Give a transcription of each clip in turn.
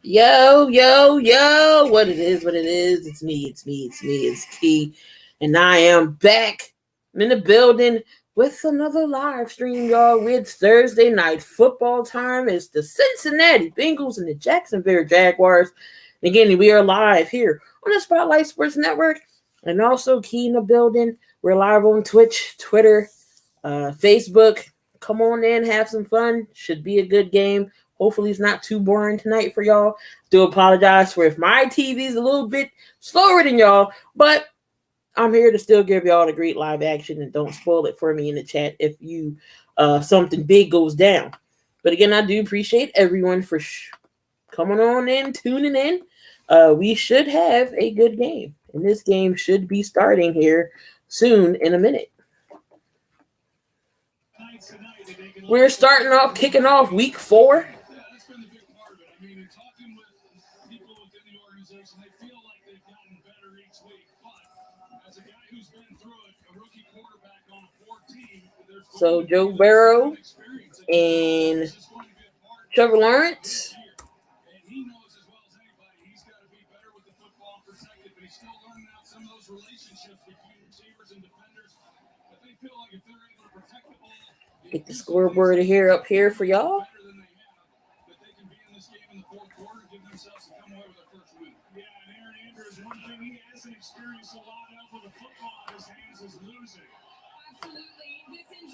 Yo, yo, yo, what it is, It's me, it's Key. And I am back in the building with another live stream, y'all. It's Thursday night football time. It's the Cincinnati Bengals and the Jacksonville Jaguars. And again, we are live here on the Spotlight Sports Network and also Key in the building. We're live on Twitch, Twitter, Facebook. Come on in, have some fun. Should be a good game. Hopefully it's not too boring tonight for y'all. Do apologize for if my TV is a little bit slower than y'all, but I'm here to still give y'all the great live action, and don't spoil it for me in the chat if you something big goes down. But again, I do appreciate everyone for coming on in, tuning in. We should have a good game, and this game should be starting here soon in a minute. We're kicking off week 4. So Joe Burrow and Trevor Lawrence. Get the scoreboard here up here for y'all.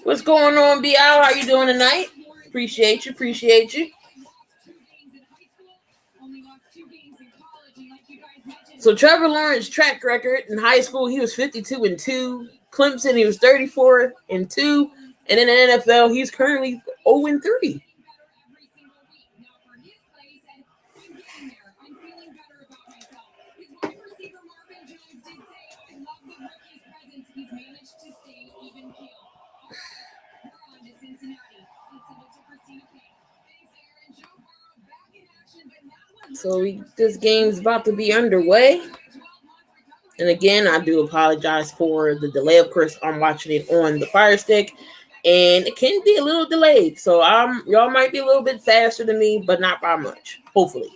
What's going on, BL? How you doing tonight? Appreciate you. So Trevor Lawrence track record in high school, he was 52-2. Clemson, he was 34-2. And in the NFL, he's currently 0-3. So this game's about to be underway. And again, I do apologize for the delay. Of course, I'm watching it on the Fire Stick, and it can be a little delayed. So y'all might be a little bit faster than me, but not by much, hopefully.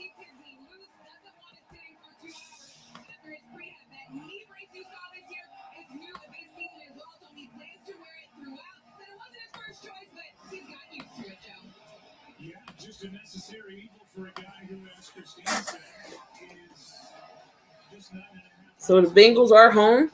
So the Bengals are home.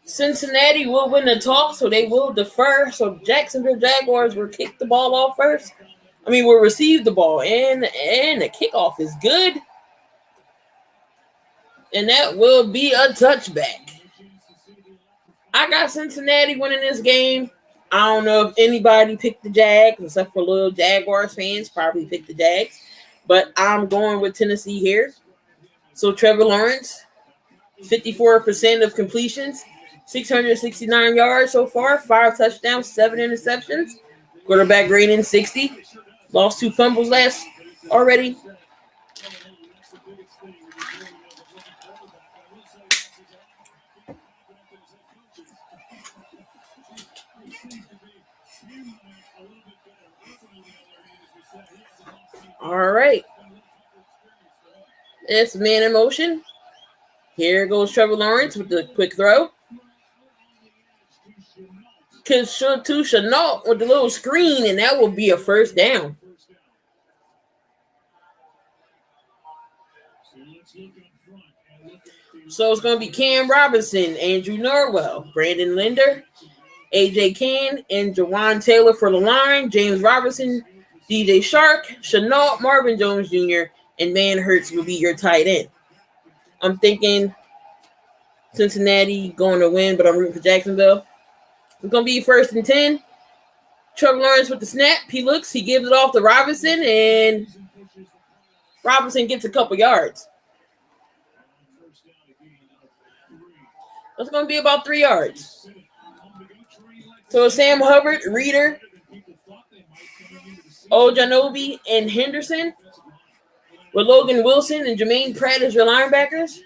Cincinnati will win the toss, so they will defer. So Jacksonville Jaguars will kick the ball off first. Will receive the ball, and the kickoff is good. And that will be a touchback. I got Cincinnati winning this game. I don't know if anybody picked the Jags, except for little Jaguars fans, probably picked the Jags. But I'm going with Tennessee here. So Trevor Lawrence, 54% of completions, 669 yards so far, 5 touchdowns, 7 interceptions. Quarterback rating 60. Lost 2 fumbles already. All right. It's man in motion. Here goes Trevor Lawrence with the quick throw. To Chenault with the little screen, and that will be a first down. So it's going to be Cam Robinson, Andrew Norwell, Brandon Linder, A.J. Cann, and Jawan Taylor for the line. James Robinson, DJ Shark, Chenault, Marvin Jones Jr., and Man Hurts will be your tight end. I'm thinking Cincinnati going to win, but I'm rooting for Jacksonville. It's going to be 1st and 10. Trevor Lawrence with the snap. He gives it off to Robinson, and Robinson gets a couple yards. That's going to be about 3 yards. So Sam Hubbard, Reader, Ojanobi, and Henderson, with Logan Wilson and Jermaine Pratt as your linebackers.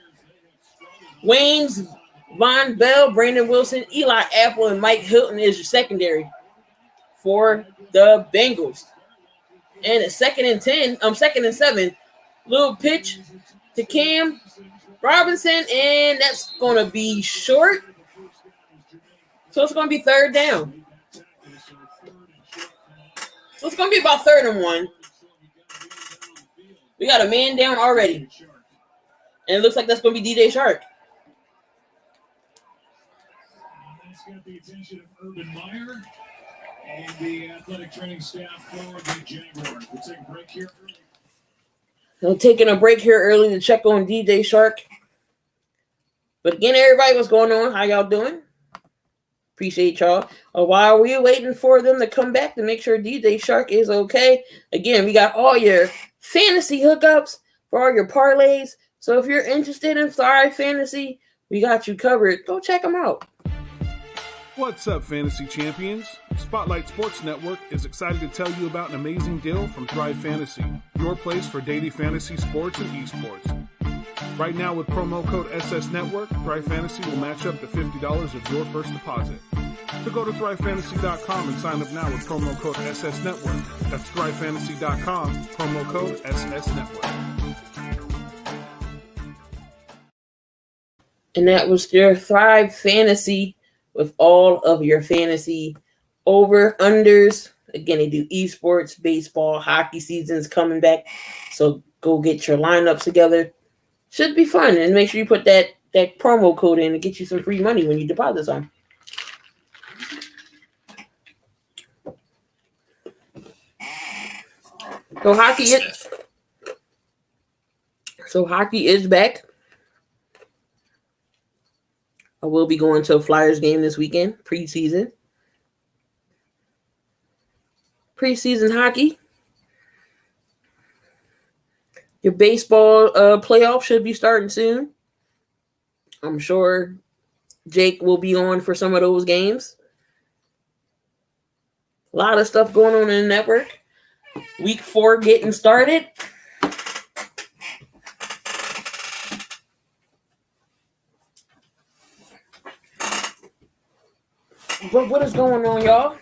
Waynes, Von Bell, Brandon Wilson, Eli Apple, and Mike Hilton is your secondary. for the Bengals. And it's second and 7. Little pitch to Cam Robinson, and that's going to be short. So it's going to be third down. So it's going to be about 3rd and 1. We got a man down already. And it looks like that's going to be DJ Shark. That's got the attention of Urban Meyer and the athletic training staff for the Jaguars. We'll take a break here. So taking a break here early to check on DJ Shark. But again, everybody, what's going on? How y'all doing? Appreciate y'all. While we're waiting for them to come back to make sure DJ Shark is okay. Again, we got all your fantasy hookups for all your parlays. So if you're interested in Thrive Fantasy, we got you covered. Go check them out. What's up, fantasy champions? Spotlight Sports Network is excited to tell you about an amazing deal from Thrive Fantasy, your place for daily fantasy sports and esports. Right now, with promo code SSNetwork, Thrive Fantasy will match up to $50 of your first deposit. So go to thrivefantasy.com and sign up now with promo code SSNetwork. That's thrivefantasy.com, promo code SSNetwork. And that was your Thrive Fantasy with all of your fantasy over-unders. Again, they do esports, baseball, hockey season's coming back. So go get your lineups together. Should be fun. And make sure you put that promo code in to get you some free money when you deposit some. So hockey is back. I will be going to a Flyers game this weekend, preseason. Preseason hockey. Your baseball playoff should be starting soon. I'm sure Jake will be on for some of those games. A lot of stuff going on in the network. Week 4 getting started. But what is going on, y'all?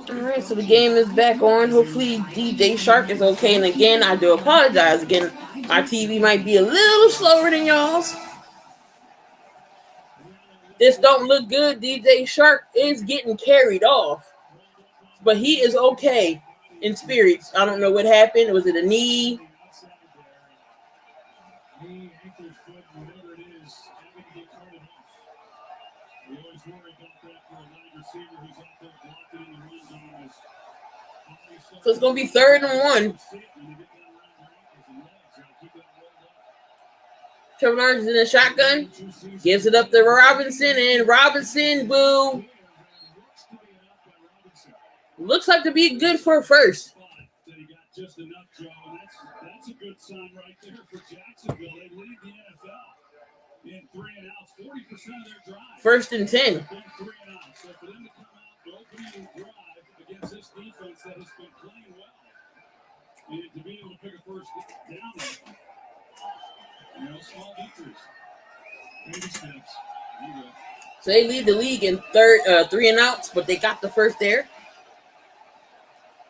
All right, so the game is back on. Hopefully DJ Shark is okay. And again, I do apologize. Again, my TV might be a little slower than y'all's. This don't look good. DJ Shark is getting carried off. But he is okay in spirits. I don't know what happened. Was it a knee? So it's going to be 3rd and 1. Trevor Lawrence in a shotgun. Gives it up to Robinson. And Robinson will... looks like to be good for first. Just enough, Joe. That's a good sign right there for Jacksonville. They lead the NFL in 3 and outs, 40% of their drive. 1st and 10. 3 and outs. So for them to come out the opening drive against this defense that has been playing well, and to be able to pick a first down, small victories, baby steps. So they lead the league in 3 and outs, but they got the first there.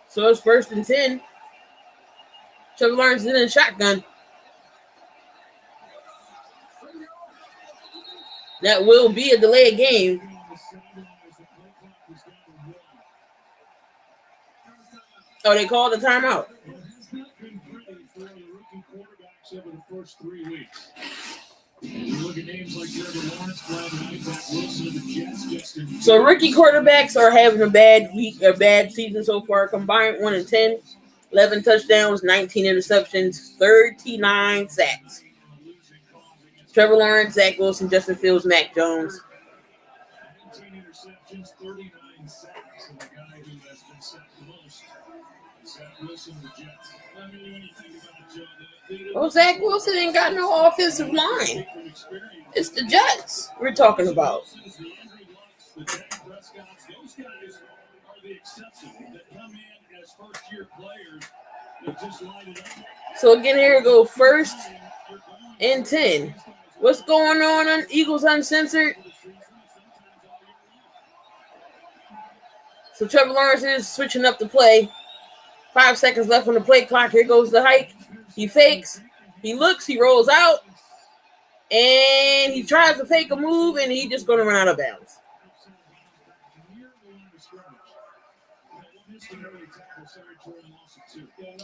So it's 1st and 10. Trevor Lawrence is in a shotgun. That will be a delayed game. Oh, they called the timeout. Over the first 3 weeks. You look at names like Trevor Lawrence, Bryan, Zach Wilson, and the Jets. Justin. So rookie quarterbacks are having a bad week, a bad season so far. Combined 1 and 10, 11 touchdowns, 19 interceptions, 39 sacks. Trevor Lawrence, Zach Wilson, Justin Fields, Mac Jones. 19 interceptions, 39 sacks, and the guy who has been sacked the most, Zach Wilson, the Jets. I mean, when you think about Joe. Well, Zach Wilson ain't got no offensive line. It's the Jets we're talking about. Those guys are the exception that come in as first-year players that just light it up. So again, here we go. 1st and 10. What's going on Eagles Uncensored? So Trevor Lawrence is switching up the play. 5 seconds left on the play clock. Here goes the hike. He fakes. He looks. He rolls out. And he tries to fake a move, and he's just going to run out of bounds.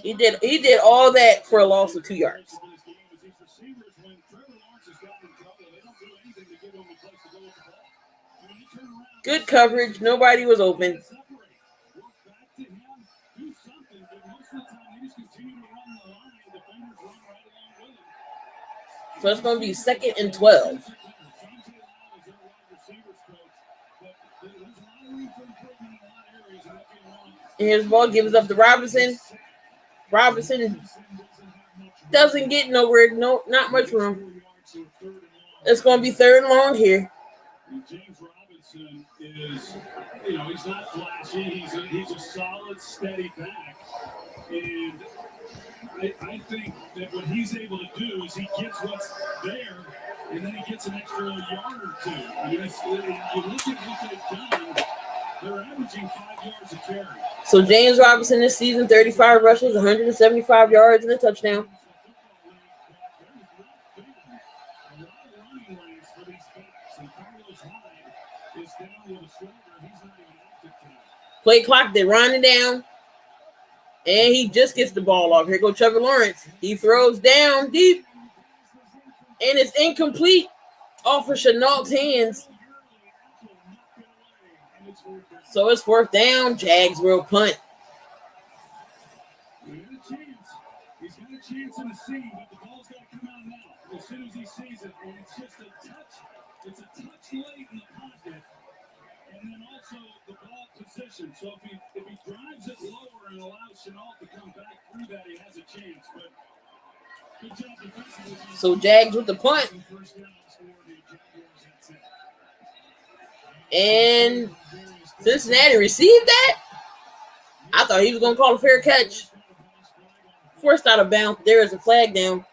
He did all that for a loss of 2 yards. Good coverage. Nobody was open. So it's going to be 2nd and 12. And his ball gives up to Robinson. Robinson doesn't get nowhere. No, not much room. It's going to be 3rd and long here. James Robinson is, he's not flashy. He's a solid, steady back. And I think that what he's able to do is he gets what's there, and then he gets an extra yard or two. I mean, you look at what they've done, they're averaging 5 yards a carry. So James Robinson this season, 35 rushes, 175 yards, and a touchdown. Play clock, they're running down. And he just gets the ball off. Here goes Trevor Lawrence. He throws down deep. And it's incomplete off of Chenault's hands. So it's 4th down. Jags will punt. He's got a chance in the seam, but the ball's got to come out now. As soon as he sees it, and it's just a touch. It's a touch late in the pocket. And then also the ball position. So if he drives it lower and allows Chenault to come back through that, he has a chance. But good job defensively. So Jags with the punt. And Cincinnati received that. I thought he was going to call a fair catch. Forced out of bounds. There is a flag down.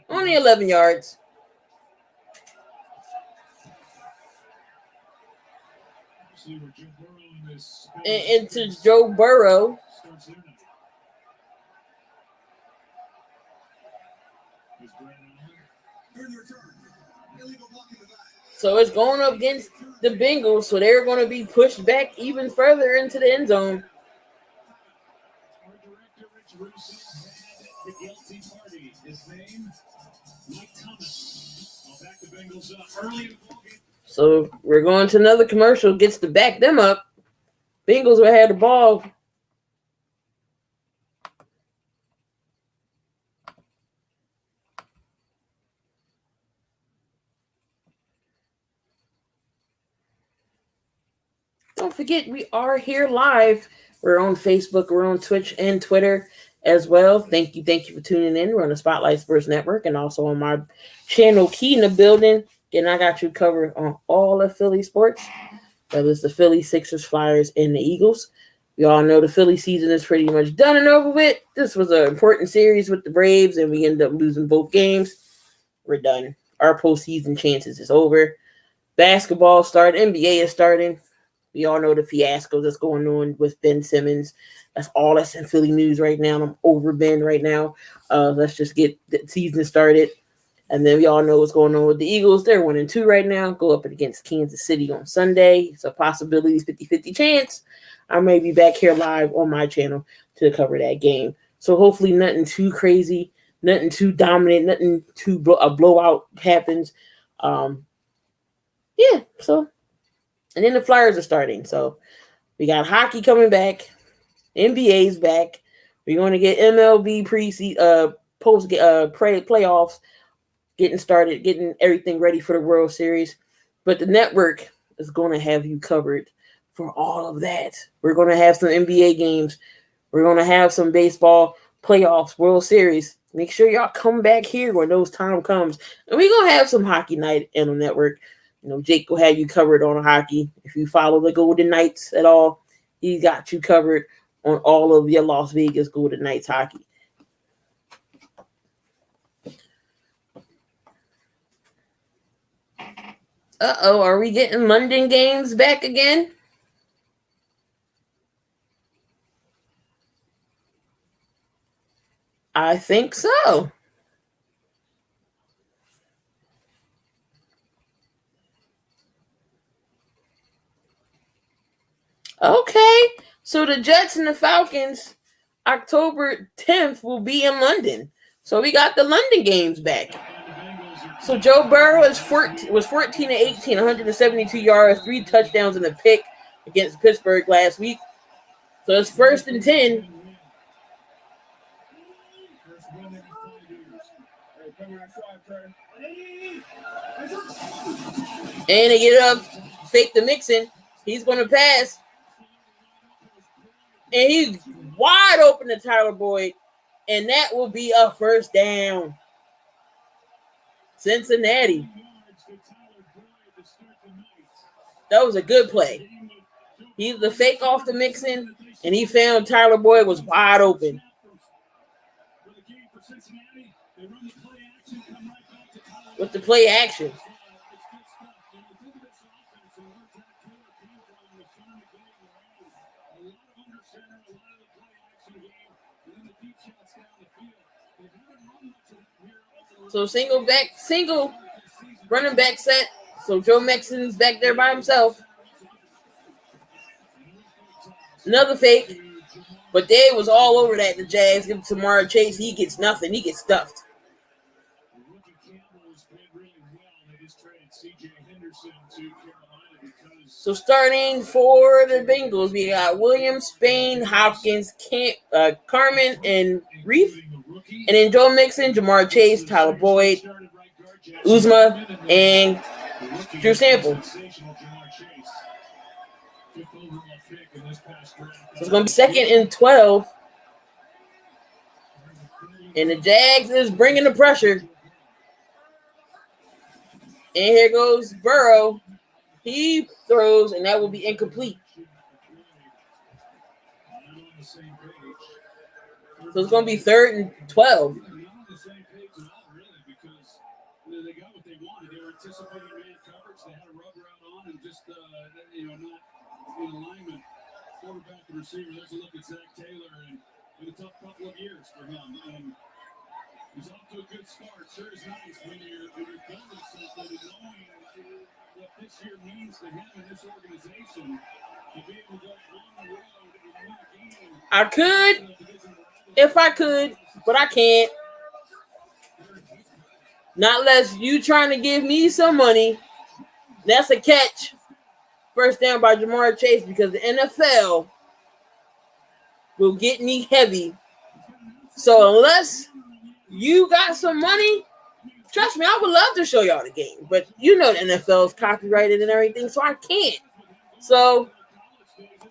Only 11 yards. And to Joe Burrow. So it's going up against the Bengals, so they're going to be pushed back even further into the end zone. So we're going to another commercial. Gets to back them up. Bengals will have the ball. Don't forget, we are here live. We're on Facebook, we're on Twitch and Twitter as well. Thank you for tuning in. We're on the Spotlight Sports Network and also on my channel, Key in the Building. And I got you covered on all of Philly sports, whether it's the Philly, Sixers, Flyers, and the Eagles. We all know the Philly season is pretty much done and over with. This was an important series with the Braves, and we ended up losing both games. We're done. Our postseason chances is over. Basketball started. NBA is starting. We all know the fiasco that's going on with Ben Simmons. That's all that's in Philly news right now. I'm over Ben right now. Let's just get the season started. And then we all know what's going on with the Eagles. They're 1-2 right now. Go up against Kansas City on Sunday. It's a possibility, 50-50 chance. I may be back here live on my channel to cover that game. So hopefully nothing too crazy, nothing too dominant, nothing too a blowout happens. Yeah, so. And then the Flyers are starting. So we got hockey coming back. NBA's back. We're going to get MLB playoffs getting started, getting everything ready for the World Series. But the network is going to have you covered for all of that. We're going to have some NBA games. We're going to have some baseball playoffs, World Series. Make sure y'all come back here when those time comes. And we're going to have some hockey night on the network. Jake will have you covered on hockey. If you follow the Golden Knights at all, he got you covered on all of your Las Vegas Golden Knights hockey. Uh-oh, are we getting London games back again? I think so. Okay, so the Jets and the Falcons, October 10th, will be in London. So we got the London games back. So Joe Burrow was 14-18, 172 yards, 3 touchdowns and a pick against Pittsburgh last week. So it's 1st and 10. And they get up, fake the Mixon. He's going to pass. And he's wide open to Tyler Boyd. And that will be a 1st down. Cincinnati. That was a good play. He's the fake off the Mixon, and he found Tyler Boyd was wide open. With the play action. So single running back set. So Joe Mixon's back there by himself. Another fake. But they was all over that. The Jags give it to Jamar Chase. He gets nothing. He gets stuffed. So starting for the Bengals, we got Williams, Spain, Hopkins, Carmen, and Reef. And then Joe Mixon, Jamar Chase, Tyler Boyd, Uzma, and Drew Sample. So it's going to be 2nd and 12. And the Jags is bringing the pressure. And here goes Burrow. He throws, and that will be incomplete. So it's going to be 3rd and 12. Quarterback and receiver. There's a look at Zach Taylor, and a tough couple of years for him. And he's off to a good start. Sure is nice when you're building something and knowing what this year means to him and this organization. To be able to go on the road and win a game. I could, if I could, but I can't. Not unless you trying to give me some money. That's a catch. 1st down by Jamar Chase, because the NFL will get me heavy. So unless you got some money, trust me, I would love to show y'all the game. But the NFL is copyrighted and everything, so I can't. So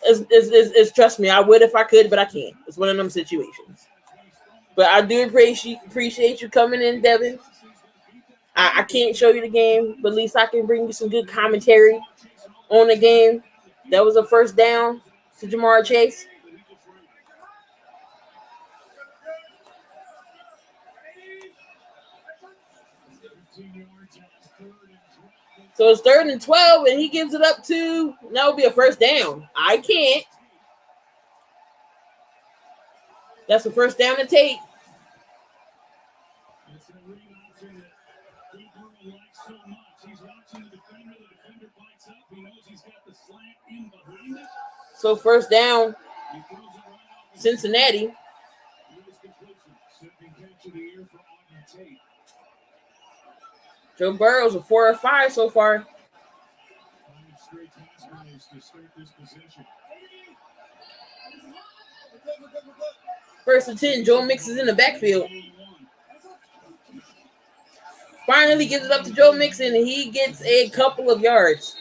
it's trust me, I would if I could, but I can't. It's one of them situations. But I do appreciate you coming in, Devin. I can't show you the game, but at least I can bring you some good commentary on the game. That was a 1st down to Jamar Chase. So it's 3rd and 12, and he gives it up to, that would be a 1st down. I can't. That's a 1st down to take. So 1st down, Cincinnati. Joe Burrow's a 4 or 5 so far. 1st and 10, Joe Mixon is in the backfield. Finally gives it up to Joe Mixon, and he gets a couple of yards.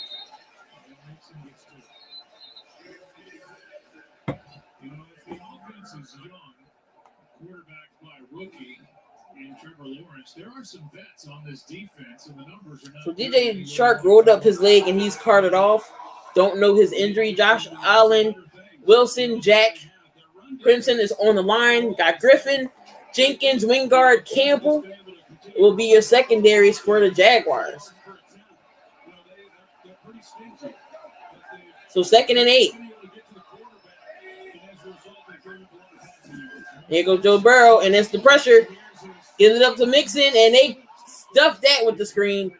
And Trevor Lawrence, there are some vets on this defense, and the numbers are not. So DJ Shark rolled up his leg and he's carted off. Don't know his injury. Josh Allen, Wilson, Jack, Crimson is on the line. Got Griffin, Jenkins, Wingard, Campbell will be your secondaries for the Jaguars. So 2nd and 8. Here goes Joe Burrow, and it's the pressure. Gives it up to Mixon, and they stuff that with the screen.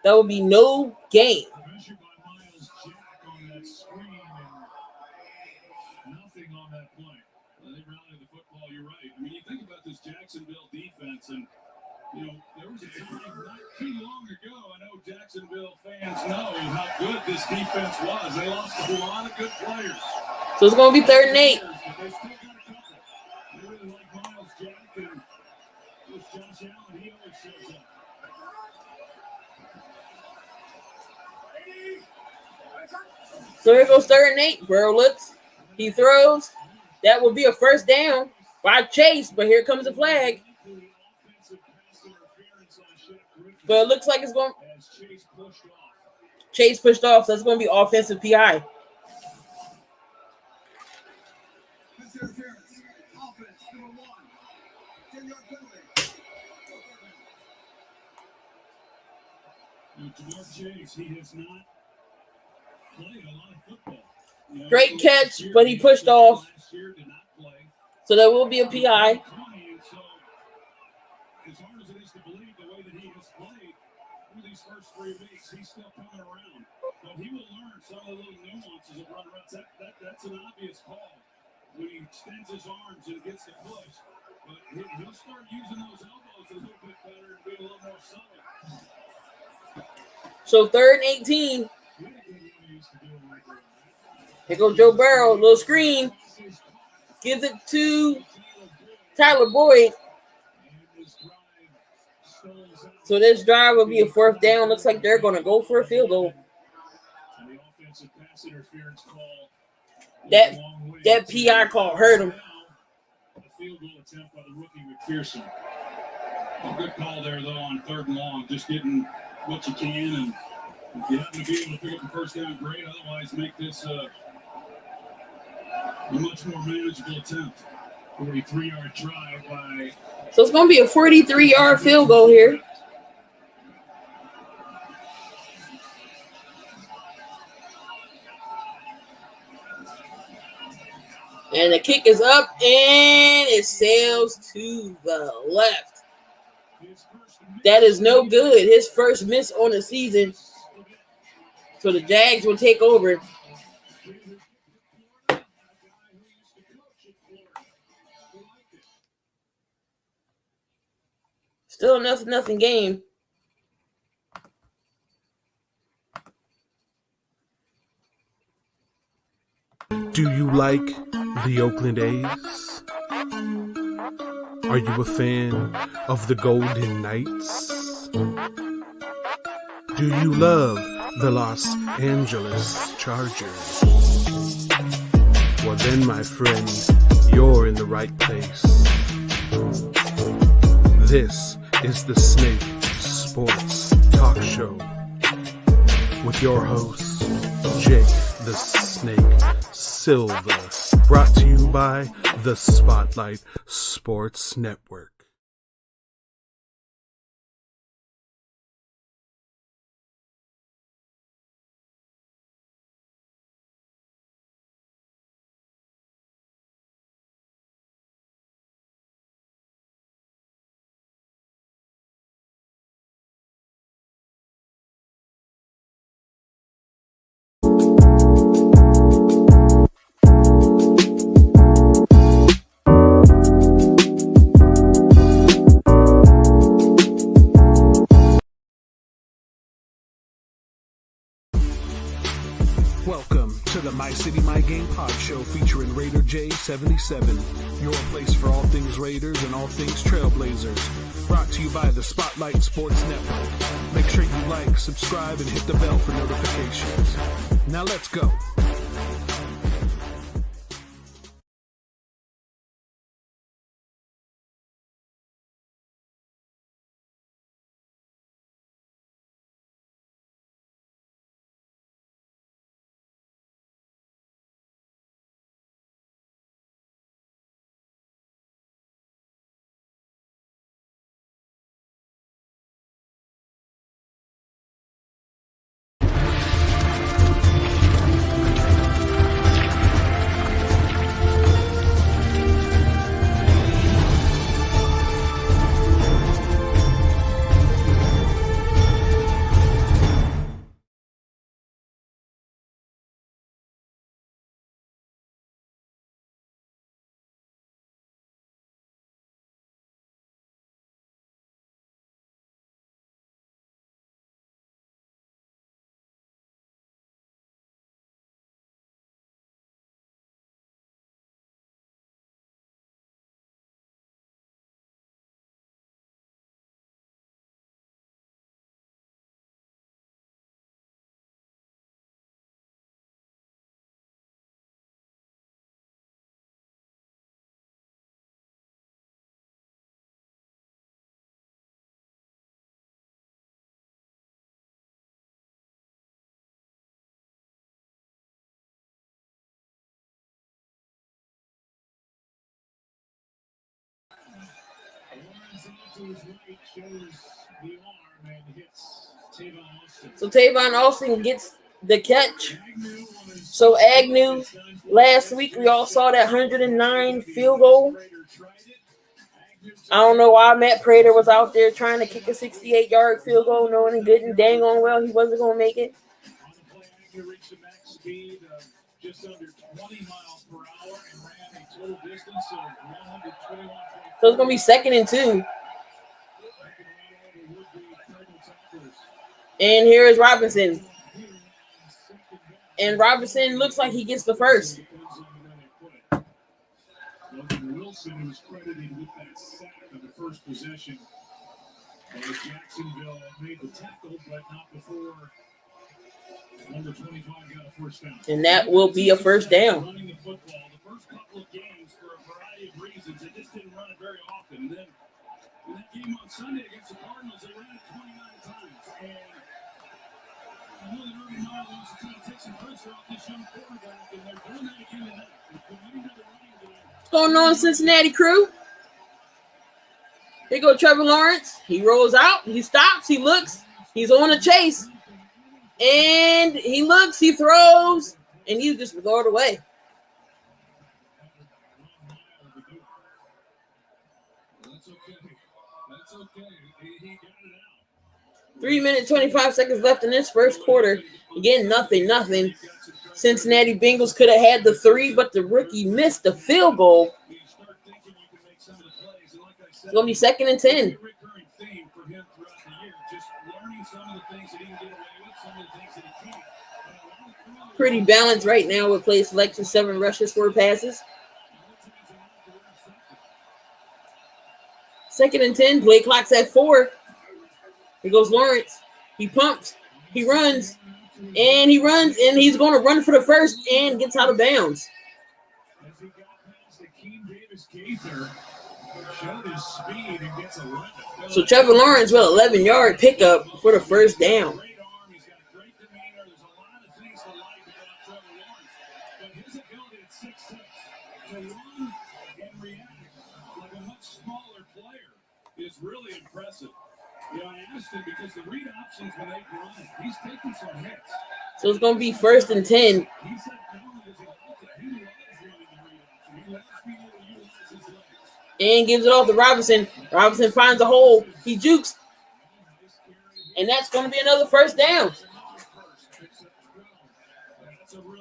That would be no gain. Nothing on that play. They rallied the football. You're right. I mean, you think about this Jacksonville defense, and there was a time not too long ago. I know Jacksonville fans know how good this defense was. They lost a lot of good players. So it's going to be 3rd and 8. They still got a couple. They really like Miles Jack and this Josh Allen. He always shows up. So here goes 3rd and 8. Burrow looks. He throws. That will be a first down by Chase, but here comes the flag. But it looks like it's going. Chase pushed off, so it's going to be offensive PI. Chase, he has not played a lot of football. Great catch, but he pushed off. So there will be a PI. As hard as it is to believe the way that he has played through these first 3 weeks, he's still coming around. But he will learn some of the little nuances of run routes. That's an obvious call when he extends his arms and gets the push. But he'll start using those elbows a little bit better and be a little more subtle. So 3rd and 18. Here goes Joe Burrow. Little screen. Gives it to Tyler Boyd. So this drive will be a 4th down. Looks like they're going to go for a field goal. That PI call hurt him. A field goal attempt by the rookie McPherson. A good call there, though, on 3rd and long. Just getting what you can, and if you happen to be able to pick up the first down, great. Otherwise, make this a much more manageable attempt. 43-yard try by. So it's going to be a 43-yard field goal here. And the kick is up, and it sails to the left. That is no good. His first miss on the season. So the Jags will take over. Still a nothing game. Do you like the Oakland A's? Are you a fan of the Golden Knights? Do you love the Los Angeles Chargers? Well then, my friend, you're in the right place. This is the Snake Sports Talk Show with your host, Jake the Snake Silver, brought to you by the Spotlight Sports Network. Welcome to the My City, My Game pod show featuring Raider J77, your place for all things Raiders and all things Trailblazers. Brought to you by the Spotlight Sports Network. Make sure you like, subscribe, and hit the bell for notifications. Now let's go. So Tavon Austin gets the catch. So Agnew, last week we all saw that 109 field goal. I don't know why Matt Prater was out there trying to kick a 68-yard field goal, knowing good and dang on well he wasn't going to make it. So it's going to be 2nd and 2. And here is Robinson. And Robinson looks like he gets the first. Wilson was credited with that sack of the first possession. Jacksonville made the tackle, but not before number 25 got a first down. And that will be a first down. Running the football. The first couple of games, for a variety of reasons, they just didn't run it very often. And then in that game on Sunday against the Cardinals, they ran it 29 times. And I know that Urban Meyer wants to try to take some pressure off this young quarterback, and they're doing that again tonight. They're committing to the running game. What's going on, Cincinnati crew? Here go Trevor Lawrence. He rolls out. He stops. He looks. He's on a chase. And he looks. He throws. And you just throw it away. That's okay. He got it out. 3 minutes, 25 seconds left in this first quarter. Again, nothing. Cincinnati Bengals could have had the 3, but the rookie missed the field goal. It's going to be 2nd and 10. Pretty balanced right now with play selection, 7 rushes, 4 passes. 2nd and 10, play clock's at 4. Here goes Lawrence. He pumps. He runs. And he runs, and he's going to run for the first and gets out of bounds. So Trevor Lawrence with 11-yard pickup for the first down. Is really impressive. You know, I asked him because the read options when they run, he's taking some hits. So it's going to be 1st and 10. He said not only does he like it, he loves running the read option. He loves being able to utilize his legs. And gives it off to Robinson. Robinson finds a hole. He jukes. And that's going to be another first down.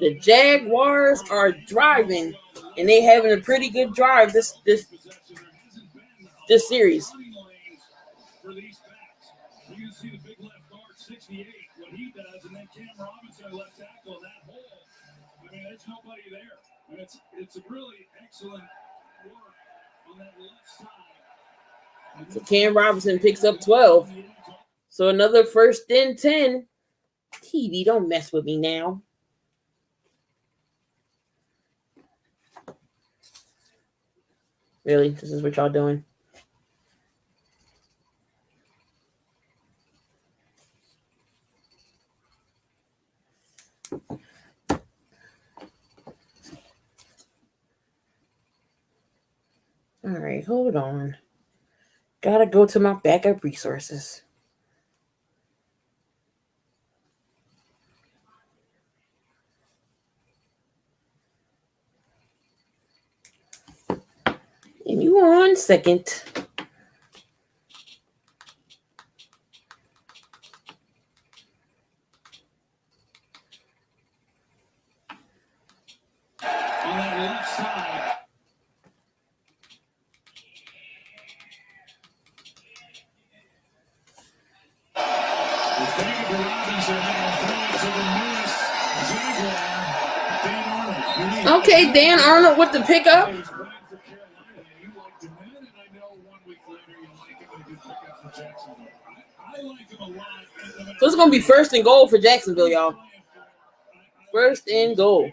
The Jaguars are driving, and they having a pretty good drive this series. For these backs, you can see the big left guard, 68, what he does, and then Cam Robinson left tackle that hole. I mean, there's nobody there. And it's a really excellent work on that left side. So Cam Robinson picks up 12. So another 1st and 10. TV, don't mess with me now. Really? This is what y'all doing? All right, hold on. Gotta go to my backup resources. Give me 1 second. On that left side. Okay, Dan Arnold with the pickup. So it's going to be 1st and goal for Jacksonville, y'all. 1st and goal.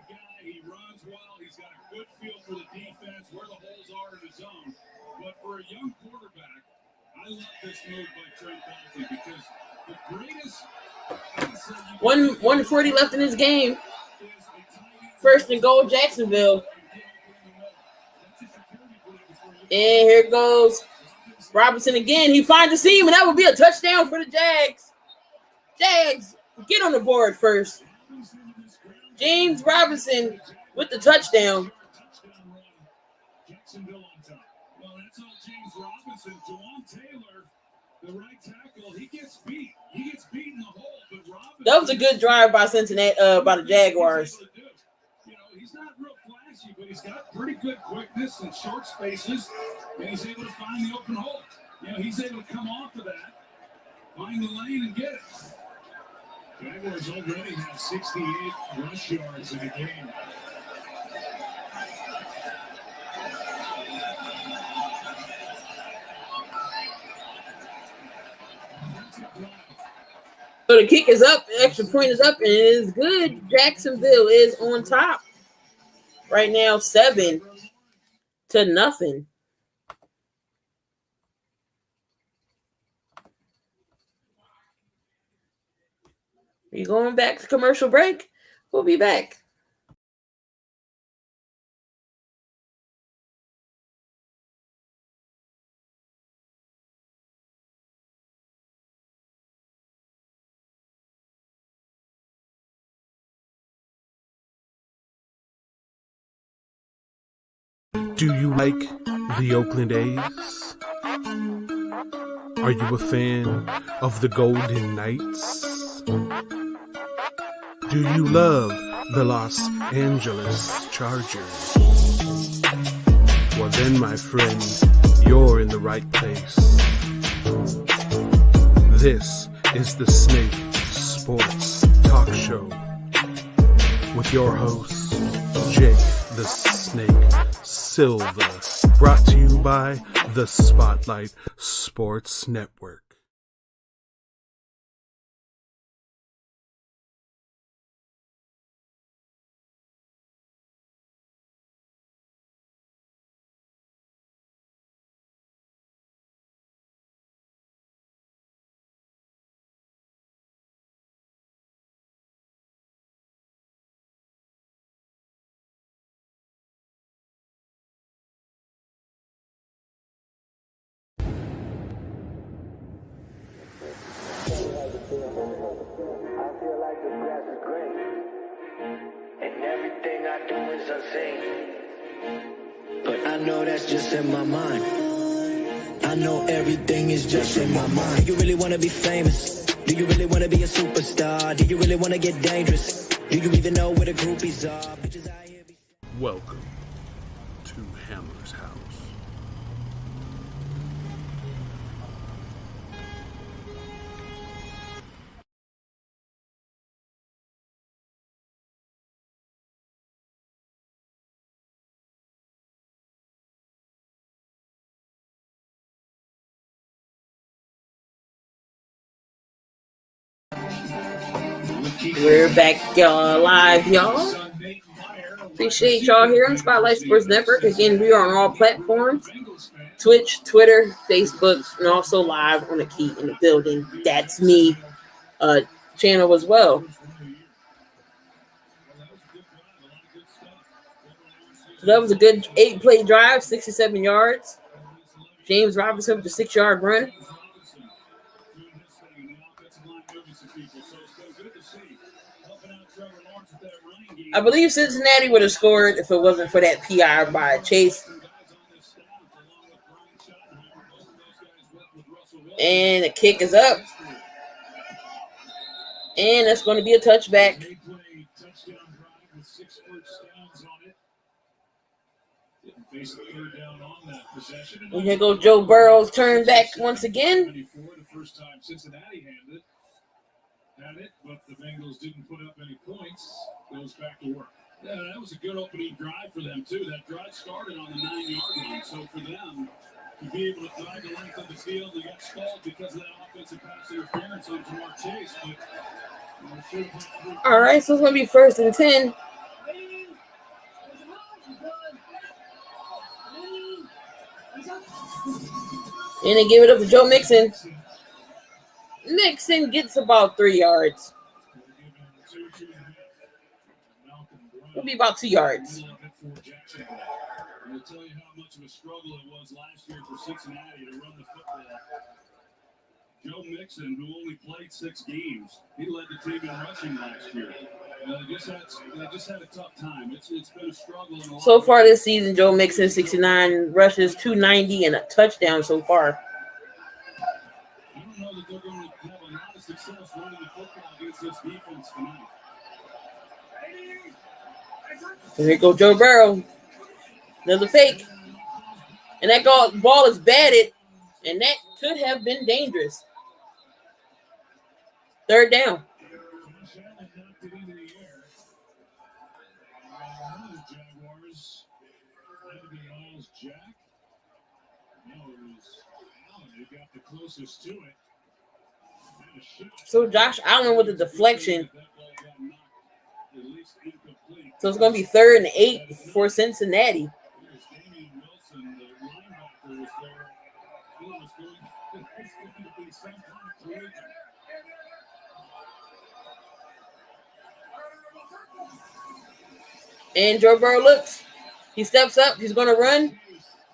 He runs well. He's got a good feel for the defense, where the holes are in his zone. But for a young quarterback, I love this move by Trent Donte because the greatest 140 left in this game. 1st and goal, Jacksonville. And here goes Robinson again. He finds the seam, and that would be a touchdown for the Jags. Jags, get on the board first. James Robinson with the touchdown. Jacksonville on top. Well, that's all James Robinson. Jawan Taylor, the right tackle, he gets beat. He gets beat in the hole, but Robinson. That was a good drive by Cincinnati, by the Jaguars. You know, he's not real flashy, but he's got pretty good quickness and short spaces, and he's able to find the open hole. You know, he's able to come off of that, find the lane, and get it. Jaguars already have 68 rush yards in the game. So the kick is up, the extra point is up, and it is good. Jacksonville is on top right now, 7-0. We're going back to commercial break. We'll be back. Do you like the Oakland A's? Are you a fan of the Golden Knights? Do you love the Los Angeles Chargers? Well then, my friend, you're in the right place. This is the Snake Sports Talk Show with your host, Jake the Snake Silva, brought to you by the Spotlight Sports Network. But I know that's just in my mind. I know everything is just in my mind. Do you really want to be famous? Do you really want to be a superstar? Do you really want to get dangerous? Do you even know where the groupies are? Bitches out here be... Welcome to Hamler's house. We're back, y'all, live, y'all. Appreciate y'all here on Spotlight Sports Network. Again, we are on all platforms: Twitch, Twitter, Facebook, and also live on the Key in the Building. That's me channel as well. So that was a good 8-play drive, 67 yards. James Robinson with the 6-yard run. I believe Cincinnati would have scored if it wasn't for that PI by Chase. And the kick is up. And that's going to be a touchback. And here goes Joe Burrow's turn back once again. The first time Cincinnati had it, but the Bengals didn't put up any points. Goes back to work. Yeah, that was a good opening drive for them, too. That drive started on the 9-yard line. So for them to be able to drive the length of the field, they got stalled because of that offensive pass interference on Jamar Chase. All right, so it's going to be 1st and 10. And they give it up to Joe Mixon. Mixon gets about 3 yards. It'll be about 2 yards. I'll tell you how much of a struggle it was last year for Cincinnati to run the football. Joe Mixon, who only played 6 games, he led the team in rushing last year. They just had a tough time. It's been a struggle. So far this season, Joe Mixon, 69 rushes, 290, and a touchdown so far. I don't know that they're going to have a lot of success running the football against this defense tonight. Here goes Joe Burrow. Another fake. And that ball is batted, and that could have been dangerous. Third down. Jaguars. That would be Miles Jack. No, it was Allen who got the closest to it. So Josh Allen with the deflection. So it's going to be 3rd and 8 for Cincinnati. And Joe Burrow looks. He steps up. He's going to run.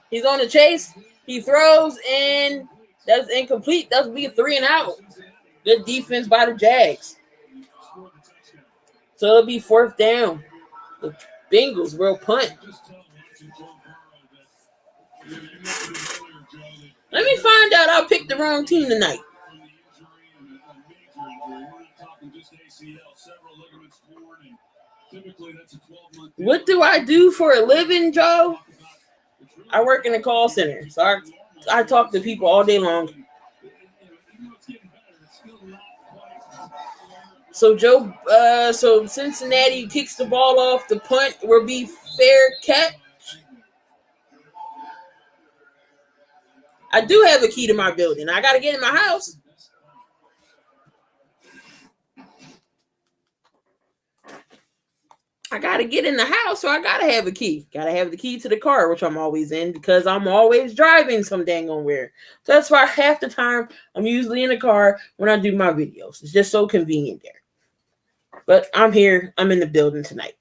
He's on the chase. He throws, and that's incomplete. That'll be a 3 and out. Good defense by the Jags. So it'll be 4th down. The Bengals will punt. Let me find out I picked the wrong team tonight. What do I do for a living, Joe? I work in a call center, so I talk to people all day long. So so Cincinnati kicks the ball off. The punt will be fair catch. I do have a key to my building. I got to get in my house. I got to get in the house, so I got to have a key. Got to have the key to the car, which I'm always in because I'm always driving some dang on where. So that's why half the time I'm usually in the car when I do my videos. It's just so convenient there. But I'm here. I'm in the building tonight.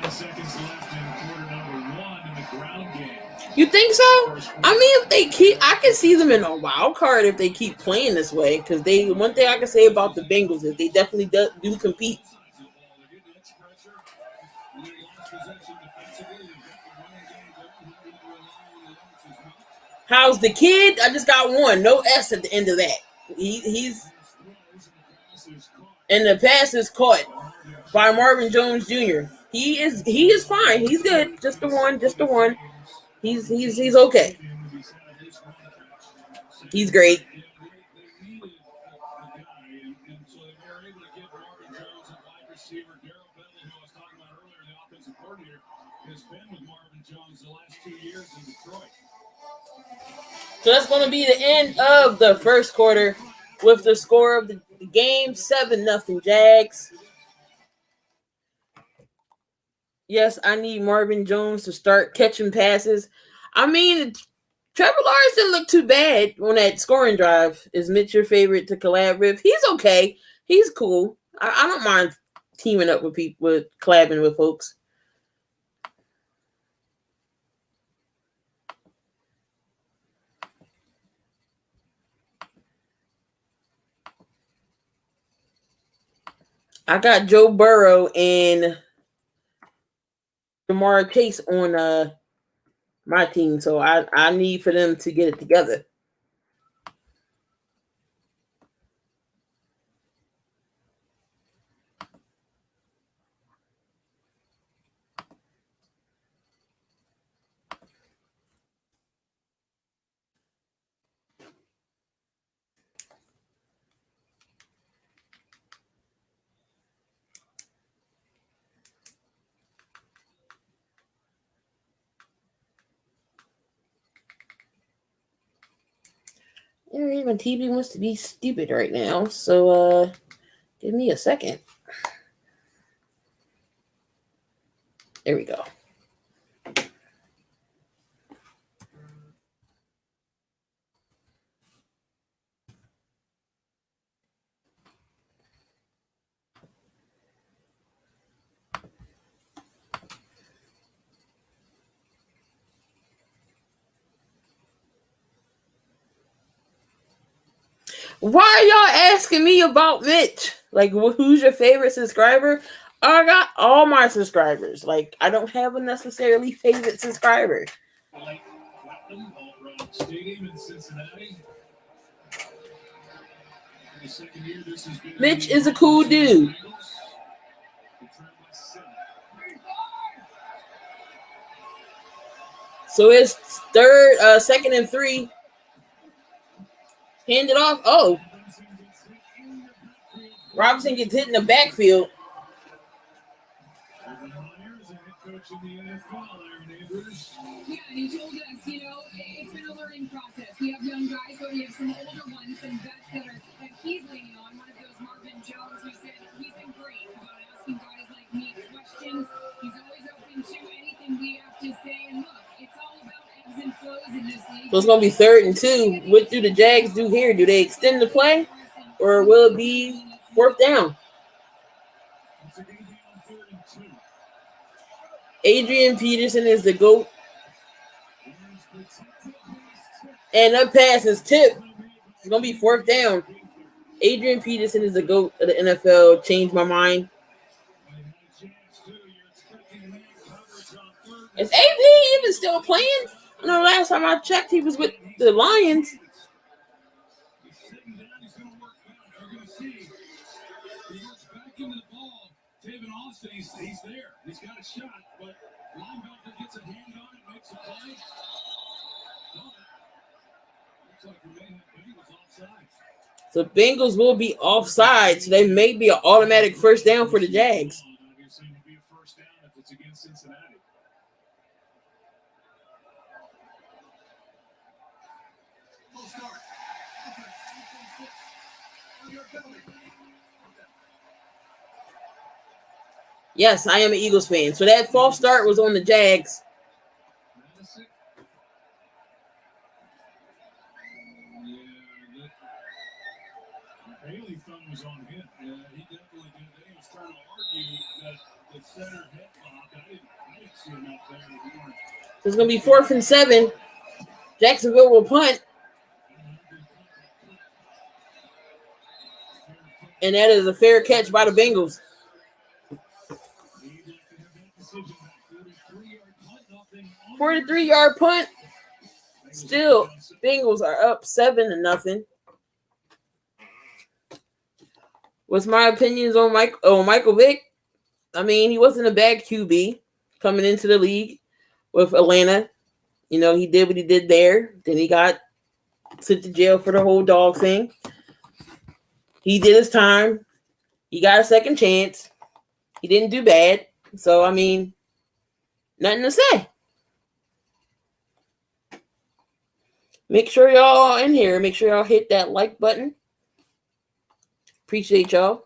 Seconds left in quarter number 1 in the ground game. You think so? I mean, I can see them in a wild card if they keep playing this way. Because one thing I can say about the Bengals is they definitely do compete. How's the kid? I just got one. No S at the end of that. He's and the pass is caught by Marvin Jones Jr. He is fine. He's good. Just the one. He's okay. He's great. So that's going to be the end of the first quarter with the score of the game, 7-0 Jags. Yes, I need Marvin Jones to start catching passes. I mean, Trevor Lawrence didn't look too bad on that scoring drive. Is Mitch your favorite to collab with? He's okay. He's cool. I don't mind teaming up with people, with collabing with folks. I got Joe Burrow and Jamar Chase on my team, so I need for them to get it together. My TV wants to be stupid right now, so give me a second. There we go. Why are y'all asking me about Mitch? Like, who's your favorite subscriber? I got all my subscribers. Like, I don't have a necessarily favorite subscriber. Like Platinum, All-Round Stadium in Cincinnati. In the second year, this has been Mitch is a cool dude. So it's second and 3. Hand it off. Oh. Robinson gets hit in the backfield. Yeah, and he told us, it's been a learning process. We have young guys, but we have some older ones, some vets that he's leaning on. One of those, Marvin Jones, who said he's been great about asking guys like me questions. He's always open to anything we have to say. And look, it's all about ebbs and flows in this league. So it's going to be 3rd and 2. What do the Jags do here? Do they extend the play? Or will it be 4th down? Adrian Peterson is the GOAT. And that pass is tipped. It's going to be 4th down. Adrian Peterson is the GOAT of the NFL. Changed my mind. Is AP even still playing? I know last time I checked, he was with the Lions. David Austin, he's there. He's got a shot, but linebacker gets a hand on it, makes a play. Looks like we may have Bengals offside. So Bengals will be offside, so they may be an automatic 1st down for the Jags. Obviously, it would be a 1st down if it's against Cincinnati. Full start. Yes, I am an Eagles fan. So that false start was on the Jags. Bailey thumb was on him. Yeah, he definitely did. Then he was trying to argue that the center head block. I didn't see him out there anymore. So it's going to be 4th and 7. Jacksonville will punt. And that is a fair catch by the Bengals. 43-yard punt. Still, Bengals are up 7-0. What's my opinions on Michael Vick? I mean, he wasn't a bad QB coming into the league with Atlanta. He did what he did there. Then he got sent to jail for the whole dog thing. He did his time. He got a second chance. He didn't do bad. So, I mean, nothing to say. Make sure y'all in here. Make sure y'all hit that like button. Appreciate y'all.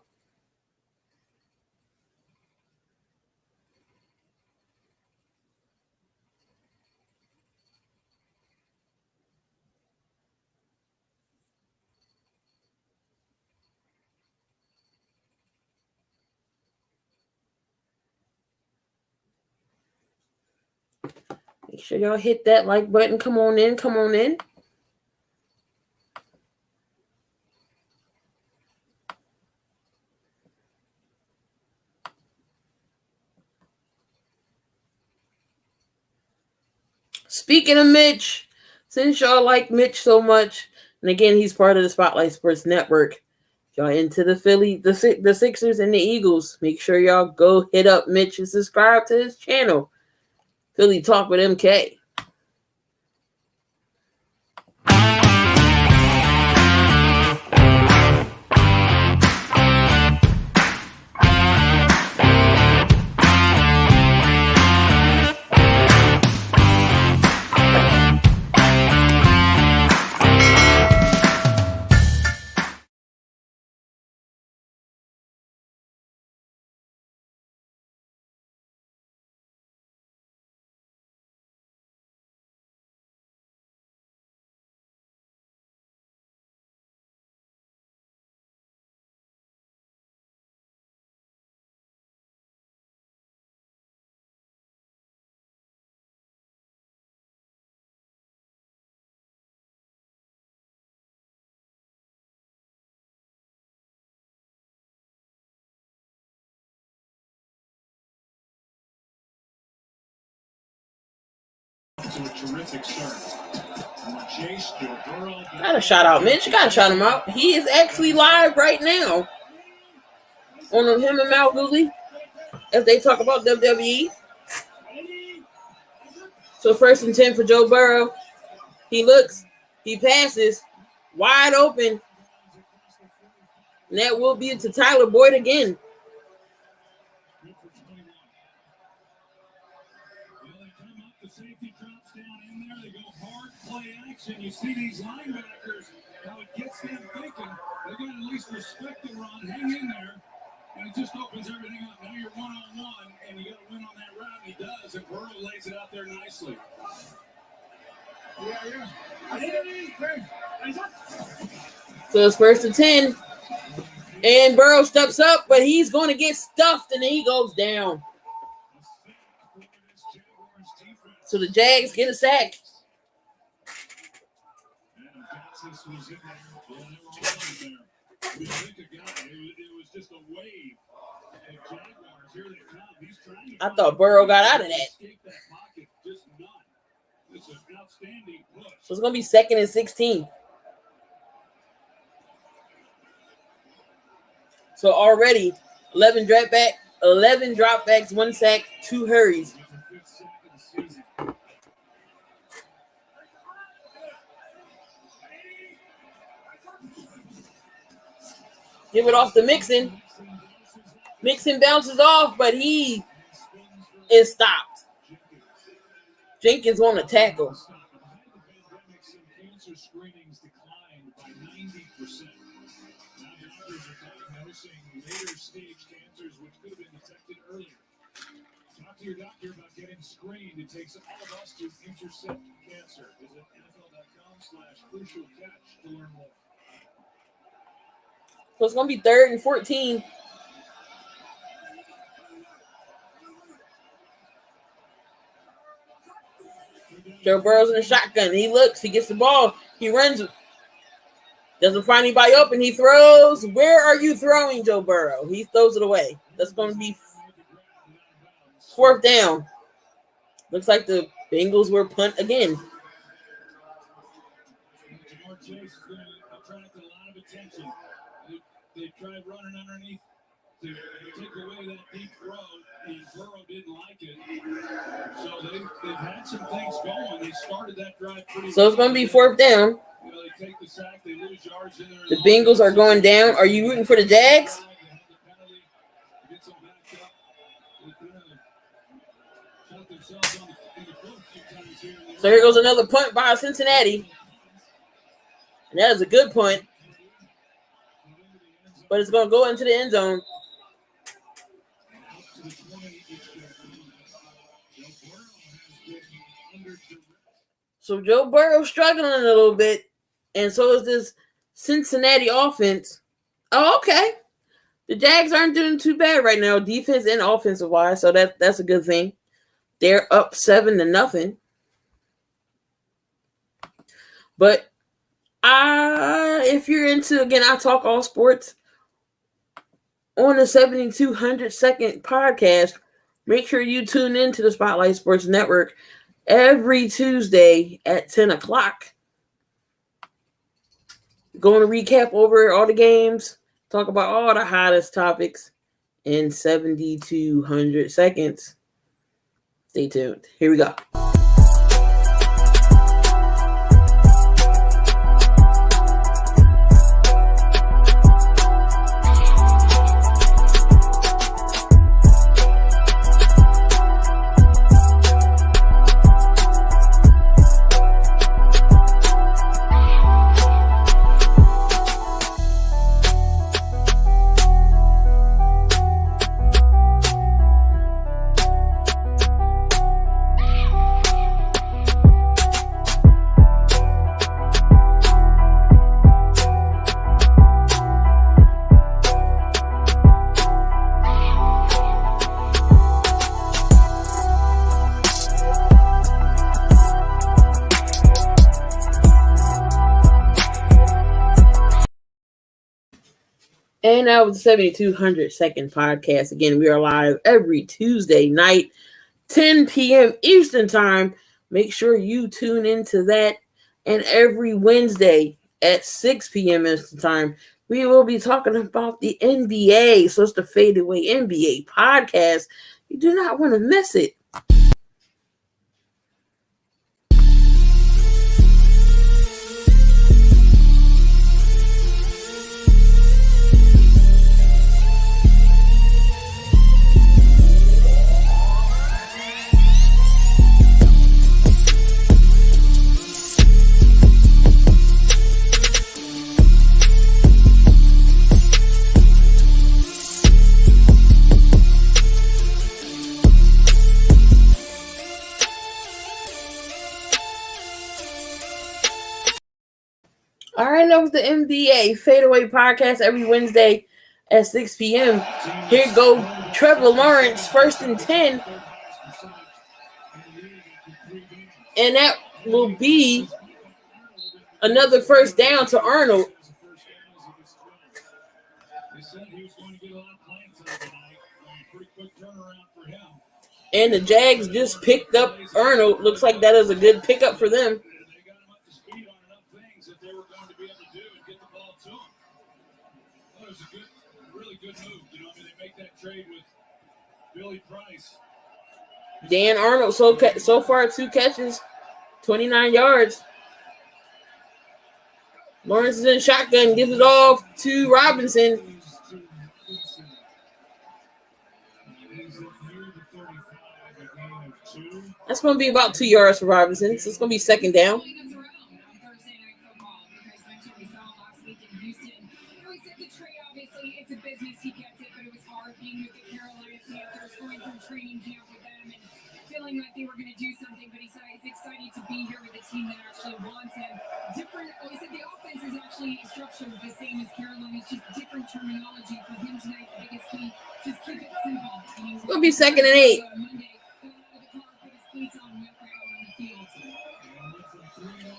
Make sure y'all hit that like button. Come on in. Come on in. Speaking of Mitch, since y'all like Mitch so much, and again, he's part of the Spotlight Sports Network, y'all into the the Sixers and the Eagles, make sure y'all go hit up Mitch and subscribe to his channel, Philly Talk with MK. to a terrific start. Chase, Joe Burrow. Gotta shout out Mitch. Gotta shout him out. He is actually live right now on him and MalcGoolie as they talk about WWE. So 1st and 10 for Joe Burrow. He looks, he passes, wide open. And that will be to Tyler Boyd again. You see these linebackers, how it gets them thinking. They got to at least respect the run, hang in there, and it just opens everything up. Now you're one-on-one, and you got to win on that route, and he does, and Burrow lays it out there nicely. So it's 1st and 10, and Burrow steps up, but he's going to get stuffed, and then he goes down. So the Jags get a sack. I thought Burrow got out of that. So it's going to be 2nd and 16. So already 11 dropbacks, 1 sack, 2 hurries. Give it off to Mixon. Mixon bounces off, but he is stopped. Jenkins on a tackle. Talk to your doctor about getting screened. It takes all of us to intercept cancer. Visit NFL.com/crucialcatch to learn more. So it's going to be 3rd and 14. Joe Burrow's in a shotgun. He looks. He gets the ball. He runs. Doesn't find anybody open. He throws. Where are you throwing, Joe Burrow? He throws it away. That's going to be 4th down. Looks like the Bengals were punt again. Jamar Chase is going to attract a lot of attention. They tried running underneath to take away that deep throw, and Burrow didn't like it. So they've had some things going. They started that drive pretty So it's going to be 4th down. They take the sack, they lose yards in there. The Bengals are going down. Are you rooting for the Jags? So here goes another punt by Cincinnati. And that is a good punt. But it's going to go into the end zone. So Joe Burrow struggling a little bit. And so is this Cincinnati offense. Oh, okay. The Jags aren't doing too bad right now, defense and offensive wise. So that's a good thing. They're up 7-0. But if you're into, again, I talk all sports on the 7200-second podcast, make sure you tune into the Spotlight Sports Network every Tuesday at 10 o'clock. Going to recap over all the games, talk about all the hottest topics in 7,200 seconds. Stay tuned. Here we go. And that was the 7200-second podcast. Again, we are live every Tuesday night, 10 p.m. Eastern Time. Make sure you tune into that. And every Wednesday at 6 p.m. Eastern Time, we will be talking about the NBA. So it's the Fade Away NBA podcast. You do not want to miss it. All right, that was the NBA Fadeaway podcast every Wednesday at 6 p.m. Here go Trevor Lawrence, 1st and 10. And that will be another first down to Arnold. And the Jags just picked up Arnold. Looks like that is a good pickup for them. Trade with Billy Price. Dan Arnold so far 2 catches, 29 yards. Lawrence is in shotgun, gives it off to Robinson. That's going to be about 2 yards for Robinson, so it's going to be second down. Like they were going to do something, but he's excited to be here with a team that actually wants him. Different, he said the offense is actually structured the same as Carolina. It's just different terminology for him tonight. The biggest key, just keep it simple. It's going to be 2nd and 8.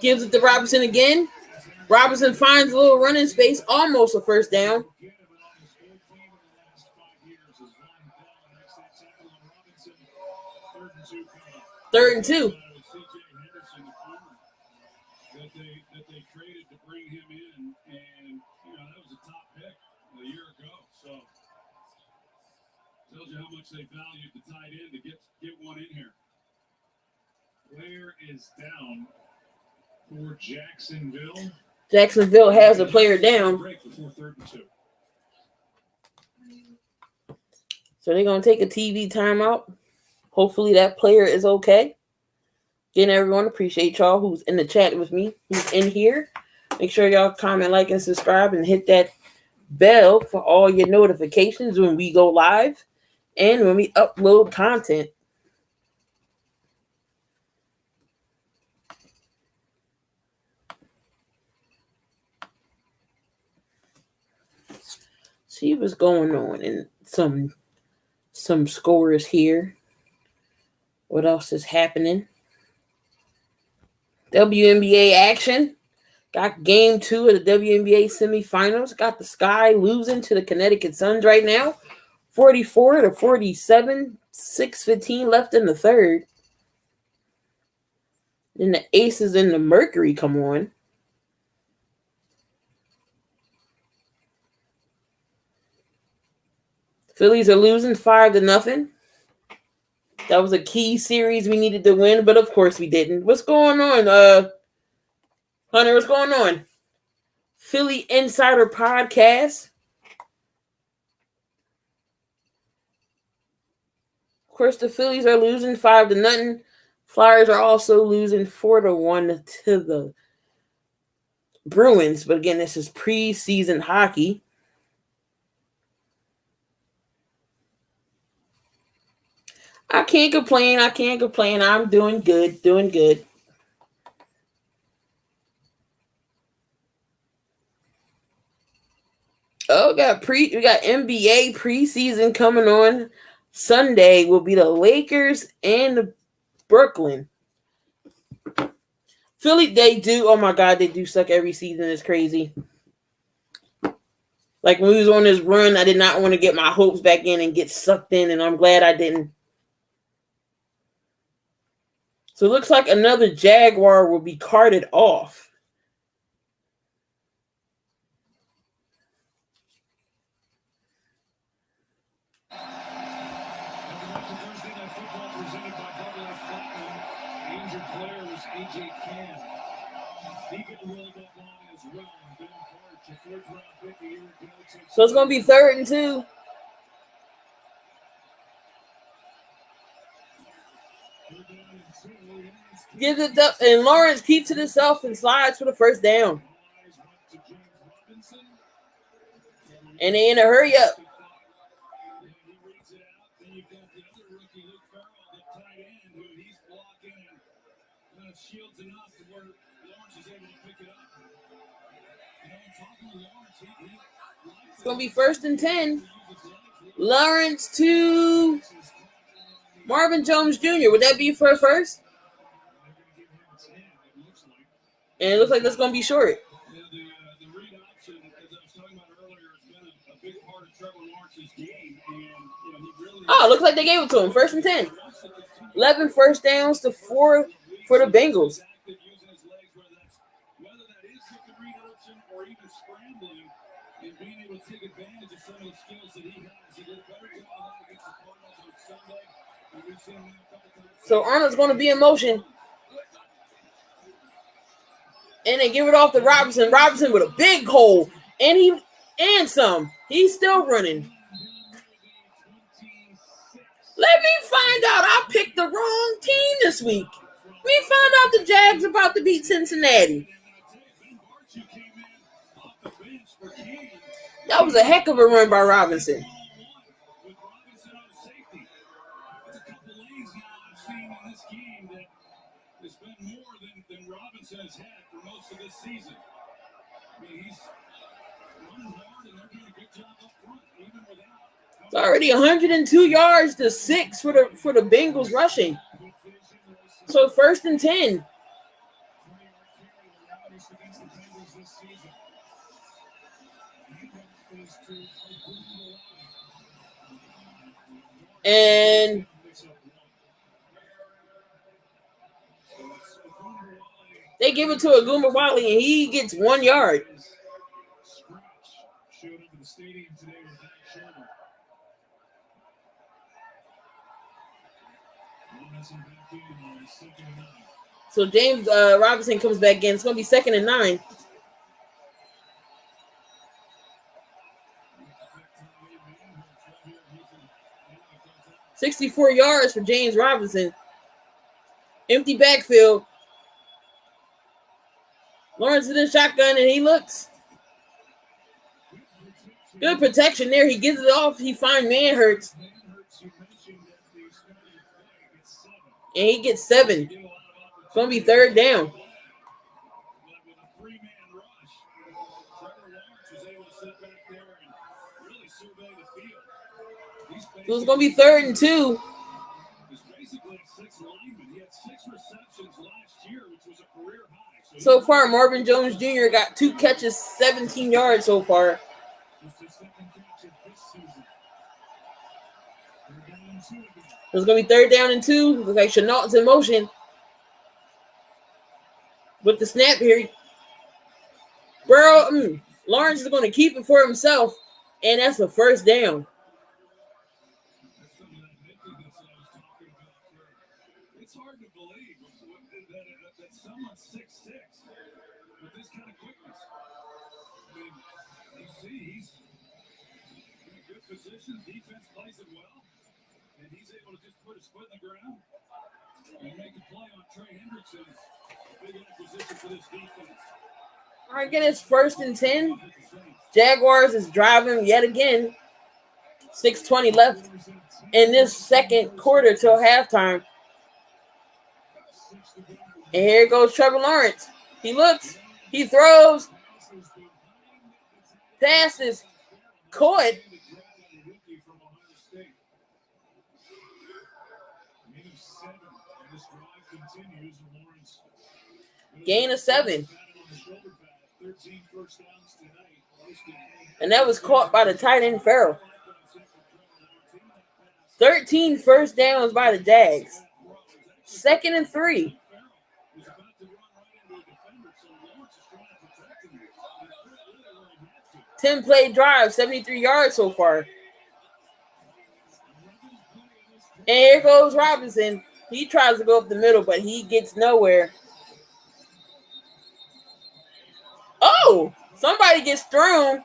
Gives it to Robinson again. Robinson finds a little running space, almost a first down. 3rd and 2. That they traded to bring him in, and that was a top pick a year ago. So tells you how much they valued the tight end to get one in here. Player is down for Jacksonville. Jacksonville has a player down. Break before 3rd and 2. So they're going to take a TV timeout. Hopefully that player is okay. Again, everyone, appreciate y'all who's in the chat with me, who's in here. Make sure y'all comment, like, and subscribe, and hit that bell for all your notifications when we go live and when we upload content. See what's going on in some scores here. What else is happening? WNBA action. Got game 2 of the WNBA semifinals. Got the Sky losing to the Connecticut Suns right now. 44-47. 6:15 left in the third. Then the Aces and the Mercury come on. Phillies are losing 5-0. That was a key series we needed to win, but of course we didn't. What's going on, Hunter? What's going on? Philly Insider Podcast. Of course, the Phillies are losing 5-0. Flyers are also losing 4-1 to the Bruins. But again, this is preseason hockey. I can't complain. I'm doing good. Oh, we got NBA preseason coming on. Sunday will be the Lakers and the Brooklyn. Philly, they do suck every season. It's crazy. Like when we was on this run, I did not want to get my hopes back in and get sucked in, and I'm glad I didn't. So it looks like another Jaguar will be carted off. So it's going to be 3rd and 2. Gives it up, and Lawrence keeps it himself and slides for the first down. And they in a hurry up. It's going to be 1st and 10. Lawrence to Marvin Jones Jr. Would that be for first? And it looks like that's going to be short. Oh, it looks like they gave it to him. 1st and 10. 11 first downs to 4 for the Bengals. So Arnold's going to be in motion. And they give it off to Robinson. Robinson with a big hole. And some. He's still running. Let me find out. I picked the wrong team this week. Let me find out the Jags about to beat Cincinnati. That was a heck of a run by Robinson. It's already 102 yards to 6 for the Bengals rushing. So 1st and 10. And they give it to Agumawale, and he gets 1 yard. So James Robinson comes back in. It's going to be 2nd and 9. $64 yards for James Robinson. Empty backfield. Lawrence in the shotgun, and he looks. Good protection there. He gets it off. He finds Manhurts. And he gets 7. It's going to be 3rd down. So it's going to be 3rd and 2. So far, Marvin Jones Jr. got 2 catches, 17 yards so far. It's going to be 3rd down and 2. Looks like Chenault's in motion. With the snap here. Lawrence is going to keep it for himself. And that's a 1st down. It's hard to believe that someone's 6'6" with this kind of quickness. I mean, you see, he's in a good position. Defense plays it well. And he's able to just put his foot in the ground and make a play on Trey Hendrickson. Big acquisition for this defense. All right, again, it's 1st and 10. Jaguars is driving yet again. 6:20 left in this second quarter till halftime. And here goes Trevor Lawrence. He looks. He throws. Passes. Caught. Gain of 7. And that was caught by the tight end Farrell. 13 first downs by the Jags. 2nd and 3. Was about to run right into a defender, so Lawrence is trying to protect him. And really had to. 10-play drive, 73 yards so far. And here goes Robinson. He tries to go up the middle, but he gets nowhere. Oh, somebody gets thrown.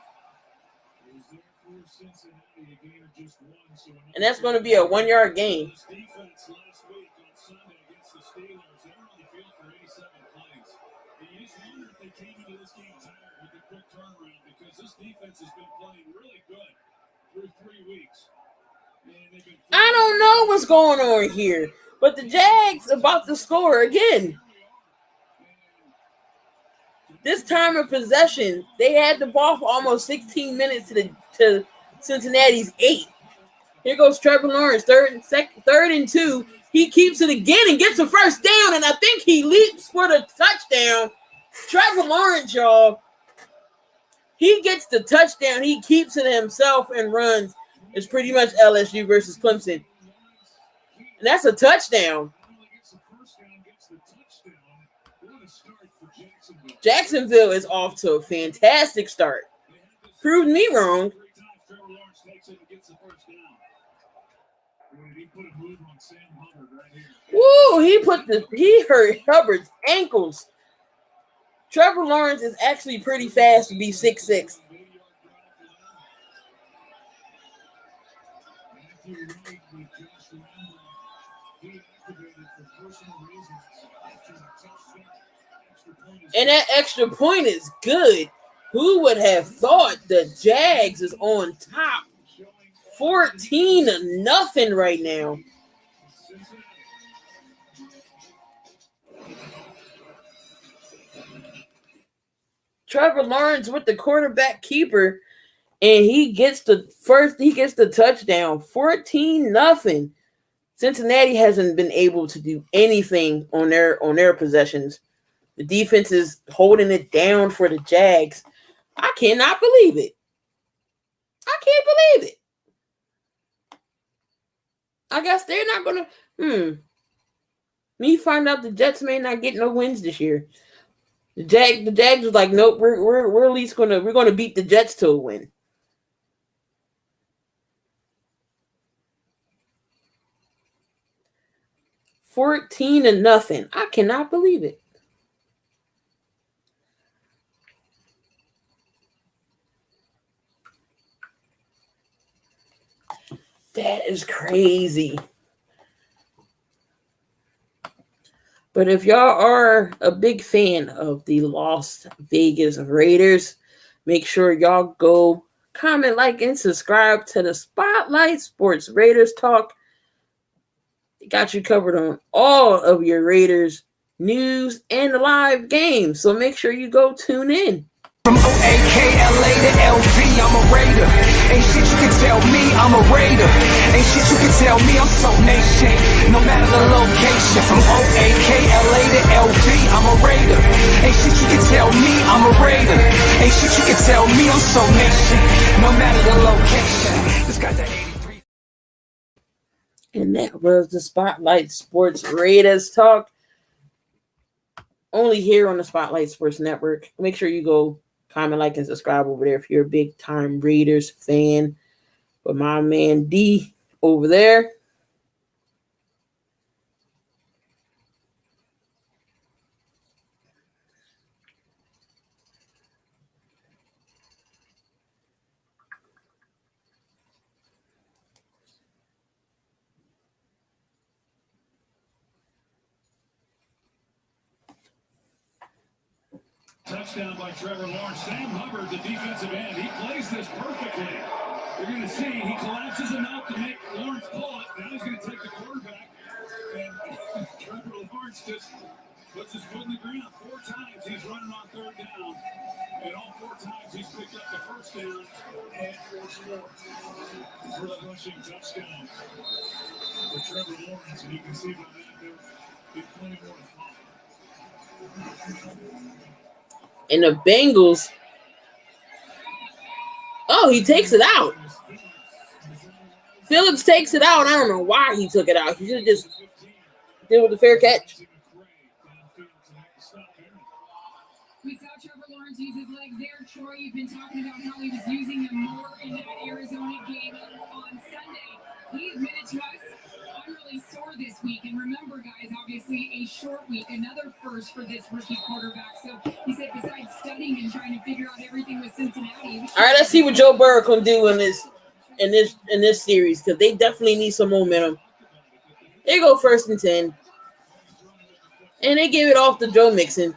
And that's going to be a 1-yard gain. I don't know what's going on here, but the Jags about to score again. This time of possession, they had the ball for almost 16 minutes to Cincinnati's 8. Here goes Trevor Lawrence, third and 2. He keeps it again and gets the first down, and I think he leaps for the touchdown. Trevor Lawrence, y'all, he gets the touchdown. He keeps it himself and runs. It's pretty much LSU versus Clemson. And that's a touchdown. Jacksonville is off to a fantastic start. Proved me wrong. Woo, he hurt Hubbard's ankles. Trevor Lawrence is actually pretty fast to be 6'6". And that extra point is good. Who would have thought the Jags is on top? 14-0 right now. Trevor Lawrence with the quarterback keeper, and he gets the touchdown. 14-0. Cincinnati hasn't been able to do anything on their possessions. The defense is holding it down for the Jags. I cannot believe it. I can't believe it. I guess they're not gonna. Me find out the Jets may not get no wins this year. The Jags was like, nope, we're at least gonna beat the Jets to a win. $14-0. I cannot believe it. That is crazy. But if y'all are a big fan of the Las Vegas Raiders, make sure y'all go comment, like, and subscribe to the Spotlight Sports Raiders Talk. They got you covered on all of your Raiders news and live games. So make sure you go tune in. From O-A-K-L-A to L-V, I'm a Raider. Ain't shit you can tell me, I'm a Raider. Ain't shit you can tell me, I'm so nation. No matter the location. From O-A-K-L-A to L-V, I'm a Raider. Ain't shit you can tell me, I'm a Raider. Ain't shit you can tell me, I'm so nation. No matter the location. Just got that 83. And that was the Spotlight Sports Raiders Talk. Only here on the Spotlight Sports Network. Make sure you go comment, like, and subscribe over there if you're a big-time Raiders fan. But my man D over there. Touchdown by Trevor Lawrence. Sam Hubbard, the defensive end, he plays this perfectly. You're going to see he collapses enough to make Lawrence pull it. Now he's going to take the quarterback. And Trevor Lawrence just puts his foot in the ground. 4 times he's running on 3rd down. And all 4 times he's picked up the 1st down and 4 scores. First rushing touchdown for Trevor Lawrence. And you can see by that there's plenty more to follow. And the Bengals. Oh, he takes it out. Phillips takes it out. I don't know why he took it out. He should have just did with the fair catch. We saw Trevor Lawrence use his legs there. Troy, you've been talking about how he was using them more in that Arizona game on Sunday. He admitted to us, I'm really sore this week. And remember, guys, obviously a short week, another first for this rookie quarterback. So he said besides studying and trying to figure out everything with Cincinnati. All right, let's see what Joe Burrow can do in this series, because they definitely need some momentum. They go 1st and 10. And they give it off to Joe Mixon.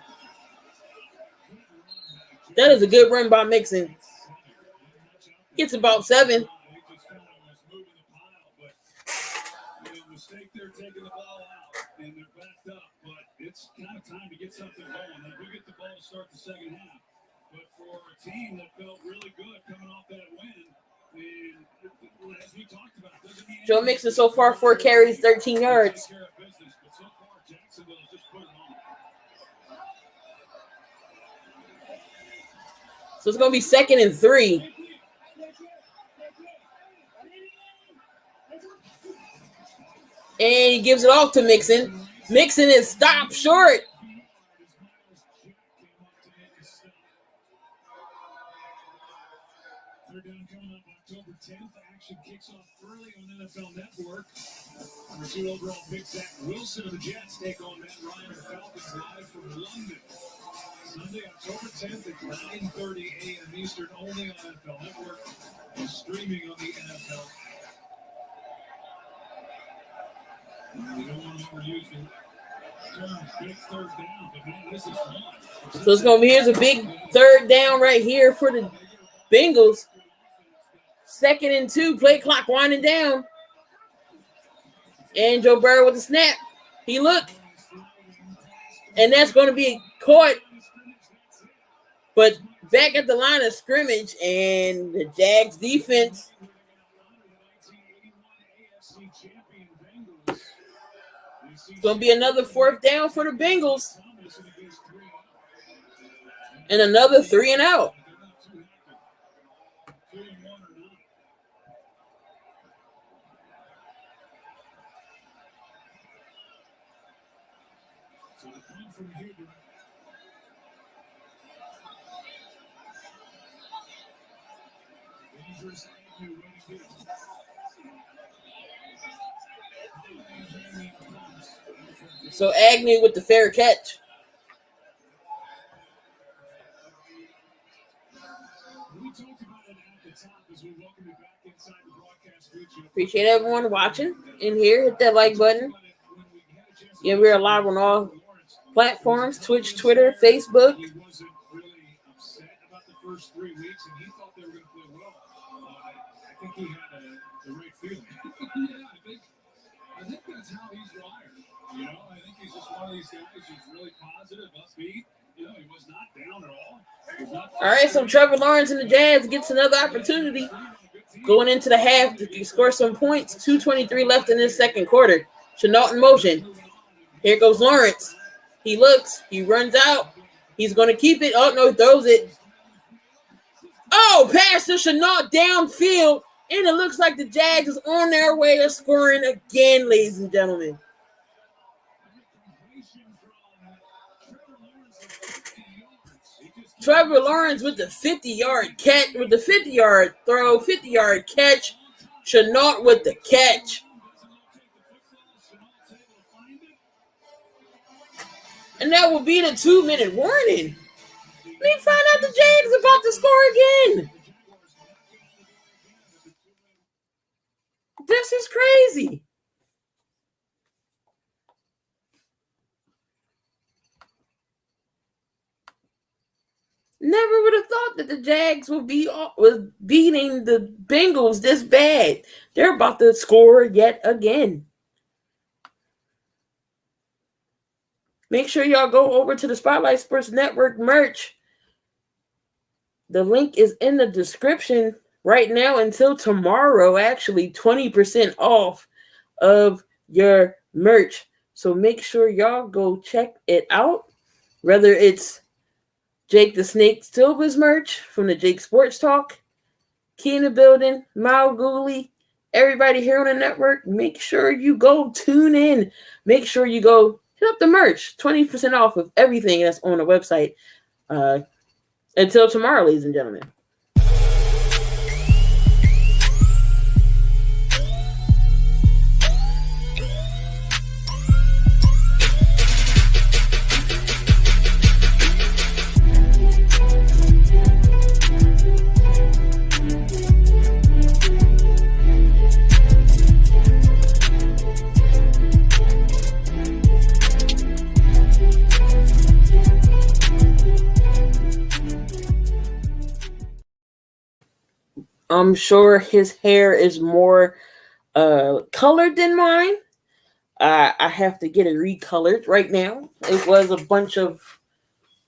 That is a good run by Mixon. Gets about 7. They're taking the ball out and they're backed up, but it's kind of time to get something going. They do get the ball to start the second half, but for a team that felt really good coming off that win, and as we talked about, Joe Mixon so far 4 carries, 13 yards. But so far, Jacksonville has just put it on. So it's going to be 2nd and 3. And he gives it off to Mixon. Mixon is stopped short. Third down coming up October 10th. Action kicks off early on NFL Network. Number 2 overall pick Zach Wilson of the Jets take on Matt Ryan of the Falcons live from London. Sunday, October 10th at 9:30 a.m. Eastern, only on NFL Network and streaming on the NFL. We don't want to overuse the term big third down, but man, this is fun. So it's going to be, here's a big 3rd down right here for the Bengals. 2nd and 2, play clock winding down. And Joe Burrow with the snap. He looked. And that's going to be caught. But back at the line of scrimmage, and the Jags defense. It's going to be another 4th down for the Bengals. And another 3 and out. So Agnew with the fair catch. Appreciate everyone watching in here. Hit that like button. Yeah, we're live on all platforms: Twitch, Twitter, Facebook. He wasn't really upset about the first 3 weeks, and he thought they were going to play well. I think he had the right feeling. I think that's how he's wired. You know, I think he's just one of these guys who's really positive, upbeat. You know, he was not down at all. All right, so Trevor Lawrence and the Jags gets another opportunity going into the half to score some points. 2:23 left in this second quarter. Chenault in motion. Here goes Lawrence. He looks. He runs out. He's going to keep it. Oh, no, he throws it. Oh, pass to Chenault downfield. And it looks like the Jags is on their way to scoring again, ladies and gentlemen. Trevor Lawrence with the 50-yard catch, with the 50-yard throw, 50-yard catch. Chenault with the catch. And that will be the 2-minute warning. We find out the Jags about to score again. This is crazy. Never would have thought that the Jags would be beating the Bengals this bad. They're about to score yet again. Make sure y'all go over to the Spotlight Sports Network merch. The link is in the description right now until tomorrow, actually 20% off of your merch. So make sure y'all go check it out. Whether it's Jake the Snake Silva's merch from the Jake Sports Talk, Key in the Building, MalcGoolie, everybody here on the network, make sure you go tune in. Make sure you go hit up the merch. 20% off of everything that's on the website. Until tomorrow, ladies and gentlemen. I'm sure his hair is more colored than mine. I have to get it recolored right now. It was a bunch of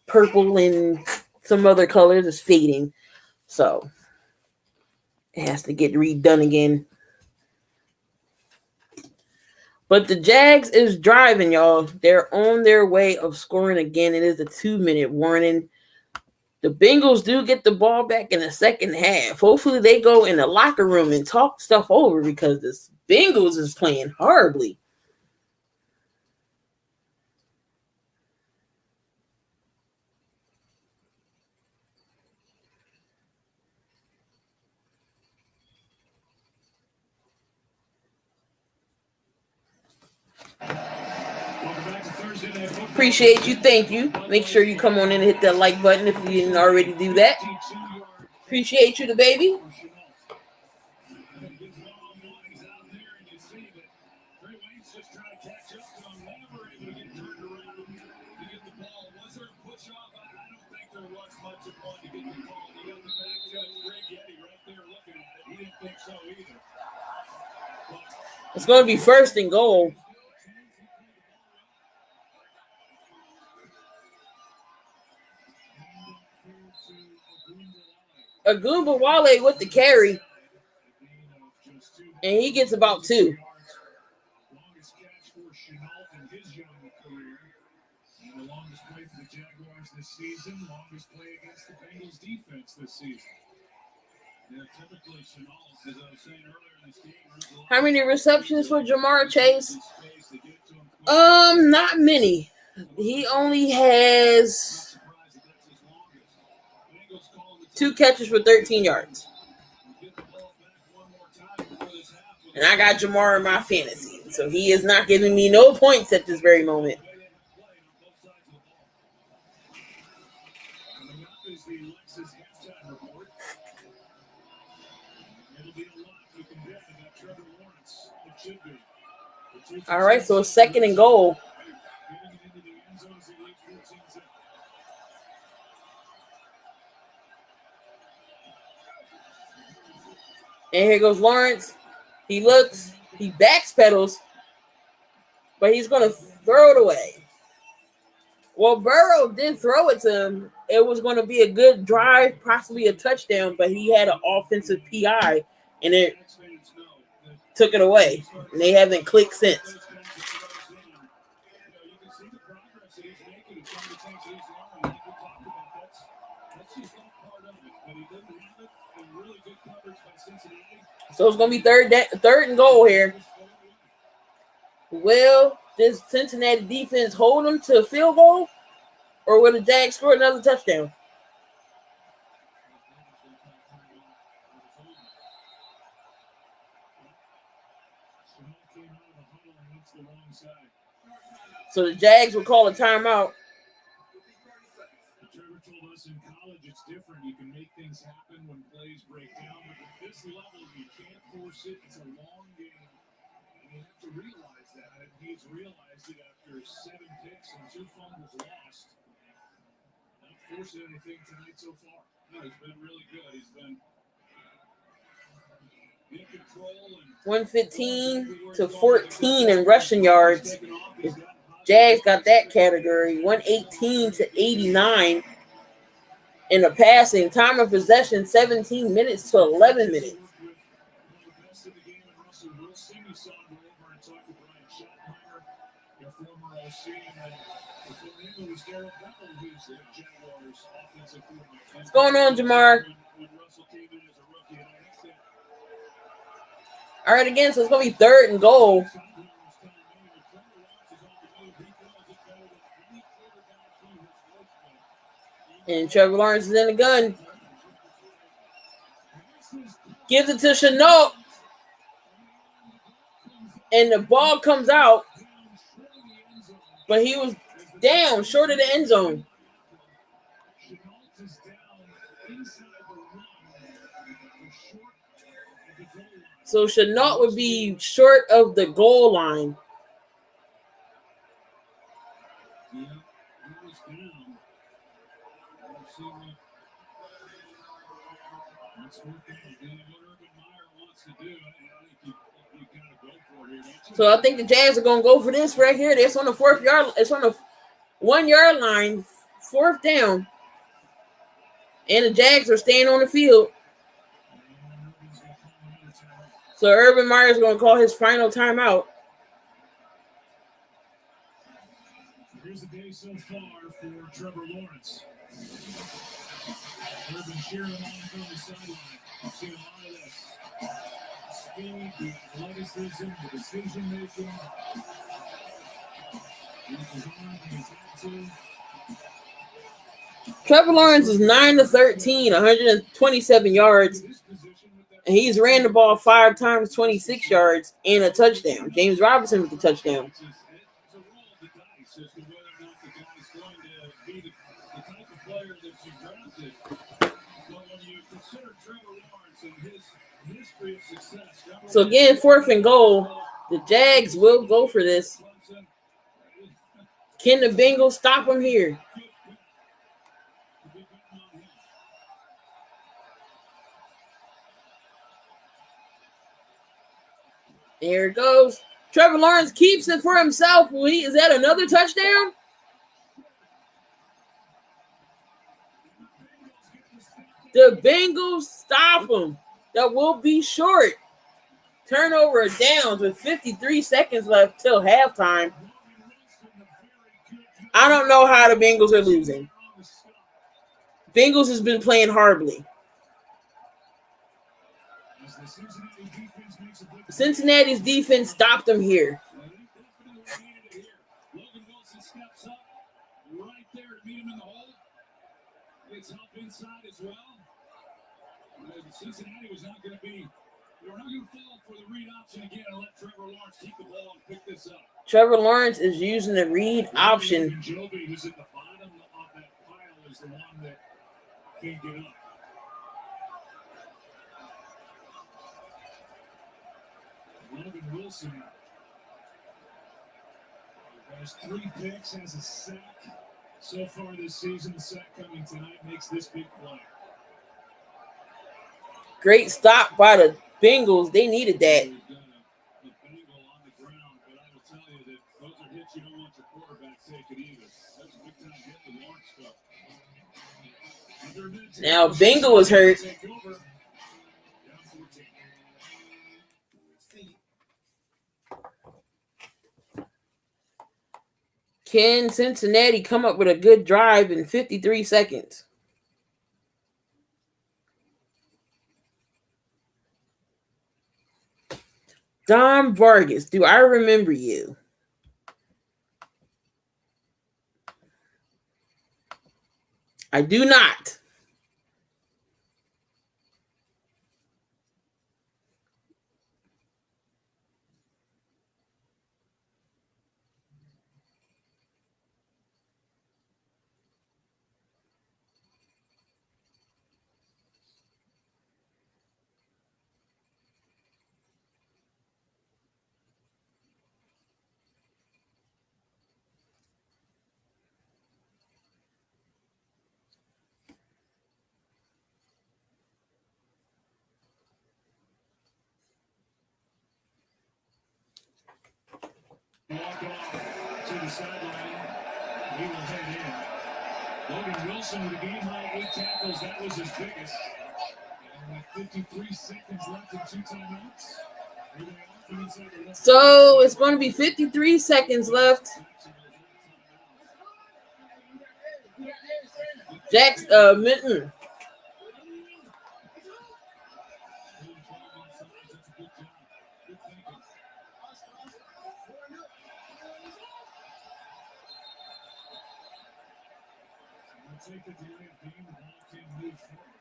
purple and some other colors. It's fading. So it has to get redone again. But the Jags is driving, y'all. They're on their way of scoring again. It is a 2-minute warning. The Bengals do get the ball back in the second half. Hopefully they go in the locker room and talk stuff over because this Bengals is playing horribly. Appreciate you. Thank you. Make sure you come on in and hit that like button if you didn't already do that. Appreciate you, the baby. It's going to be first and goal. Wale with the carry. And he gets about 2. Longest catch for Chenault in his young career. And the longest play for the Jaguars this season. Longest play against the Bengals defense this season. Yeah, typically Chenault, as I was saying earlier in this game. How many receptions for Jamar Chase? Not many. He only has 2 catches for 13 yards. And I got Jamar in my fantasy. So he is not giving me no points at this very moment. All right, so it's second and goal. And here goes Lawrence. He looks, he backpedals, but he's going to throw it away. Well, Burrow did throw it to him. It was going to be a good drive, possibly a touchdown, but he had an offensive PI, and it took it away. And they haven't clicked since. So it's going to be third and goal here. Will this Cincinnati defense hold them to a field goal, or will the Jags score another touchdown? So the Jags will call a timeout. Trevor told us in college it's different. You can make things happen when plays break down, but at this level, you can't force it. It's a long game, and you have to realize that. And he's realized it after 7 picks and 2 fumbles lost. Not forcing anything tonight so far. No, he's been really good. He's been in control. 115 to 14 in rushing yards. Jags got that category. 118 to 89 in the passing. Time of possession, 17 minutes to 11 minutes. What's going on, Jamar? All right, again, so it's going to be 3rd and goal. And Trevor Lawrence is in the gun. Gives it to Chenault. And the ball comes out. But he was down, short of the end zone. So Chenault would be short of the goal line. So I think the Jags are going to go for this right here. It's on the 4th yard. It's on the 1 yard line, 4th down. And the Jags are staying on the field. So Urban Meyer is going to call his final timeout. Here's the day so far for Trevor Lawrence. Urban cheering him on from the sideline. I've seen a lot of this. Speed, the athleticism, the decision making. Trevor Lawrence is 9-13, 127 yards. And he's ran the ball 5 times, 26 yards, and a touchdown. James Robinson with the touchdown. So again, 4th and goal. The Jags will go for this. Can the Bengals stop them here? There it goes. Trevor Lawrence keeps it for himself. Is that another touchdown? The Bengals stop him. That will be short. Turnover of downs with 53 seconds left till halftime. I don't know how the Bengals are losing. Bengals has been playing horribly. Cincinnati's defense stopped them here. Cincinnati was not going to be. They were not going to fall for the read option again and let Trevor Lawrence keep the ball and pick this up. Trevor Lawrence is using the read option. Joby, who's at the bottom of that pile, is the one that can't get up. Logan Wilson has 3 picks, has a sack so far this season. The sack coming tonight makes this big play. Great stop by the Bengals. They needed that. Now Bengal was hurt. Can Cincinnati come up with a good drive in 53 seconds? Dom Vargas, do I remember you? I do not. Walk off to the sideline. He will head in. Logan Wilson with a game-high 8 tackles. That was his biggest. And with 53 seconds left and 2 timeouts. So it's going to be 53 seconds left. Minton.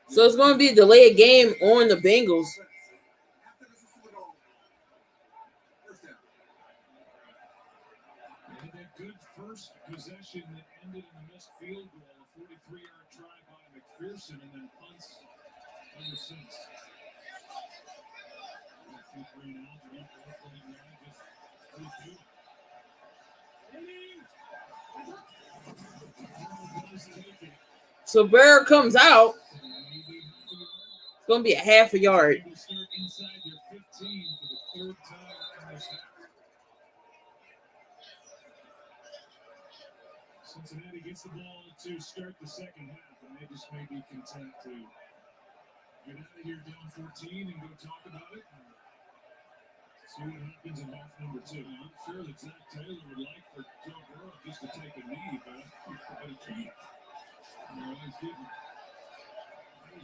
So it's going to be a delayed game on the Bengals. They had that good first possession that ended in a missed field goal, a 43-yard try by McPherson, and then punts ever since. So Burr comes out. It's going to be a half a yard. Inside their 15 for the third time in this half. Cincinnati gets the ball to start the second half, and they just may be content to get out of here down 14 and go talk about it. See what happens in half number 2. I'm sure that Zach Taylor would like for Joe Burrow just to take a knee, but he can't. He's getting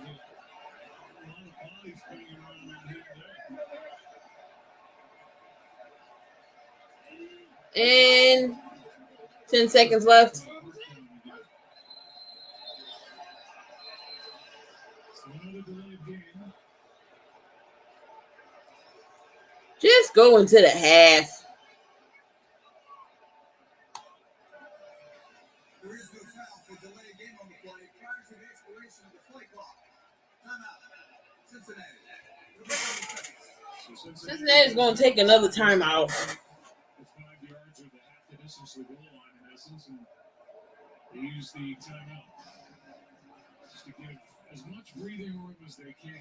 a lot of bodies banging around here And 10 seconds left. Just go into the half. There is no foul for delayed game on the play prior to the expiration of the play clock. Timeout. Cincinnati. Cincinnati's going to take another timeout. It's 5 yards or the half the distance to the goal line in essence, and they use the timeout just to give as much breathing room as they can.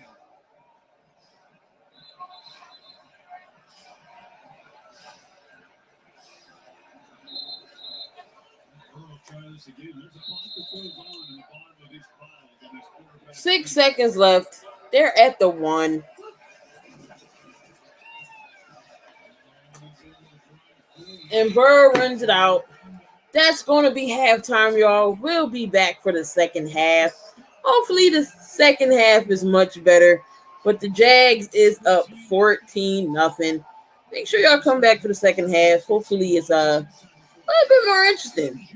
Try this again. There's a clock that goes on in the bottom of these piles, and these quarterbacks. 6 seconds left. They're at the 1. And Burr runs it out. That's going to be halftime, y'all. We'll be back for the second half. Hopefully the second half is much better. But the Jags is up 14-0. Make sure y'all come back for the second half. Hopefully it's a little bit more interesting.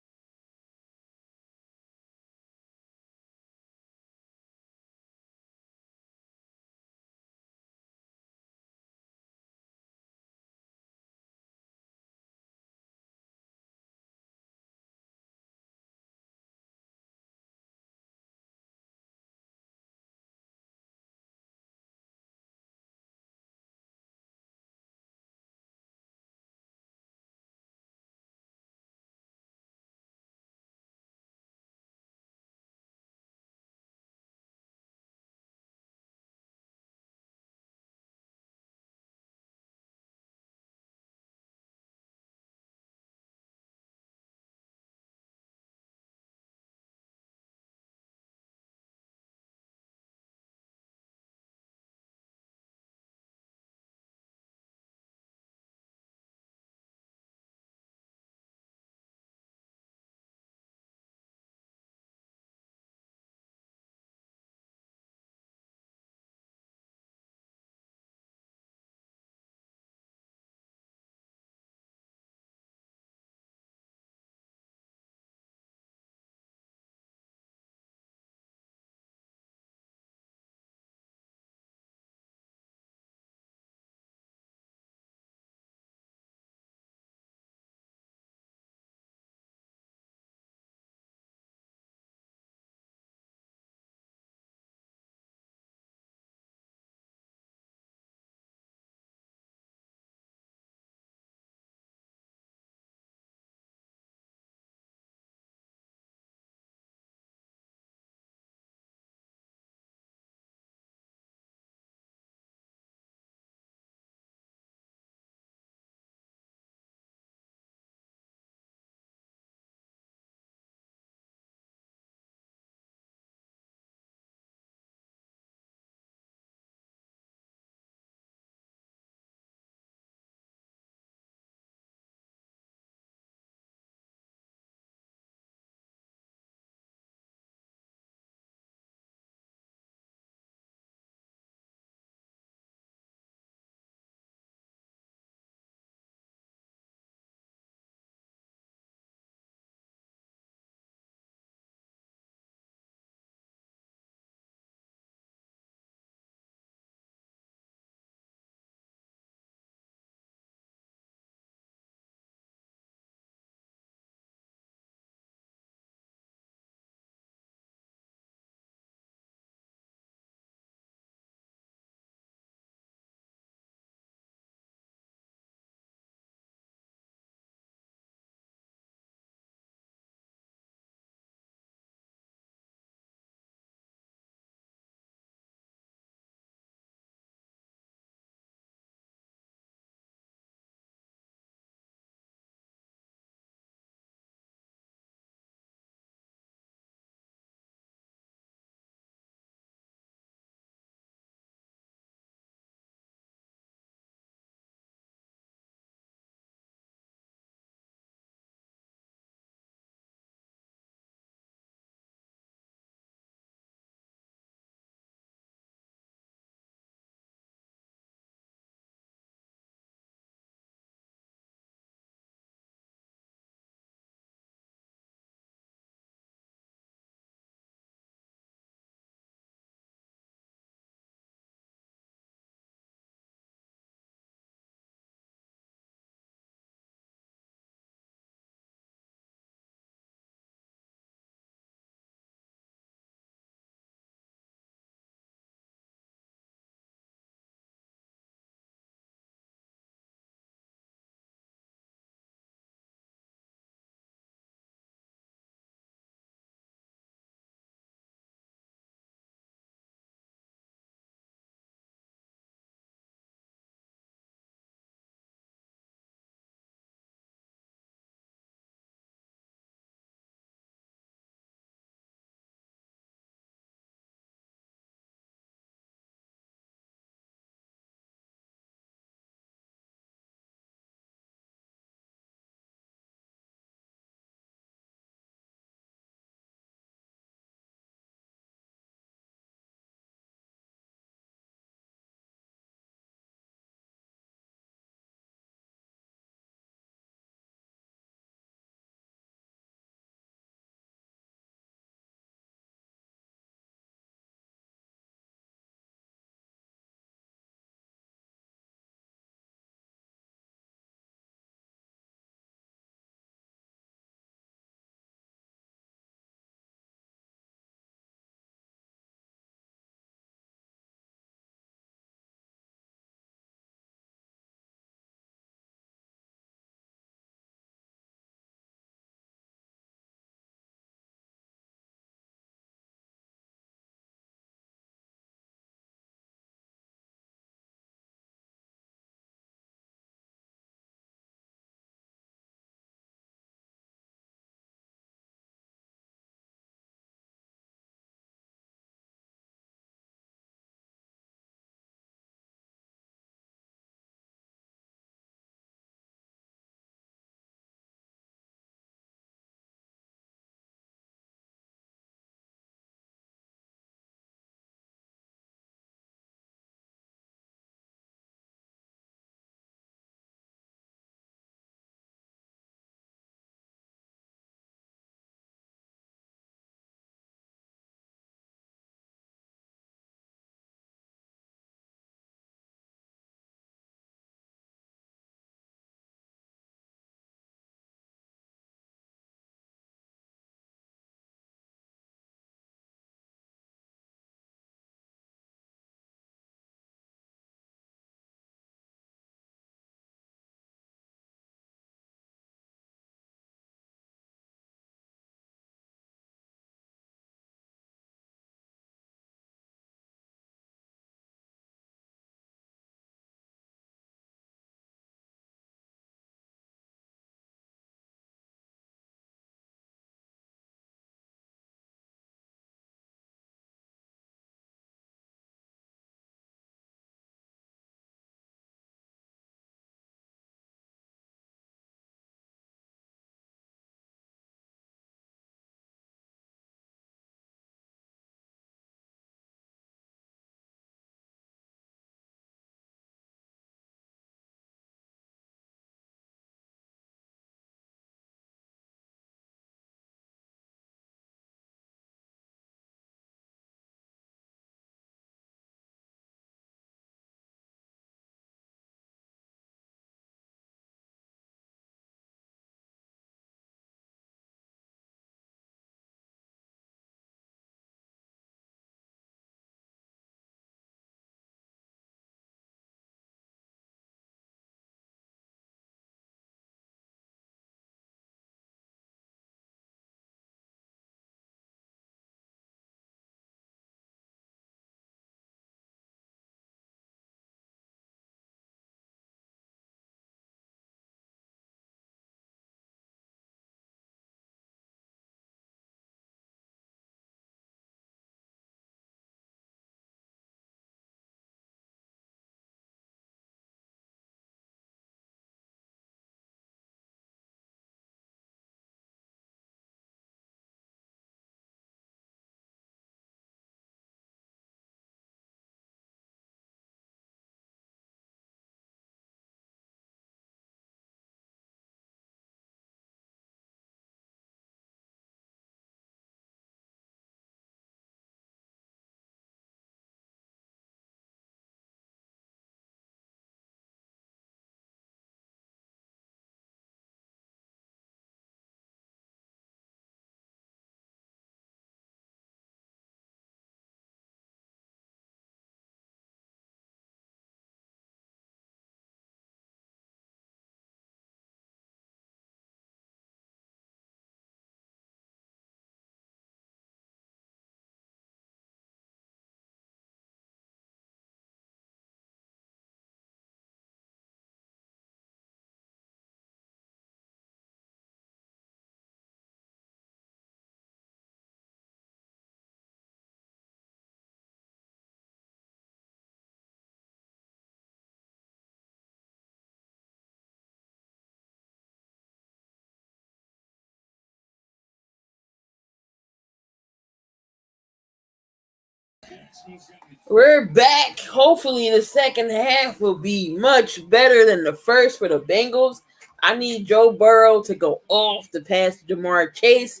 We're back. Hopefully, the second half will be much better than the first for the Bengals. I need Joe Burrow to go off to pass Jamar Chase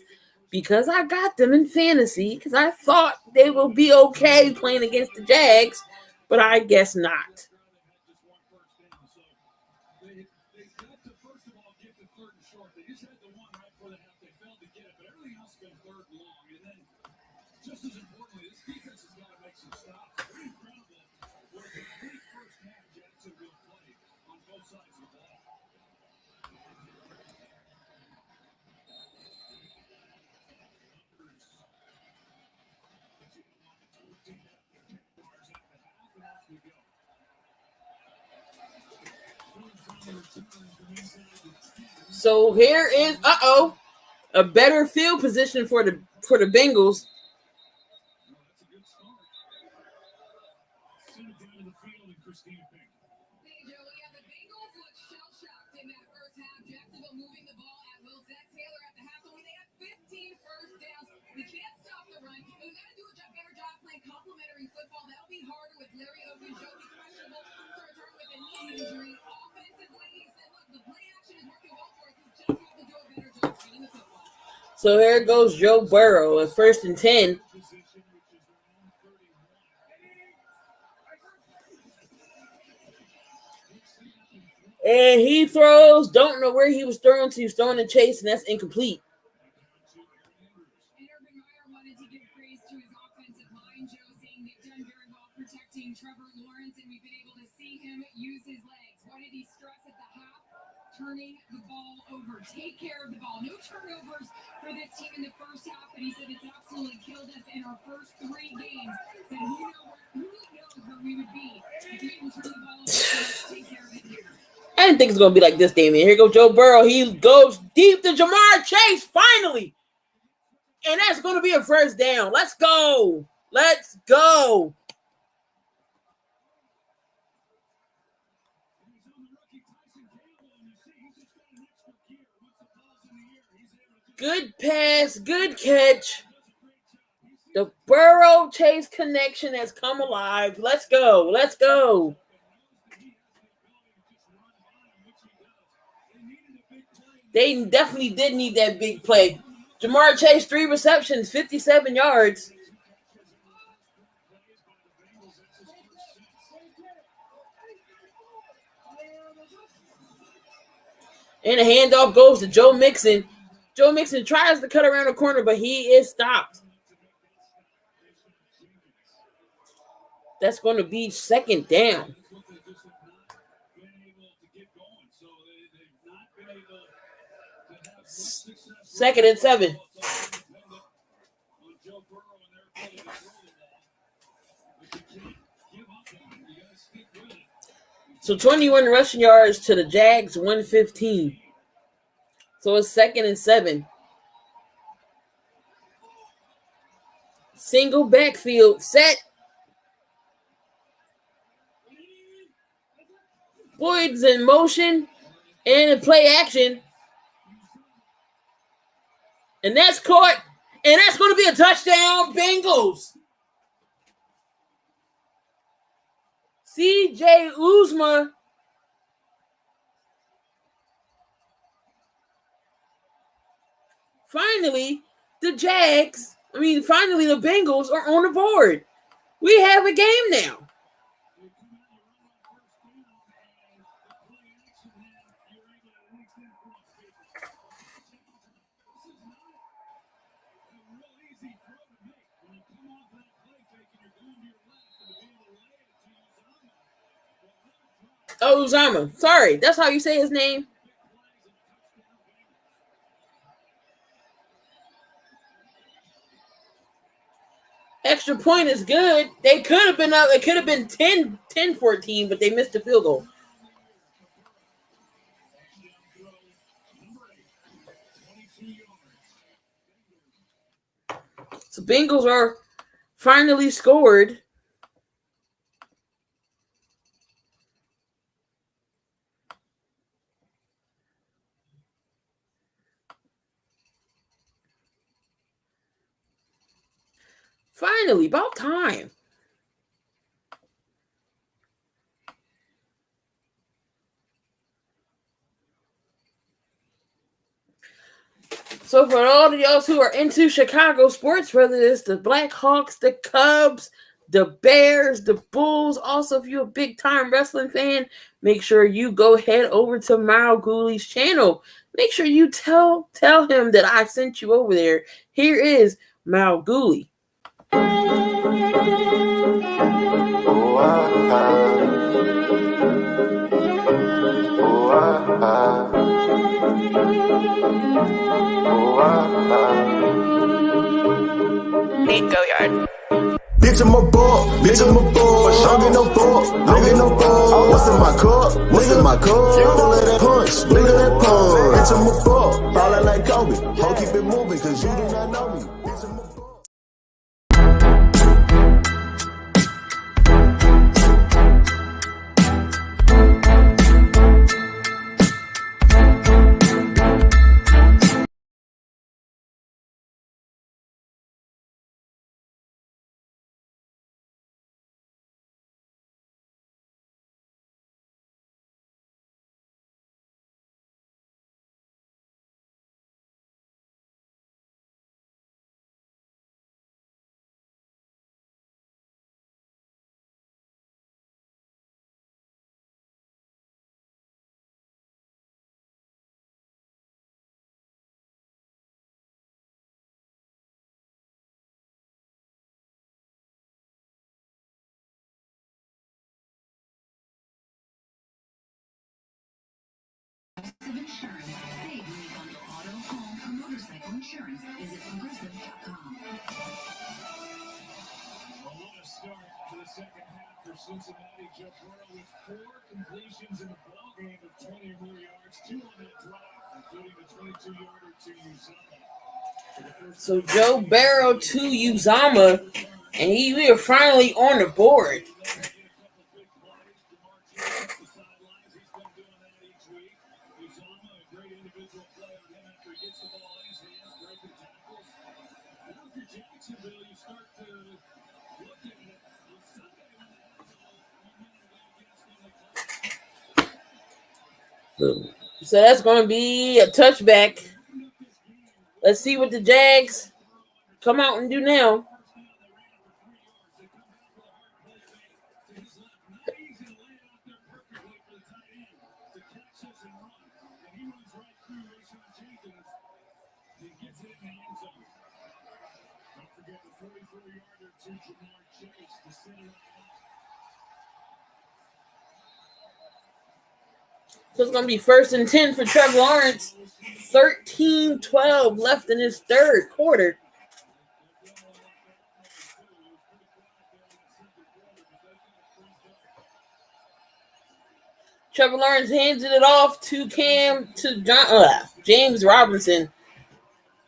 because I got them in fantasy because I thought they will be okay playing against the Jags, but I guess not. They got to, first of all, get to third and short. They just had the one right before the half. They failed to get it, but everything else has been third and long. And then, just as importantly, this defense has got to make some stops. Pretty incredible what a complete first half Jacksonville played on both sides of the ball. So here is a better field position for the Bengals. That's a good start. Send it down to the field and Christina Pink. Hey, Joey, the Bengals looked shell-shocked in that first half. Jacksonville moving the ball at will. Zach Taylor at the half, only they had 15 first downs. We can't stop the run. We've got to do a better job playing complementary football. That'll be harder with Larry Ogunjobi questionable to return with a knee injury. Offensively, he said, look, the play action is working well for us. We just have to do a better job running the football. So here goes Joe Burrow at 1st and 10. And he throws, don't know where he was throwing to. He was throwing to Chase, and that's incomplete. And Urban Meyer wanted to give praise to his offensive line, Joe, saying they've done very well protecting Trevor Lawrence, and we've been able to see him use his legs. What did he stress at the half? Turning the ball over. Take care of the ball. No turnovers for this team in the first half, but he said it's absolutely killed us in our first 3 games. Said who knows where we would be if we didn't turn the ball over. So take care of it here. I didn't think it's going to be like this, Damien. Here goes Joe Burrow. He goes deep to Jamar Chase, finally. And that's going to be a first down. Let's go. Let's go. Good pass, good catch. The Burrow-Chase connection has come alive. Let's go. Let's go. They definitely did need that big play. Jamar Chase, 3 receptions, 57 yards. And a handoff goes to Joe Mixon. Joe Mixon tries to cut around the corner, but he is stopped. That's going to be 2nd down. 2nd and 7. So 21 rushing yards to the Jags, 115. So it's 2nd and 7. Single backfield set. Boyd's in motion and in play action. And that's caught. And that's going to be a touchdown, Bengals. C.J. Uzomah. Finally, the Bengals are on the board. We have a game now. Oh, Uzomah. Sorry, that's how you say his name. Extra point is good. They could have been up. It could have been 10-14, but they missed the field goal. So Bengals are finally scored. Finally, about time. So for all of y'all who are into Chicago sports, whether it's the Blackhawks, the Cubs, the Bears, the Bulls, also if you're a big time wrestling fan, make sure you go head over to MalcGoolie's channel. Make sure you tell him that I sent you over there. Here is MalcGoolie. Go yard. Bitch, I'm a ball. Bitch, I'm a ball. Don't get no ball. Don't get no ball. What's in my cup? What's in my cup? Look at that punch. Look at that punch. Bitch, I'm a ball. Ballin' like Kobe. Ho, keep it moving, cause you do not know me. Bitch, I'm a ball. Insurance. Save money on your auto, home, or motorcycle insurance. Visit Progressive.com. A lot of start to the second half for Cincinnati. Joe Burrow with 4 completions in the ball game of 20 or more yards, 2 on that drive, including the 22-yarder to Uzama. So Joe Burrow to Uzama, and we are finally on the board. Jacksonville, you start to look at it. So that's going to be a touchback. Let's see what the Jags come out and do now. So it's going to be 1st and 10 for Trevor Lawrence. 13-12 left in his third quarter. Trevor Lawrence hands it off to James Robinson.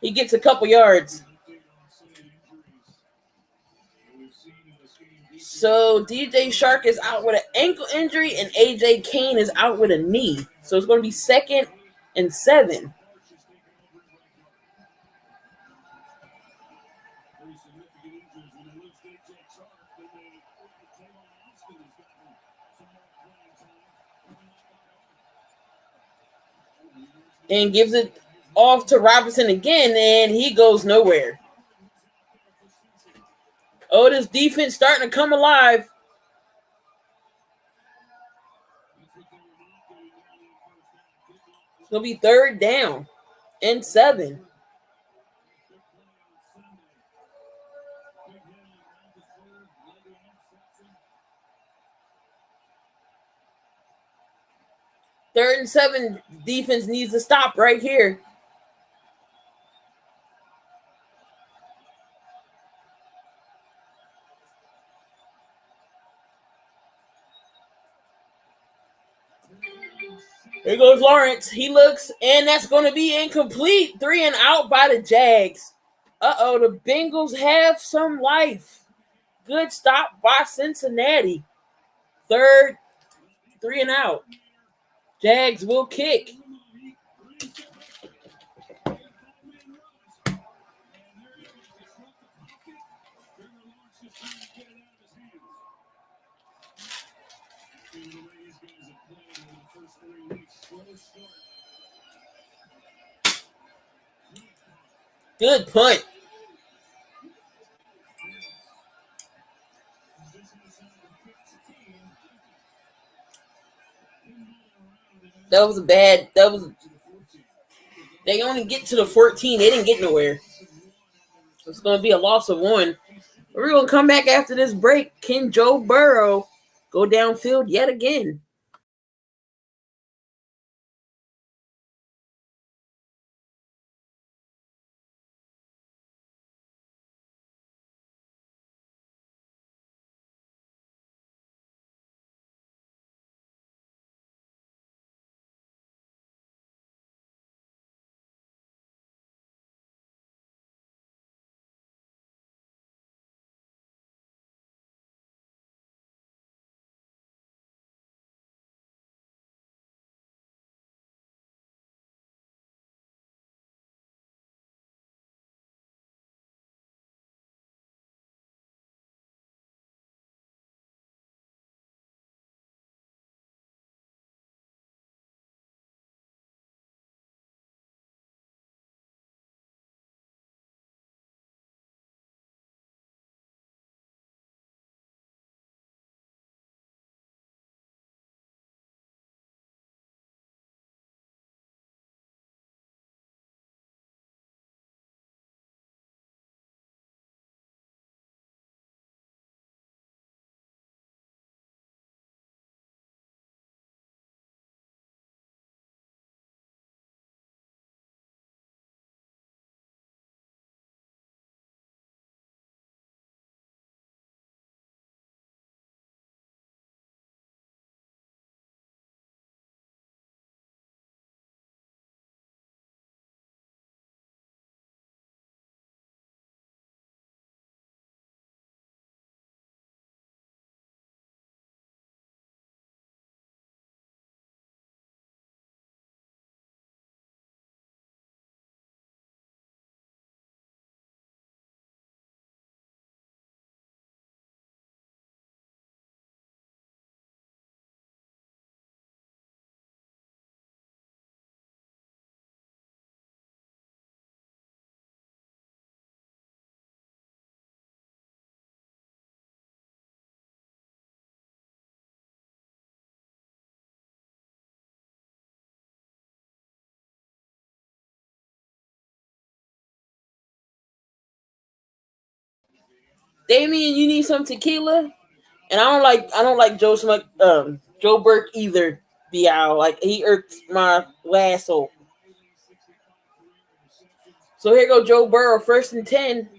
He gets a couple yards. So DJ Shark is out with an ankle injury and AJ Kane is out with a knee. So it's going to be 2nd and 7. And gives it off to Robinson again, and he goes nowhere. Oh, this defense starting to come alive. It's going to be 3rd down and 7. Third and 7, defense needs to stop right here. Here goes Lawrence. He looks, and that's going to be incomplete. 3 and out by the Jags. Uh-oh, the Bengals have some life. Good stop by Cincinnati. 3rd, 3 and out. Jags will kick. Good punt. That was a bad. They only get to the 14. They didn't get nowhere. It's going to be a loss of 1. We're going to come back after this break. Can Joe Burrow go downfield yet again? Damien, you need some tequila? And I don't like Joe Burke either. Like he irks my last soul. So here go Joe Burrow, 1st and 10.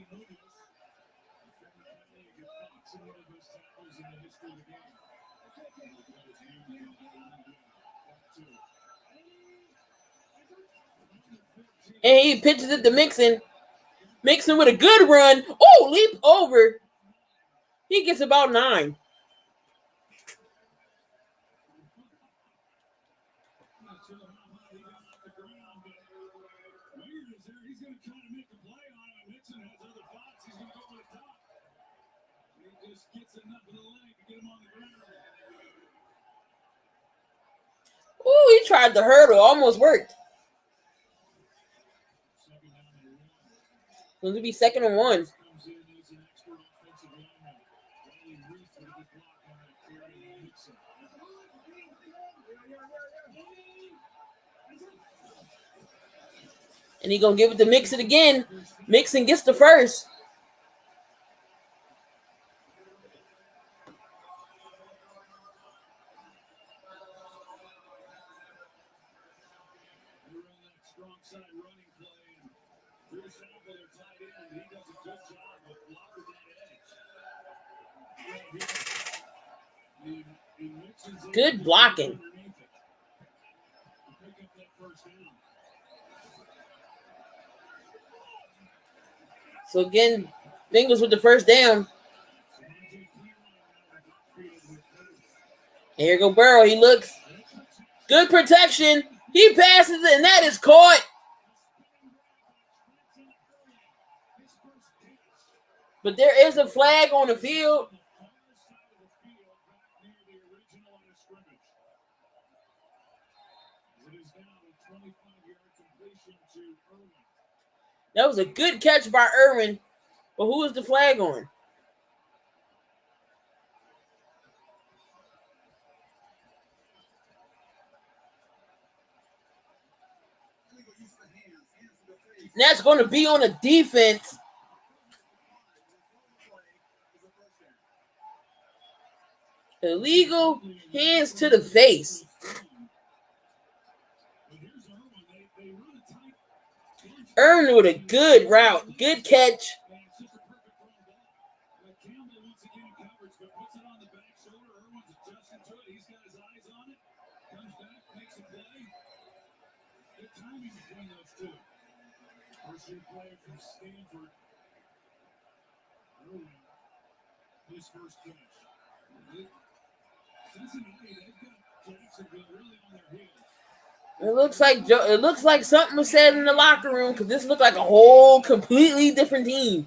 And he pitches it to Mixon. Mixon with a good run. Oh, leap over. He gets about 9. Oh, he tried the hurdle. Almost worked. Going to be 2nd and 1. And he's going to give it to Mixon again. Mixon gets the first. Good blocking. So again, Bengals with the first down. And here go Burrow. He looks. Good protection. He passes it, and that is caught. But there is a flag on the field. That was a good catch by Irwin. But who was the flag on? And that's going to be on the defense. Illegal hands to the face. Irwin with a good route. Good catch. Player from Stanford. His first catch. Cincinnati, they've got Jacksonville really on their heels. It looks like something was said in the locker room because this looked like a whole completely different team.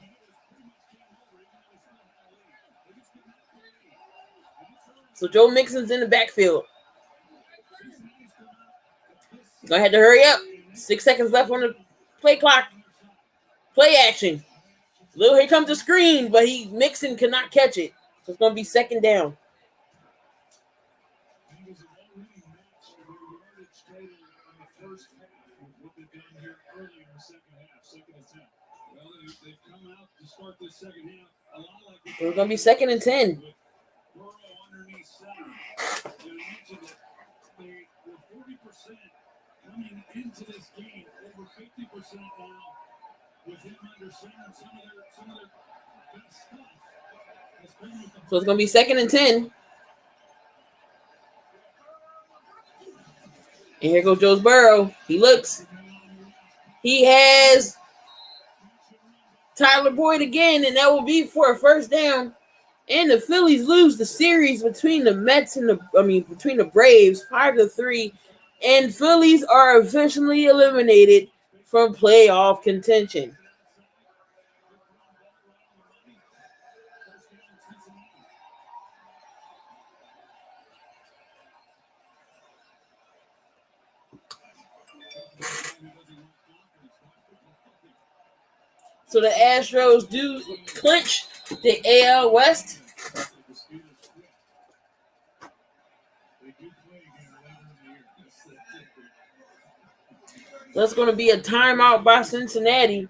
So Joe Mixon's in the backfield. Gonna have to hurry up. 6 seconds left on the play clock. Play action. Here comes the screen, but Mixon could not catch it. So it's gonna be second down. So it's gonna be 2nd and 10. Coming into this game, over 50% now, with him under some of their best stuff. So it's gonna be 2nd and 10. And here goes Joe Burrow. He looks. He has Tyler Boyd again, and that will be for a first down. And the Phillies lose the series between the between the Braves, 5-3. And Phillies are officially eliminated from playoff contention. So the Astros do clinch the AL West. That's going to be a timeout by Cincinnati.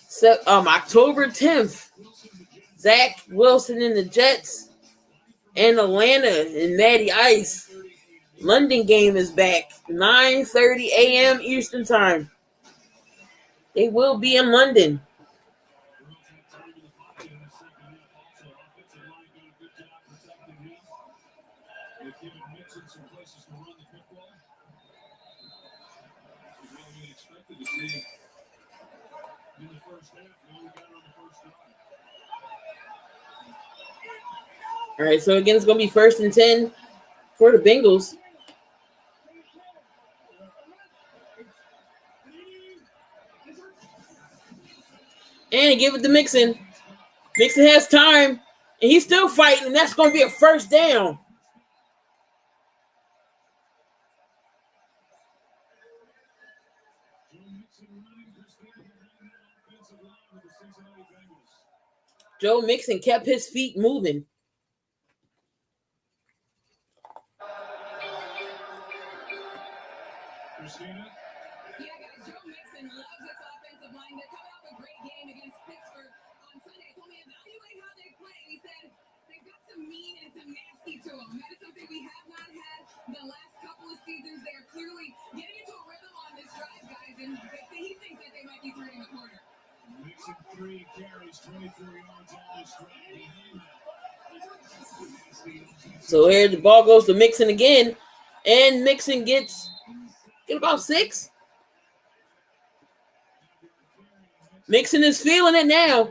So, October 10th, Zach Wilson and the Jets and Atlanta and Matty Ice. London game is back, 9:30 a.m. Eastern Time. They will be in London. All right, so again, it's going to be 1st and 10 for the Bengals. And they give it to Mixon. Mixon has time, and he's still fighting, and that's going to be a first down. Joe Mixon kept his feet moving. Yeah, guys, Joe Mixon loves this offensive line. They're coming off a great game against Pittsburgh on Sunday. He told me evaluate how they play. He said they've got some mean and some nasty to them. That is something we have not had the last couple of seasons. They're clearly getting into a rhythm on this drive, guys, and he thinks that they might be turning the corner. Mixon 3 carries, 24 yards on this drive. So here the ball goes to Mixon again, and Mixon gets about 6. Mixon is feeling it now.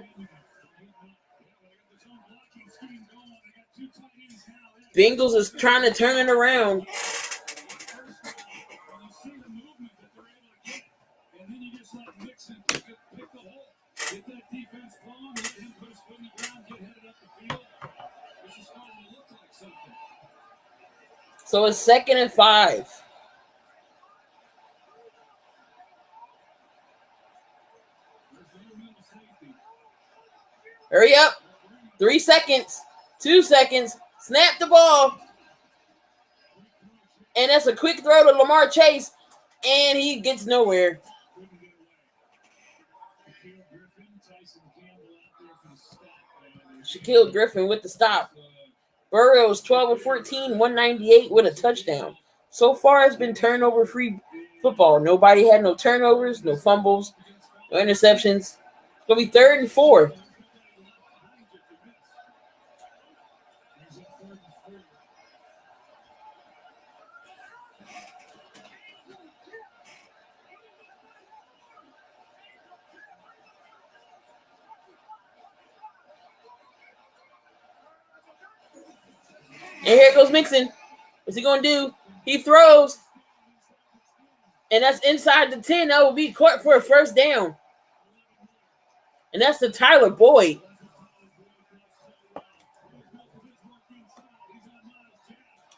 Bengals is trying to turn it around. So it's 2nd and 5. Hurry up. 3 seconds. 2 seconds. Snap the ball. And that's a quick throw to Lamar Chase. And he gets nowhere. Shaquille Griffin with the stop. Burrow's 12 of 14, 198 with a touchdown. So far, it's been turnover-free football. Nobody had no turnovers, no fumbles, no interceptions. It's going to be 3rd and 4. And here goes Mixon. What's he going to do? He throws. And that's inside the 10. That will be caught for a first down. And that's to Tyler Boyd.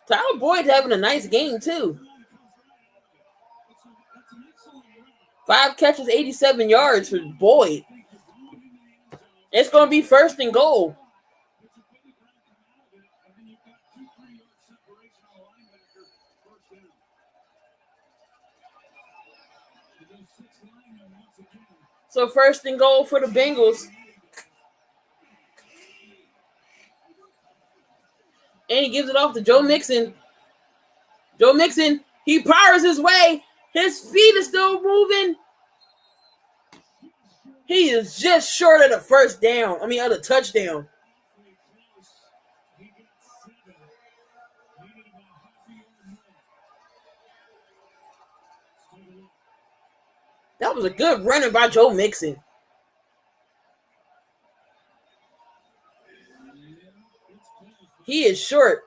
Tyler Boyd's having a nice game, too. 5 catches, 87 yards for Boyd. It's going to be 1st and goal. So 1st and goal for the Bengals. And he gives it off to Joe Mixon. Joe Mixon, he powers his way. His feet are still moving. He is just short of the first down. Of the touchdown. That was a good running by Joe Mixon. He is short.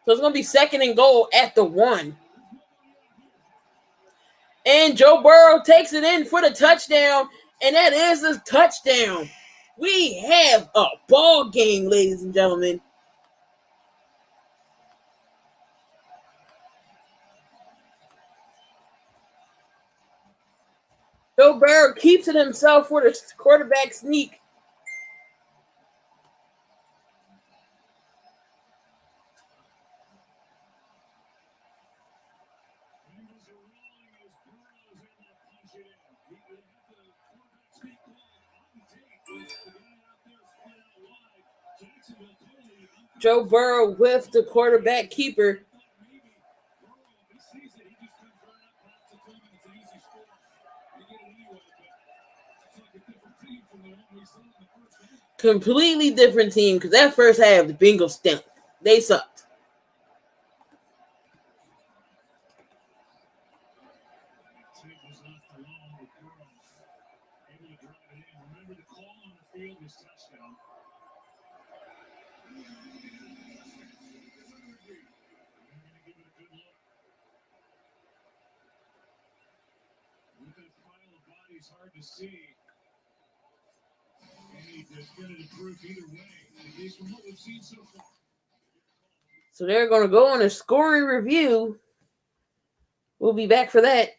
So it's going to be 2nd and goal at the 1. And Joe Burrow takes it in for the touchdown. And that is a touchdown. We have a ball game, ladies and gentlemen. Joe Burrow keeps it himself for the quarterback sneak. Joe Burrow with the quarterback keeper. Completely different team because that first half, the Bengals stunk. They sucked. Hard to see any definitive proof either way, at least from what we've seen so far. So they're going to go on a scoring review. We'll be back for that.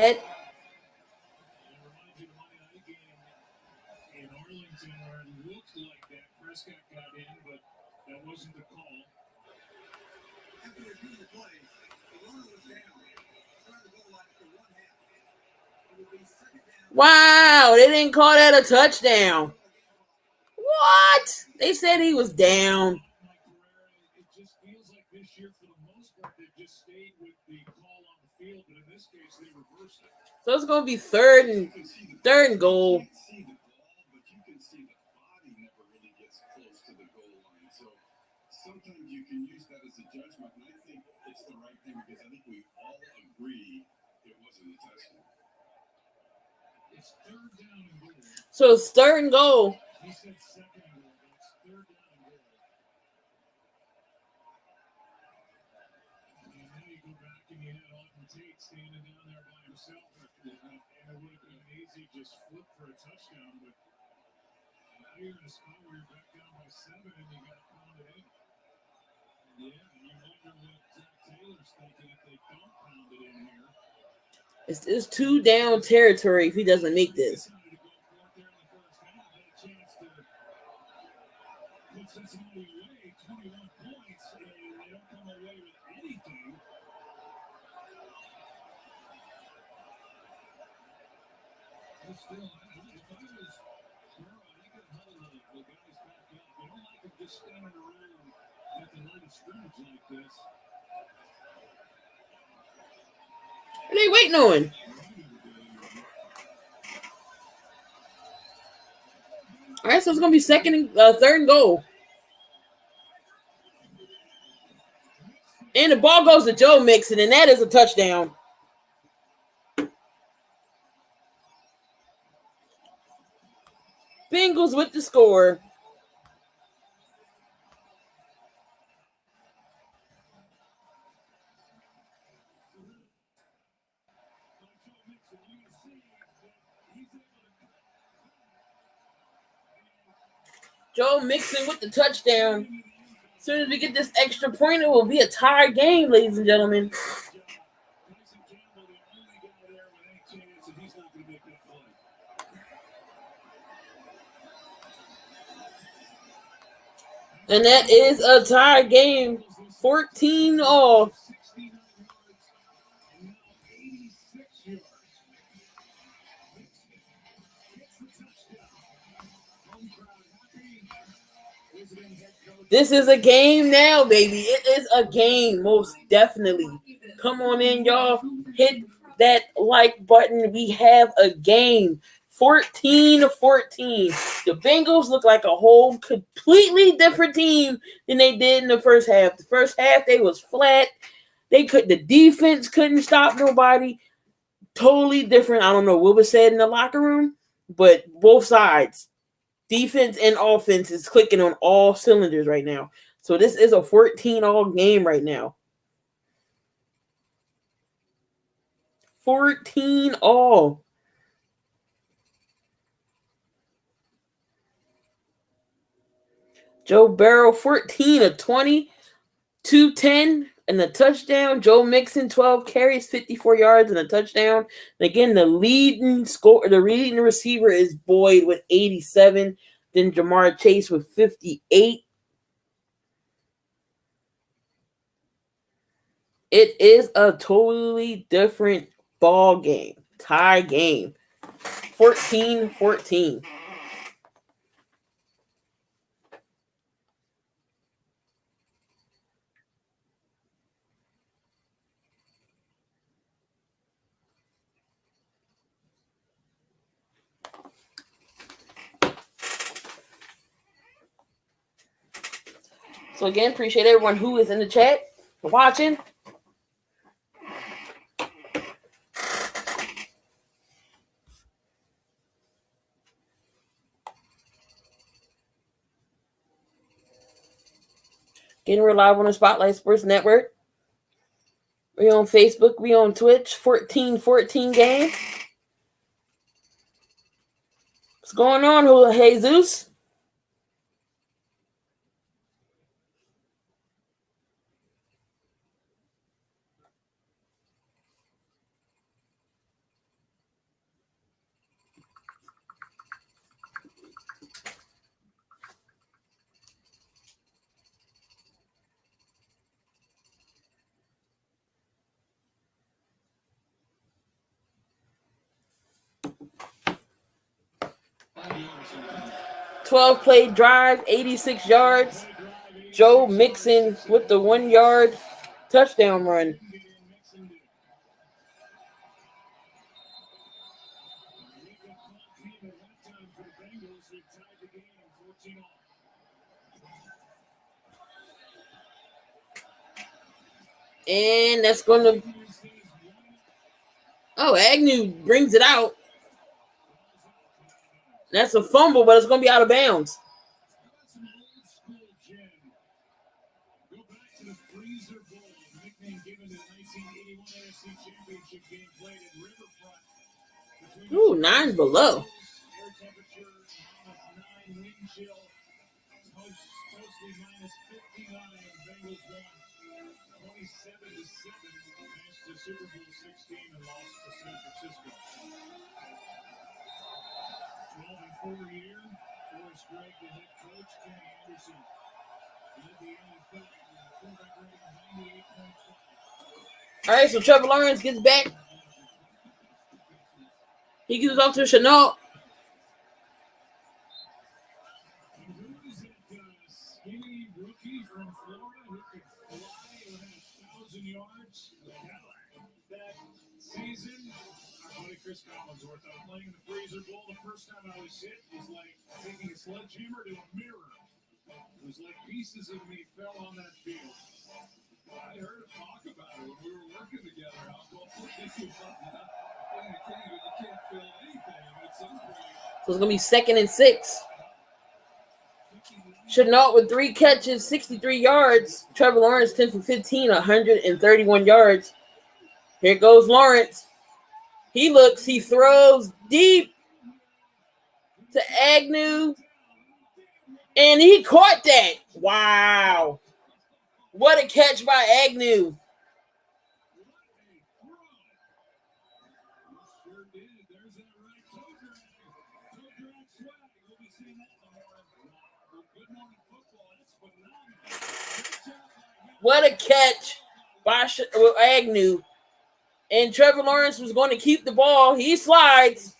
chat. reminds you of the Monday night game in Arlington where it looked like that Prescott got in, but that wasn't the call. After reviewing the play, the runner was down. Trying to go line for one half. It would be second down. Wow, they didn't call that a touchdown. What? They said he was down. Mike Carrera, it just feels like this year, for the most part, they've just stayed with the call on the field, but in this case, they reversed it. So it's gonna be third and goal. You can't see the ball, but you can see the body never really gets close to the goal line. So sometimes you can use that as a judgment, and I think it's the right thing because I think we all agree it wasn't a touchdown. It's third down and goal. So it's third and goal. He said second and goal, but it's third down and goal. And now you go back and you had Alton Tate standing down there by himself after that, and it would have been an easy just flip for a touchdown, but now you're in a spot where you're back down by 7 and you got to pound it in. Yeah, and you wonder what Zach Taylor's thinking if they don't pound it in here. It's 2 down territory if he doesn't make this. Decided to go for it there in the first half, had a chance to put Cincinnati away, 21 points, and they don't come away with anything. But still, if I was Burrow, I could huddle the guys back up. You don't like them just standing around at the line of scrimmage like this. What are they waiting on? All right, so it's gonna be third and goal. And the ball goes to Joe Mixon, and that is a touchdown. Bengals with the score. Joe Mixon with the touchdown. As soon as we get this extra point, it will be a tie game, ladies and gentlemen. And that is a tie game. 14-all. This is a game now, baby. It is a game, most definitely. Come on in, y'all. Hit that like button. We have a game. 14-14. The Bengals look like a whole completely different team than they did in the first half. The first half, they was flat. The defense couldn't stop nobody. Totally different. I don't know what was said in the locker room, but both sides, defense and offense, is clicking on all cylinders right now. So this is a 14-all game right now. 14-all. Joe Burrow, 14 of 20, 210 and a touchdown. Joe Mixon, 12 carries, 54 yards and a touchdown. And again, the leading receiver is Boyd with 87. Then Jamar Chase with 58. It is a totally different ball game. Tie game. 14-14. So again, appreciate everyone who is in the chat for watching. Again, we're live on the Spotlight Sports Network. We on Facebook. We on Twitch. 14-14 game. What's going on, Jesus? 12-play drive, 86 yards. Joe Mixon with the 1-yard touchdown run. And that's going to... Oh, Agnew brings it out. That's a fumble, but it's going to be out of bounds. Ooh, 9 below. Super Bowl 16 and lost to San Francisco. 12-4 year, Forrest Gregg, the head coach, Kenny Anderson led the NFL quarterback rating 98.5. All right, so Trevor Lawrence gets back. He gives it off to Chenault. Skinny rookie from Florida who could fly and had 1,000 yards. That season, our buddy Chris Collinsworth, I was playing in the Freezer Bowl. The first time I was hit was like taking a sledgehammer to a mirror. It was like pieces of me fell on that field. I heard him talk about it when we were working together. I was going, what did you about that? You can't feel anything at some point. So it's going to be 2nd and 6. Chenault with 3 catches, 63 yards. Trevor Lawrence 10 for 15, 131 yards. Here goes Lawrence. He looks, he throws deep to Agnew. And he caught that. Wow. What a catch by Agnew. What a catch by Agnew. And Trevor Lawrence was going to keep the ball. He slides.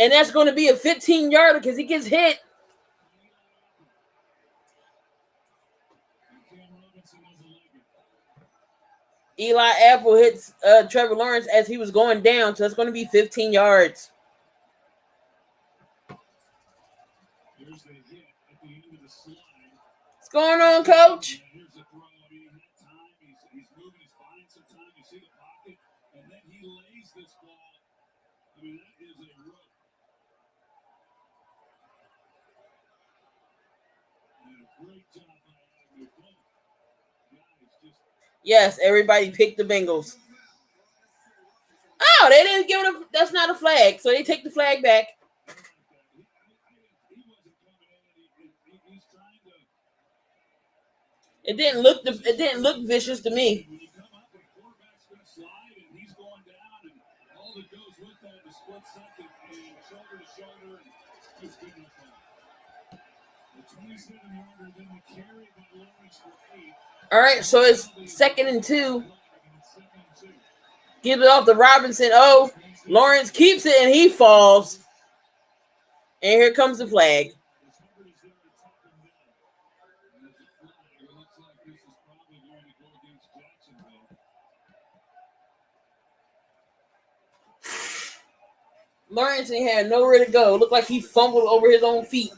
And that's going to be a 15-yarder because he gets hit. Eli Apple hits Trevor Lawrence as he was going down. So that's going to be 15 yards. What's going on, Coach? Yes, everybody picked the Bengals. Oh, they didn't give it that's not a flag, so they take the flag back. It didn't look vicious to me. All right, so it's 2nd and 2. Gives it off to Robinson. Oh, Lawrence keeps it and he falls. And here comes the flag. Lawrence had nowhere to go. Looked like he fumbled over his own feet.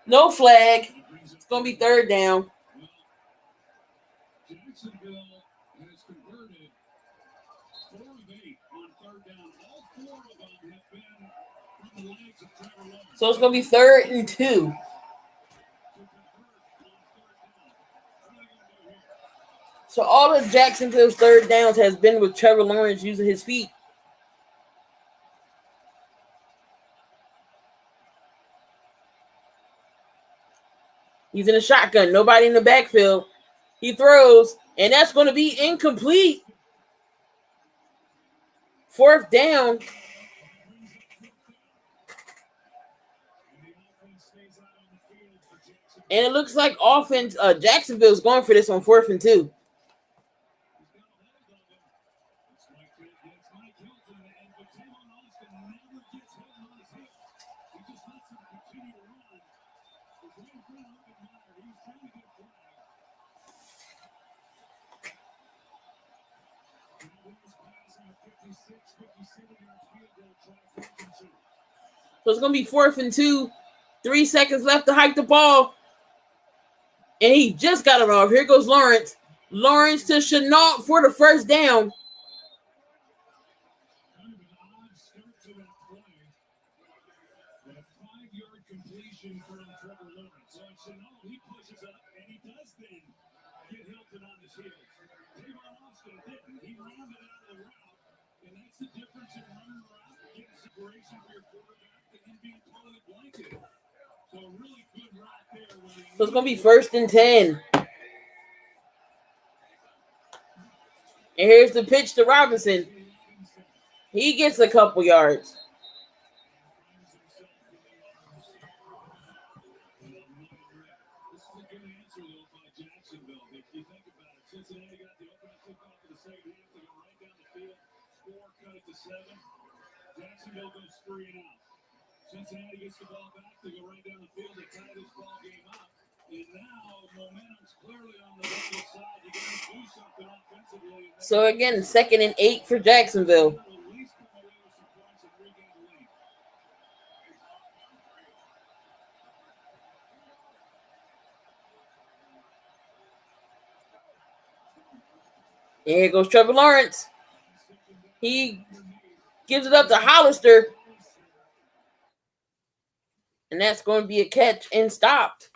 No flag. It's going to be 3rd down. Jacksonville has converted 4 of 8 on 3rd down. All 4 of them have been from the legs of Trevor Lawrence. So it's going to be 3rd and 2. So all of Jacksonville's 3rd downs has been with Trevor Lawrence using his feet. He's in a shotgun. Nobody in the backfield. He throws, and that's going to be incomplete. 4th down. And it looks like offense. Jacksonville's going for this on 4th and 2. So it's going to be 4th and 2. 3 seconds left to hike the ball. And he just got it off. Here goes Lawrence. Lawrence to Chenault for the first down. So it's going to be 1st and 10. And here's the pitch to Robinson. He gets a couple yards. Cincinnati got the opening kickoff of the second half. They go right down the field. Score cut it to 7. Jacksonville goes 3 and out. Cincinnati gets the ball back. They go right down the field. They tie this ball game up. And now momentum's clearly on the Bengals side. You got to do something offensively. So again, 2nd and 8 for Jacksonville. At least come away with some points and regain the lead. And here goes Trevor Lawrence. He gives it up to Hollister. And that's going to be a catch and stopped.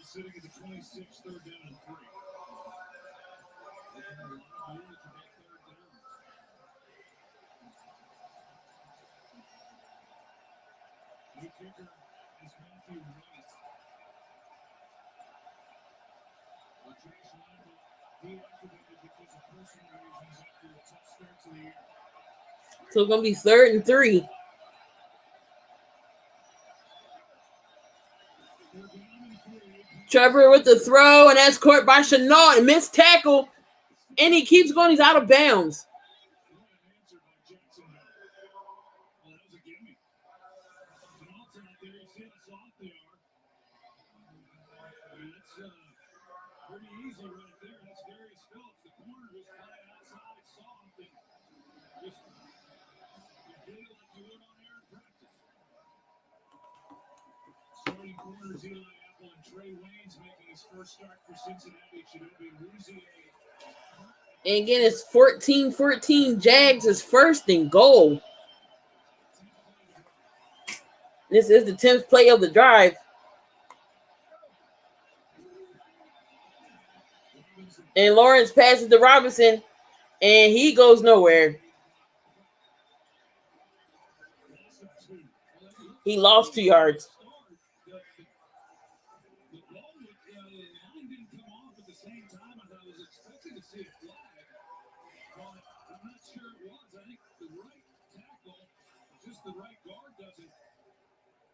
Sitting at the 26, 3rd down and 3. New kicker is Matthew Wright. Josh Lambert, he activated because of personal reasons after a tough start to the year. So it's going to be 3rd and 3. Trevor with the throw, and that's caught by Chenault. And missed tackle, and he keeps going. He's out of bounds. Pretty easy right there. That's Darius Phillips. The corner just playing outside soft and just did it like you would on air in practice. Starting corners Eli Apple and Trey Waynes making his first start for Cincinnati. Shinobi Rouzier. And again, it's 14-14. Jags is 1st and goal. This is the 10th play of the drive. And Lawrence passes to Robinson, and he goes nowhere. He lost 2 yards.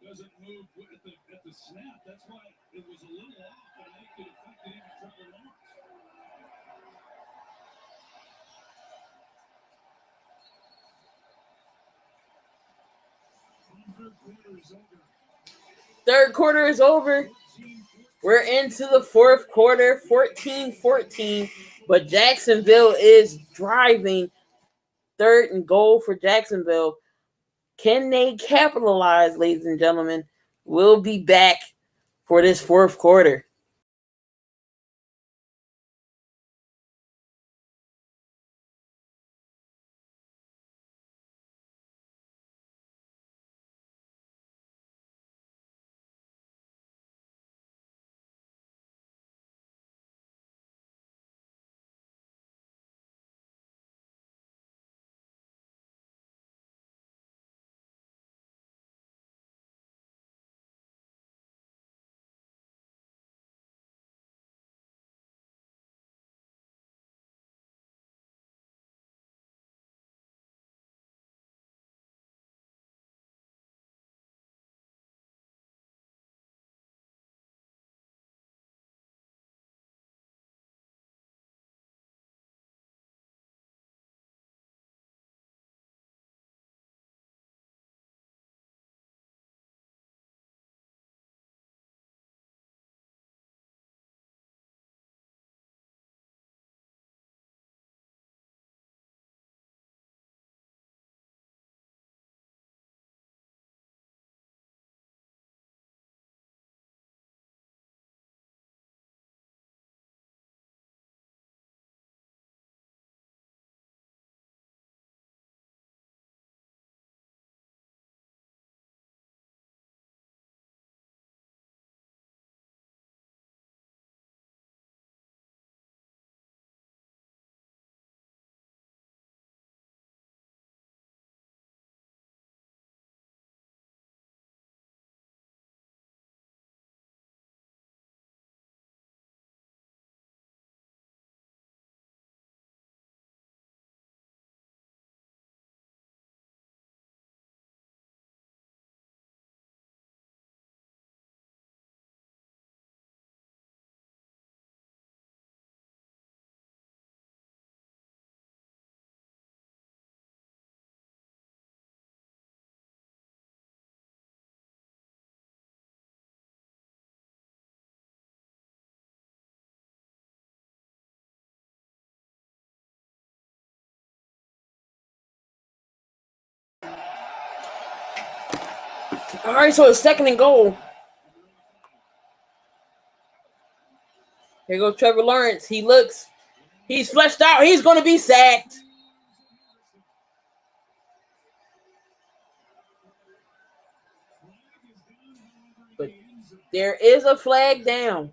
Doesn't move at the snap. That's why it was a little off, and I think it affected even Trevor Lawrence. Third quarter is over. We're into the 4th quarter, 14-14. But Jacksonville is driving. 3rd and goal for Jacksonville. Can they capitalize, ladies and gentlemen? We'll be back for this 4th quarter. All right, so it's 2nd and goal. Here goes Trevor Lawrence. He looks. He's fleshed out. He's going to be sacked. But there is a flag down.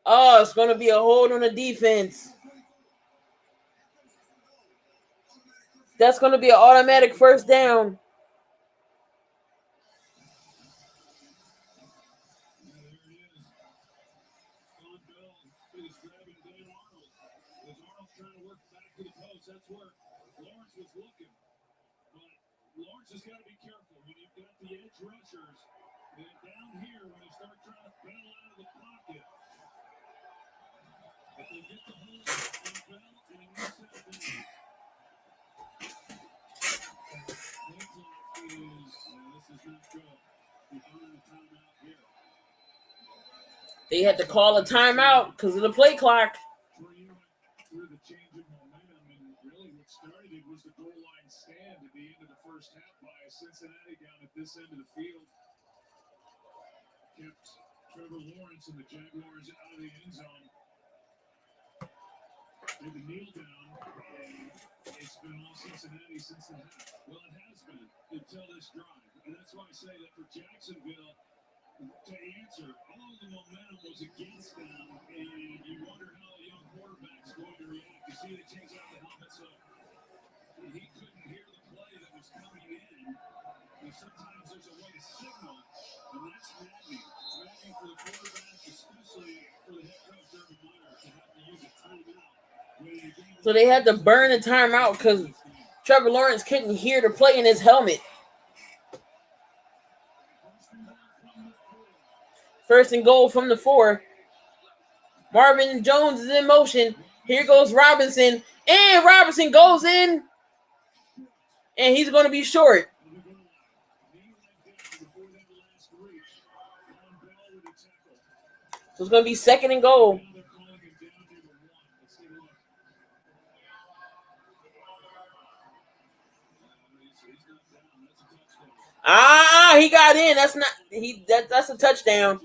Oh, it's going to be a hold on the defense. That's going to be an automatic first down. That's where Lawrence was looking. But Lawrence has got to be careful when you've got the edge rushers. And down here, when they start trying to bail out of the pocket, if they get the hold on Bell and he moves that down. This is not good. We're calling a timeout here. They had to call a timeout because of the play clock. Through the change of momentum, and really what started it was the goal line stand at the end of the first half by Cincinnati down at this end of the field. Kept Trevor Lawrence and the Jaguars out of the end zone. With the kneel down, it's been all Cincinnati since the half. Well, it has been until this drive. And that's why I say that for Jacksonville, to answer, all the momentum was against them, and you wonder how a young quarterback's going to react. You see that he takes out the helmet, so he couldn't hear the play that was coming in. And sometimes there's a way to signal, and that's maddening. Maddening for the quarterback, especially for the head coach, Urban Meyer, to have to use a timeout. So they had to burn the timeout because Trevor Lawrence couldn't hear the play in his helmet. 1st and goal from the 4. Marvin Jones is in motion. Here goes Robinson. And Robinson goes in. And he's going to be short. So it's going to be 2nd and goal. He got in. That's not that's a touchdown.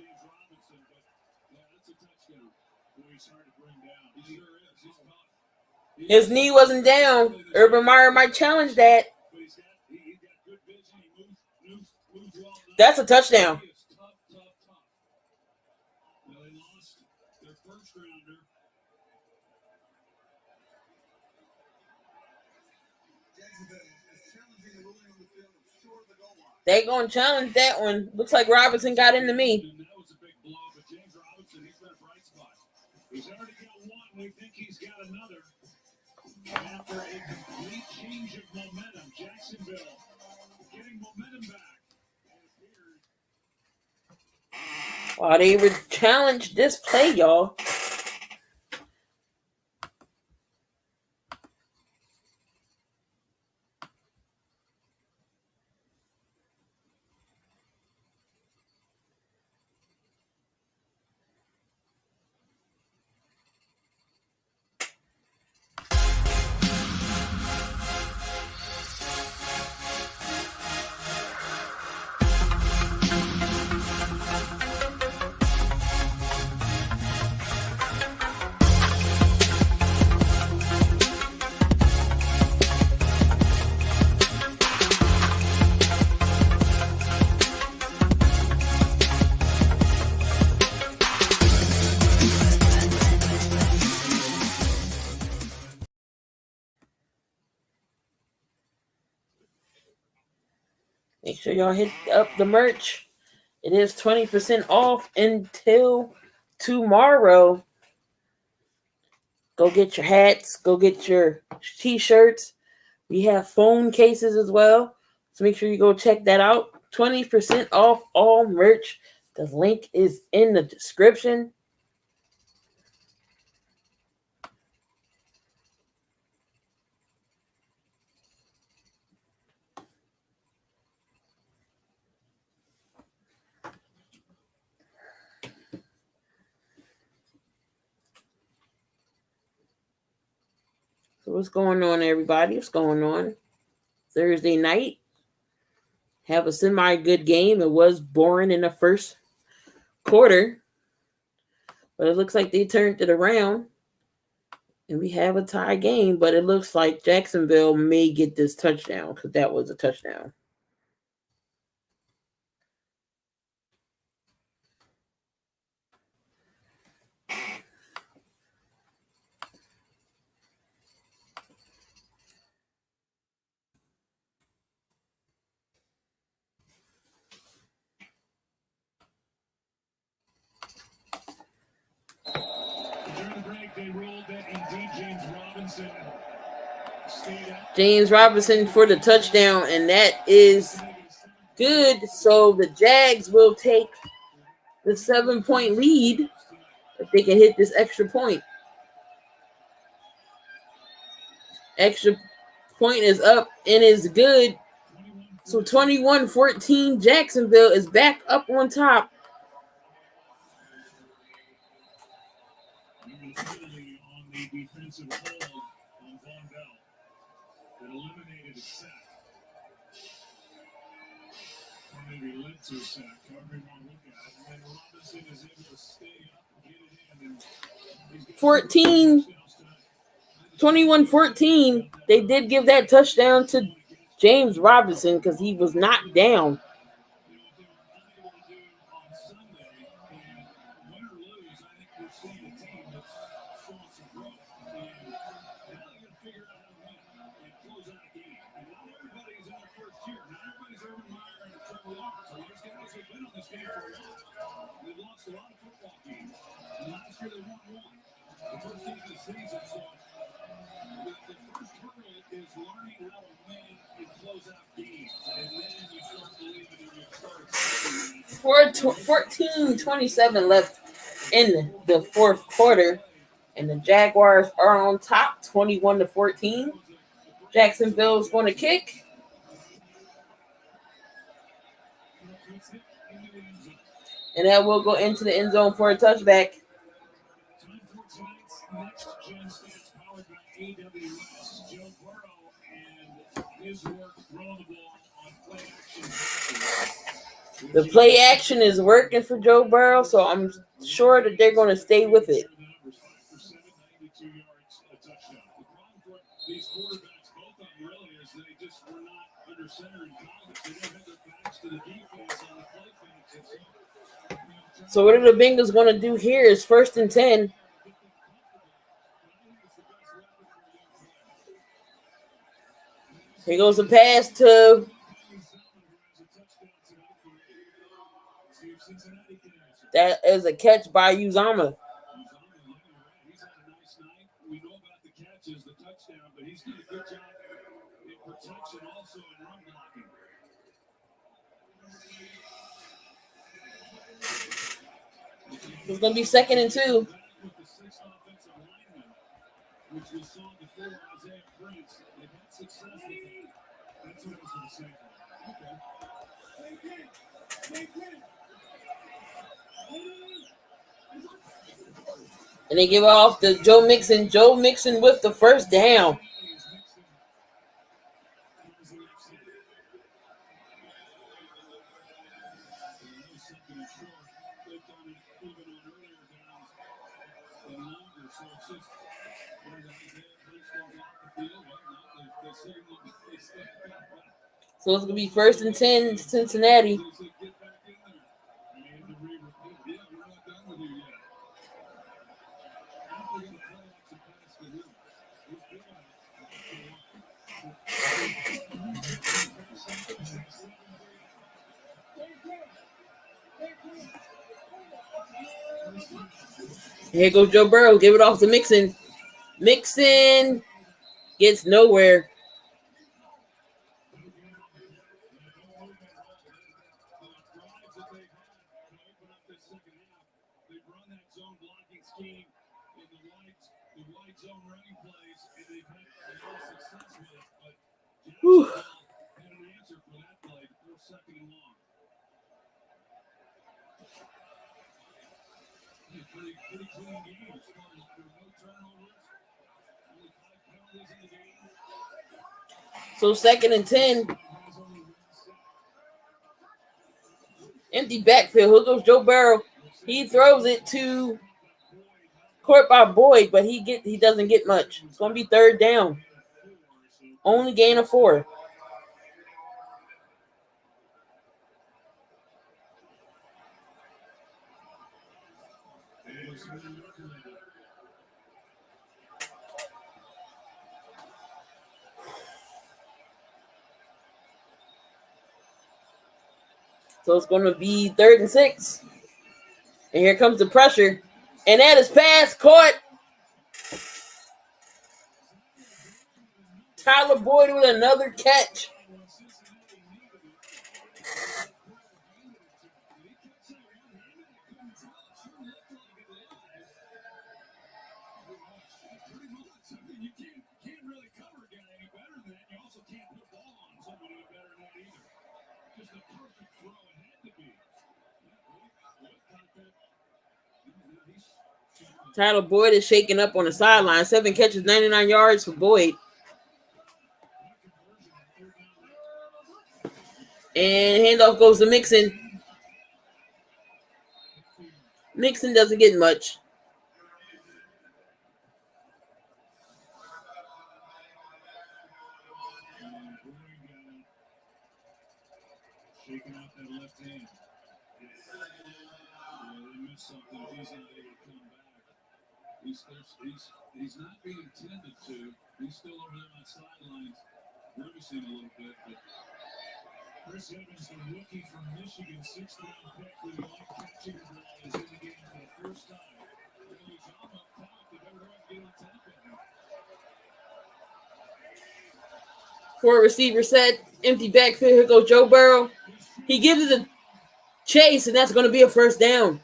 His knee wasn't down. Urban Meyer might challenge that. That's a touchdown. They gonna challenge that one. Looks like Robinson got into me. That was a big blow, but James Robinson, he's been a bright spot. He's already got one. We think he's got another. After a complete change of momentum, Jacksonville getting momentum back. Wow, they would challenge this play, y'all. Make sure y'all hit up the merch. It is 20% off until tomorrow. Go get your hats. Go get your t-shirts. We have phone cases as well. So make sure you go check that out. 20% off all merch. The link is in the description. So what's going on, everybody? What's going on? Thursday night. Have a semi-good game. It was boring in the first quarter, but it looks like they turned it around. And we have a tie game, but it looks like Jacksonville may get this touchdown because that was a touchdown. During the break, they ruled that indeed James Robinson stayed out. James Robinson for the touchdown, and that is good. So the Jags will take the 7-point lead if they can hit this extra point. Extra point is up and is good. So 21-14, Jacksonville is back up on top. Immediately on the defensive hold on Von Bell. It eliminated a sack. Or maybe led to a sack, however you want to look at it. And then Robinson is able to stay up, get it in, and he's got 14, 21-14. They did give that touchdown to James Robinson because he was knocked down. For 14-27 left in the fourth quarter, and the Jaguars are on top, 21-14. Jacksonville is going to kick. And that will go into the end zone for a touchback. Time for tonight's next gen stats powered by AWS. Joe Burrow and his work throwing the ball on play action. The play action is working for Joe Burrow, so I'm sure that they're going to stay with it. These quarterbacks, both of them really, is they just were not under center in college. They didn't have their backs to the defense on the play fakes. So what are the Bengals going to do here is 1st and 10. Here goes the pass to that is a catch by Uzama. He's had a nice night. We know about the catches, the touchdown, but he's done a good job in protection, also in run blocking. It's going to be 2nd and 2. With the sixth offensive lineman, which we saw before Isaiah Prince, they've had success with it. That's what I was going to say. And they give off to Joe Mixon. Joe Mixon with the first down. So it's going to be 1st and 10, Cincinnati. Here goes Joe Burrow. Give it off to Mixon. Mixon gets nowhere. Whew. Pretty clean game. No turnovers, only 5 penalties. So 2nd and 10. Empty backfield. Here goes Joe Burrow. He throws it to caught by Boyd, but he doesn't get much. It's going to be 3rd down. Only gain of 4. So it's going to be 3rd and 6. And here comes the pressure. And that is pass caught. Tyler Boyd with another catch. Tyler Boyd is shaking up on the sideline. 7 catches, 99 yards for Boyd. And handoff goes to Mixon. Mixon doesn't get much. Shaking out that left hand. They missed something. He's not able to come back. He's not being tended to. He's still over there on the sidelines, grimacing a little bit. But Chris Evans, the rookie from Michigan, 6th-round pick with the catching the ball, is in the game for the first time. He's on up top. They better go and get on top of him. 4 receiver set. Empty backfield. Here goes Joe Burrow. He gives it a chase, and that's going to be a 1st down.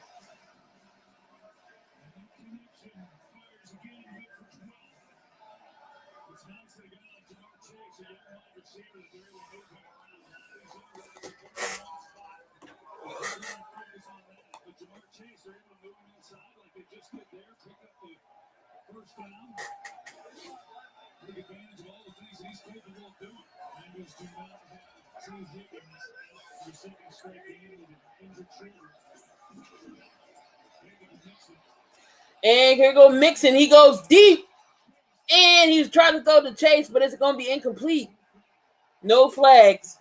Take advantage of all the things he's capable of doing. Bengals do not have T. Higgins for the 2nd straight game with an injured shoulder. And here goes Mixon. He goes deep. And he's trying to throw the chase, but it's going to be incomplete. No flags.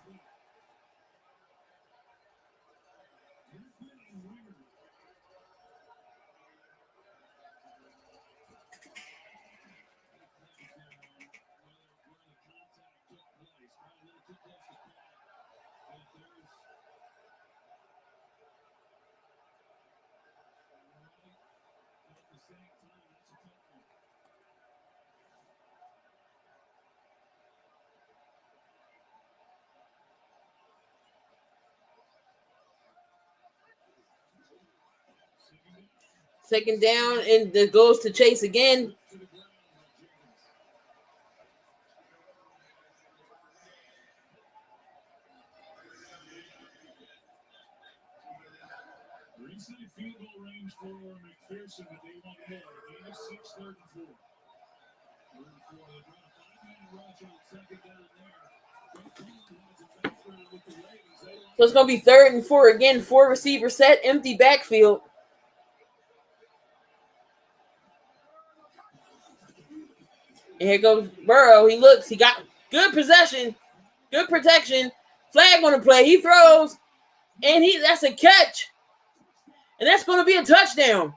Second down, and it goes to Chase again. Inside field goal range for McPherson, but they want more. Gain of 6, 3rd and 4. 3rd and 4. They're trying a 5-man rush on 2nd down there. So it's going to be 3rd and 4 again. 4 receiver set, empty backfield. And here goes Burrow. He looks. He got good possession, good protection. Flag on the play. He throws, and that's a catch. And that's going to be a touchdown.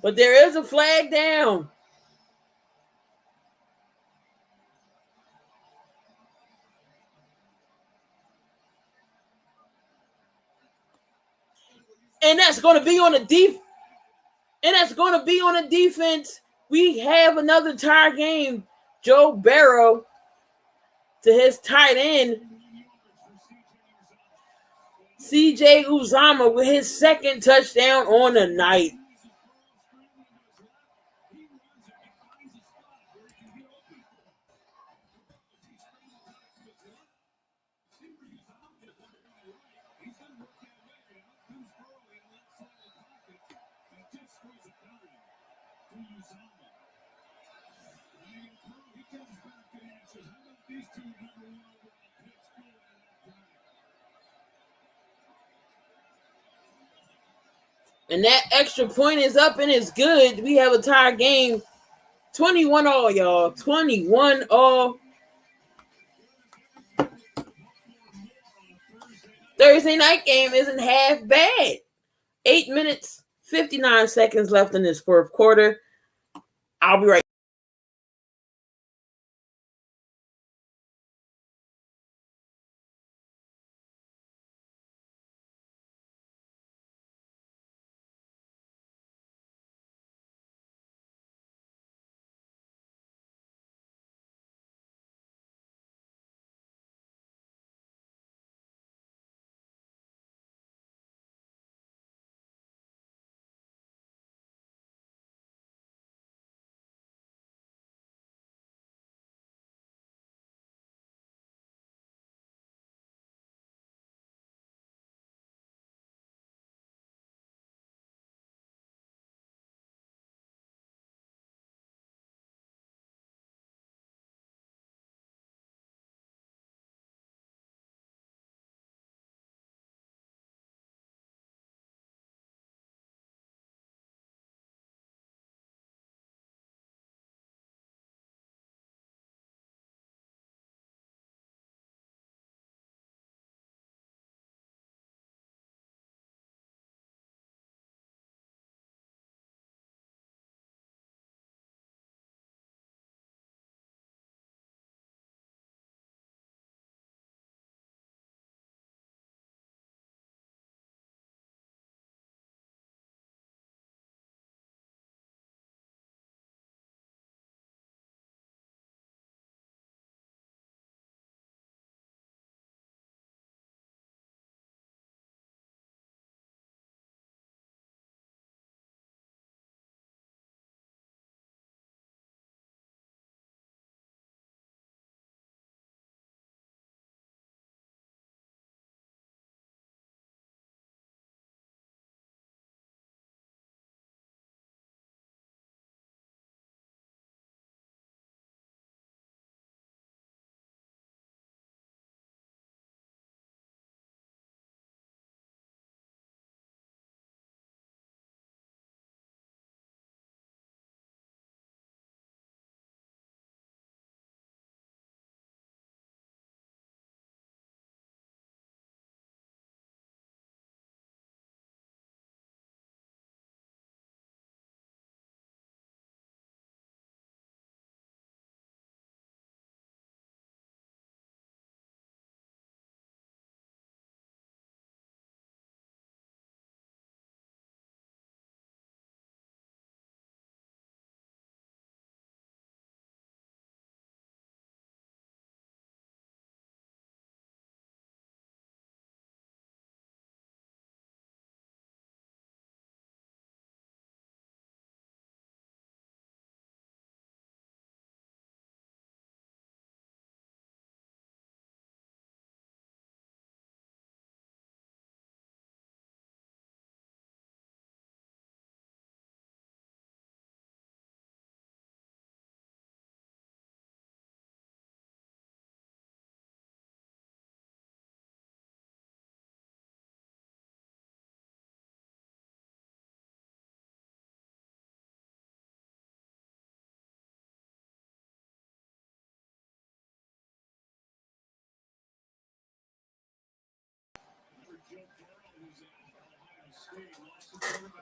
But there is a flag down. And that's going to be on the defense. We have another tie game. Joe Burrow to his tight end, CJ Uzomah, with his 2nd touchdown on the night. These two number one overall picks going at that time. And that extra point is up and it's good. We have a tie game. 21 all, y'all. 21 all. Thursday night game isn't half bad. 8 minutes, 59 seconds left in this fourth quarter. I'll be right back.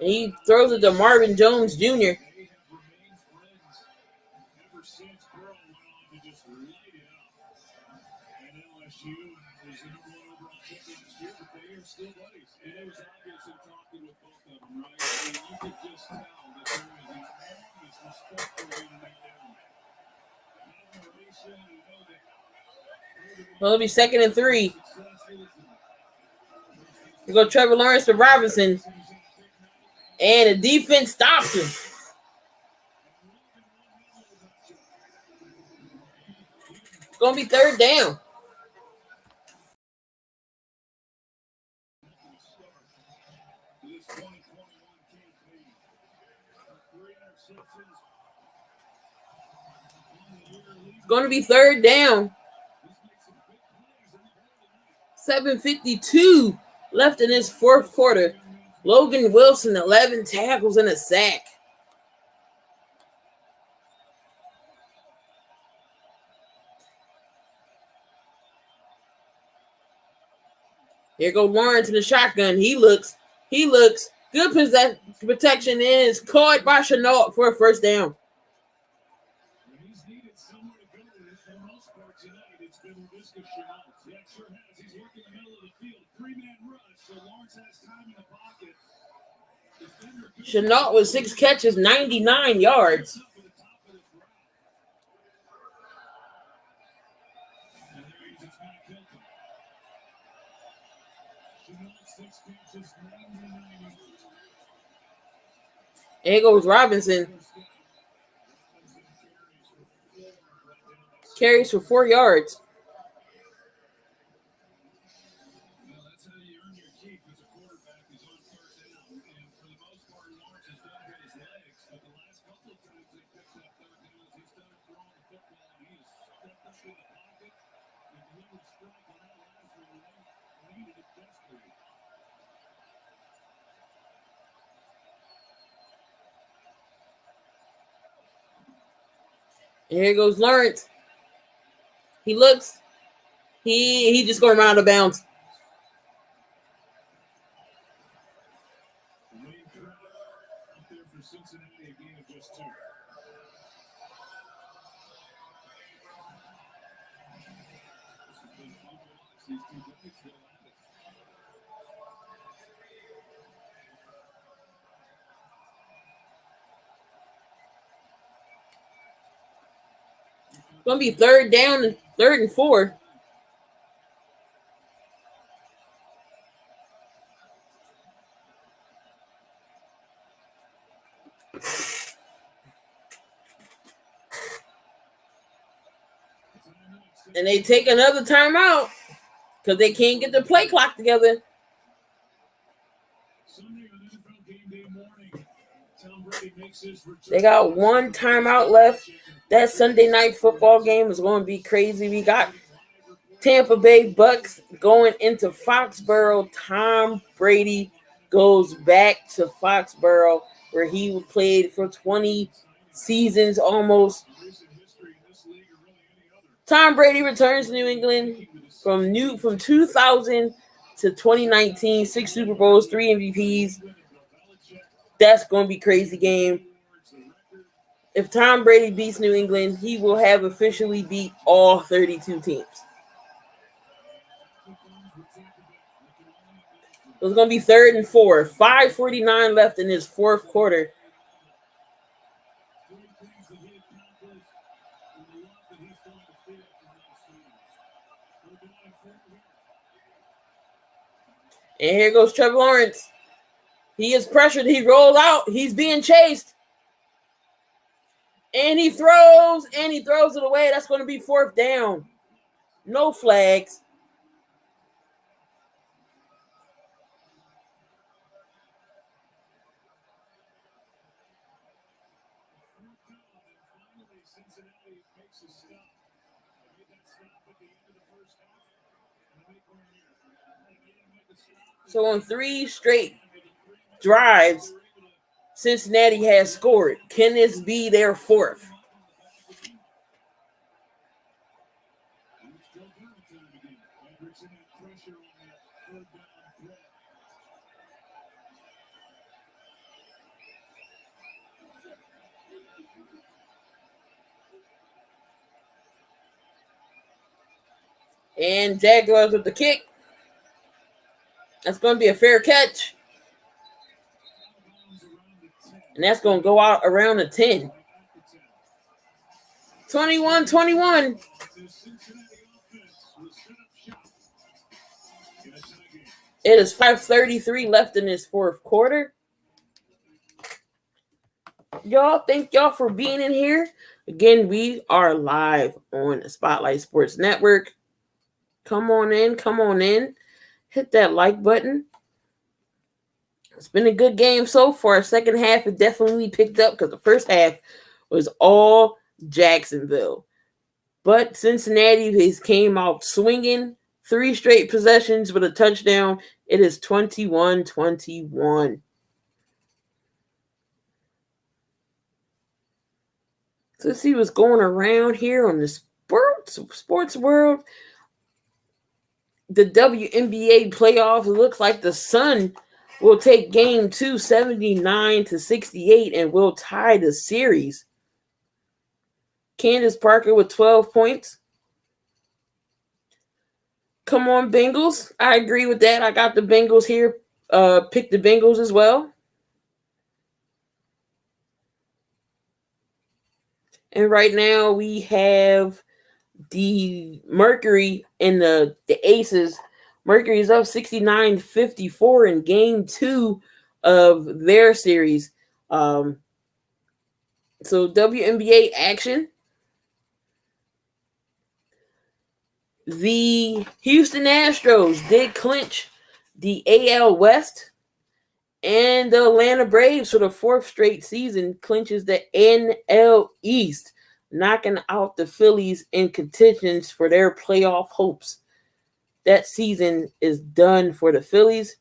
And he throws it to Marvin Jones Jr. Ever since Burrow went on to just light it up at LSU and was the number one overall pick last year, but they are still buddies. And it was obvious in talking with both of them, right? I mean, you could just tell that there was enormous respect for one another. Admiration, you know that. Well, it'll be 2nd and 3. We go Trevor Lawrence to Robinson. And the defense stops him. It's going to be 3rd down. It's going to be 3rd down. 7:52 left in this fourth quarter. Logan Wilson, 11 tackles and a sack. Here goes Lawrence in the shotgun. He looks. Good protection is caught by Chenault for a first down. He's needed somewhere to go for the most part tonight. It's been Laviska Chenault. Yeah, it sure has. He's working the middle of the field. 3-man rush, so Lawrence has time in the pocket. Chenault with 6 catches, 99 yards. And here goes Robinson. Carries for 4 yards. That's how you earn your keep as a quarterback is on first down. And for the most part, Lawrence has done good his legs. But the last couple of times they picked up third downs, he started throwing the football. And he has stepped up in the pocket and delivered strike on that last one. They needed it desperately. And here goes Lawrence. He looks. He just going around the bounds. Wayne Crowder up there for Cincinnati, a gain of just 2. These 2 guys still at it. Gonna be third and 4. And they take another timeout because they can't get the play clock together. Sunday on NFL game day morning, Tom Brady makes his return. They got 1 timeout left. That Sunday night football game is going to be crazy. We got Tampa Bay Bucks going into Foxborough. Tom Brady goes back to Foxborough where he played for 20 seasons almost. Tom Brady returns to New England from 2000 to 2019, 6 Super Bowls, 3 MVPs. That's going to be a crazy game. If Tom Brady beats New England, he will have officially beat all 32 teams. It's going to be third and 4. 5:49 left in this fourth quarter. And here goes Trevor Lawrence. He is pressured. He rolls out. He's being chased. And he throws it away. That's going to be 4th down. No flags. Cincinnati makes a stop. They made that stop at the end of the first half. And they make a stop. So on 3 straight drives, Cincinnati has scored. Can this be their 4th? And Jaguars with the kick. That's going to be a fair catch. And that's going to go out around the 10. 21-21. It is 5:33 left in this fourth quarter. Y'all, thank y'all for being in here. Again, we are live on the Spotlight Sports Network. Come on in. Hit that like button. It's been a good game so far. Second half, it definitely picked up because the first half was all Jacksonville. But Cincinnati has came out swinging, 3 straight possessions with a touchdown. It is 21-21. So let's see what's going around here on the sports world. The WNBA playoffs, it looks like the Sun will take game 2 79-68 and will tie the series. Candace Parker with 12 points. Come on, Bengals. I agree with that. I got the Bengals here. Pick the Bengals as well. And right now we have the Mercury and the Aces. Mercury is up 69-54 in game 2 of their series. So WNBA action. The Houston Astros did clinch the AL West, and the Atlanta Braves for the 4th straight season clinches the NL East, knocking out the Phillies in contentions for their playoff hopes. That season is done for the Phillies.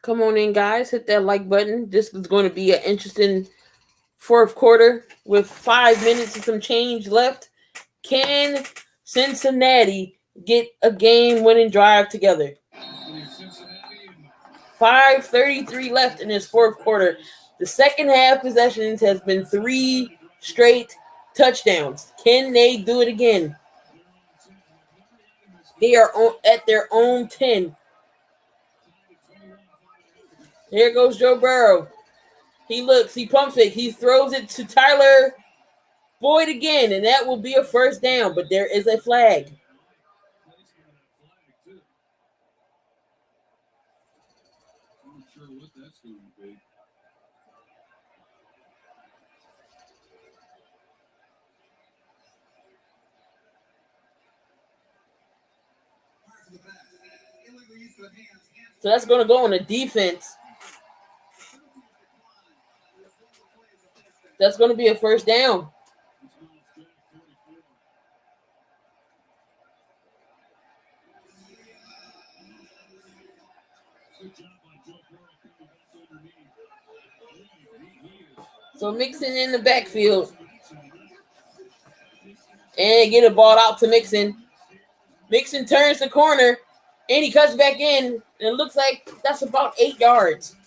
Come on in, guys. Hit that like button. This is going to be an interesting 4th quarter with 5 minutes and some change left. Can Cincinnati get a game-winning drive together? 5:33 left in this 4th quarter. The second half possessions has been 3 straight touchdowns. Can they do it again? They are at their own 10. Here goes Joe Burrow. He looks, he pumps it, he throws it to Tyler Boyd again, and that will be a first down, but there is a flag. I'm not sure what that's going to be. So that's going to go on the defense. That's going to be a first down. So Mixon in the backfield. And get a ball out to Mixon. Mixon turns the corner. And he cuts back in. And it looks like that's about 8 yards.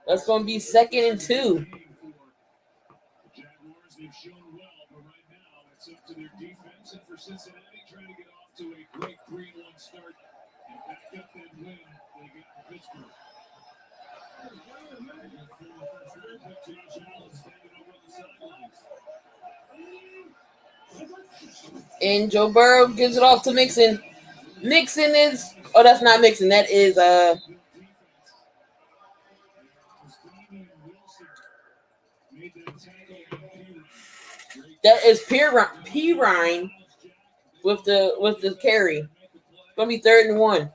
That's going to be 2nd and 2. Jaguars, they've shown well, but right now it's up to their defense. And for Cincinnati, trying to get off to a great 3-1 start and back up that win they got in Pittsburgh. And Joe Burrow gives it off to Mixon. Mixon is, oh, that's not Mixon. That is Pirine with the carry. It's gonna be 3rd and 1.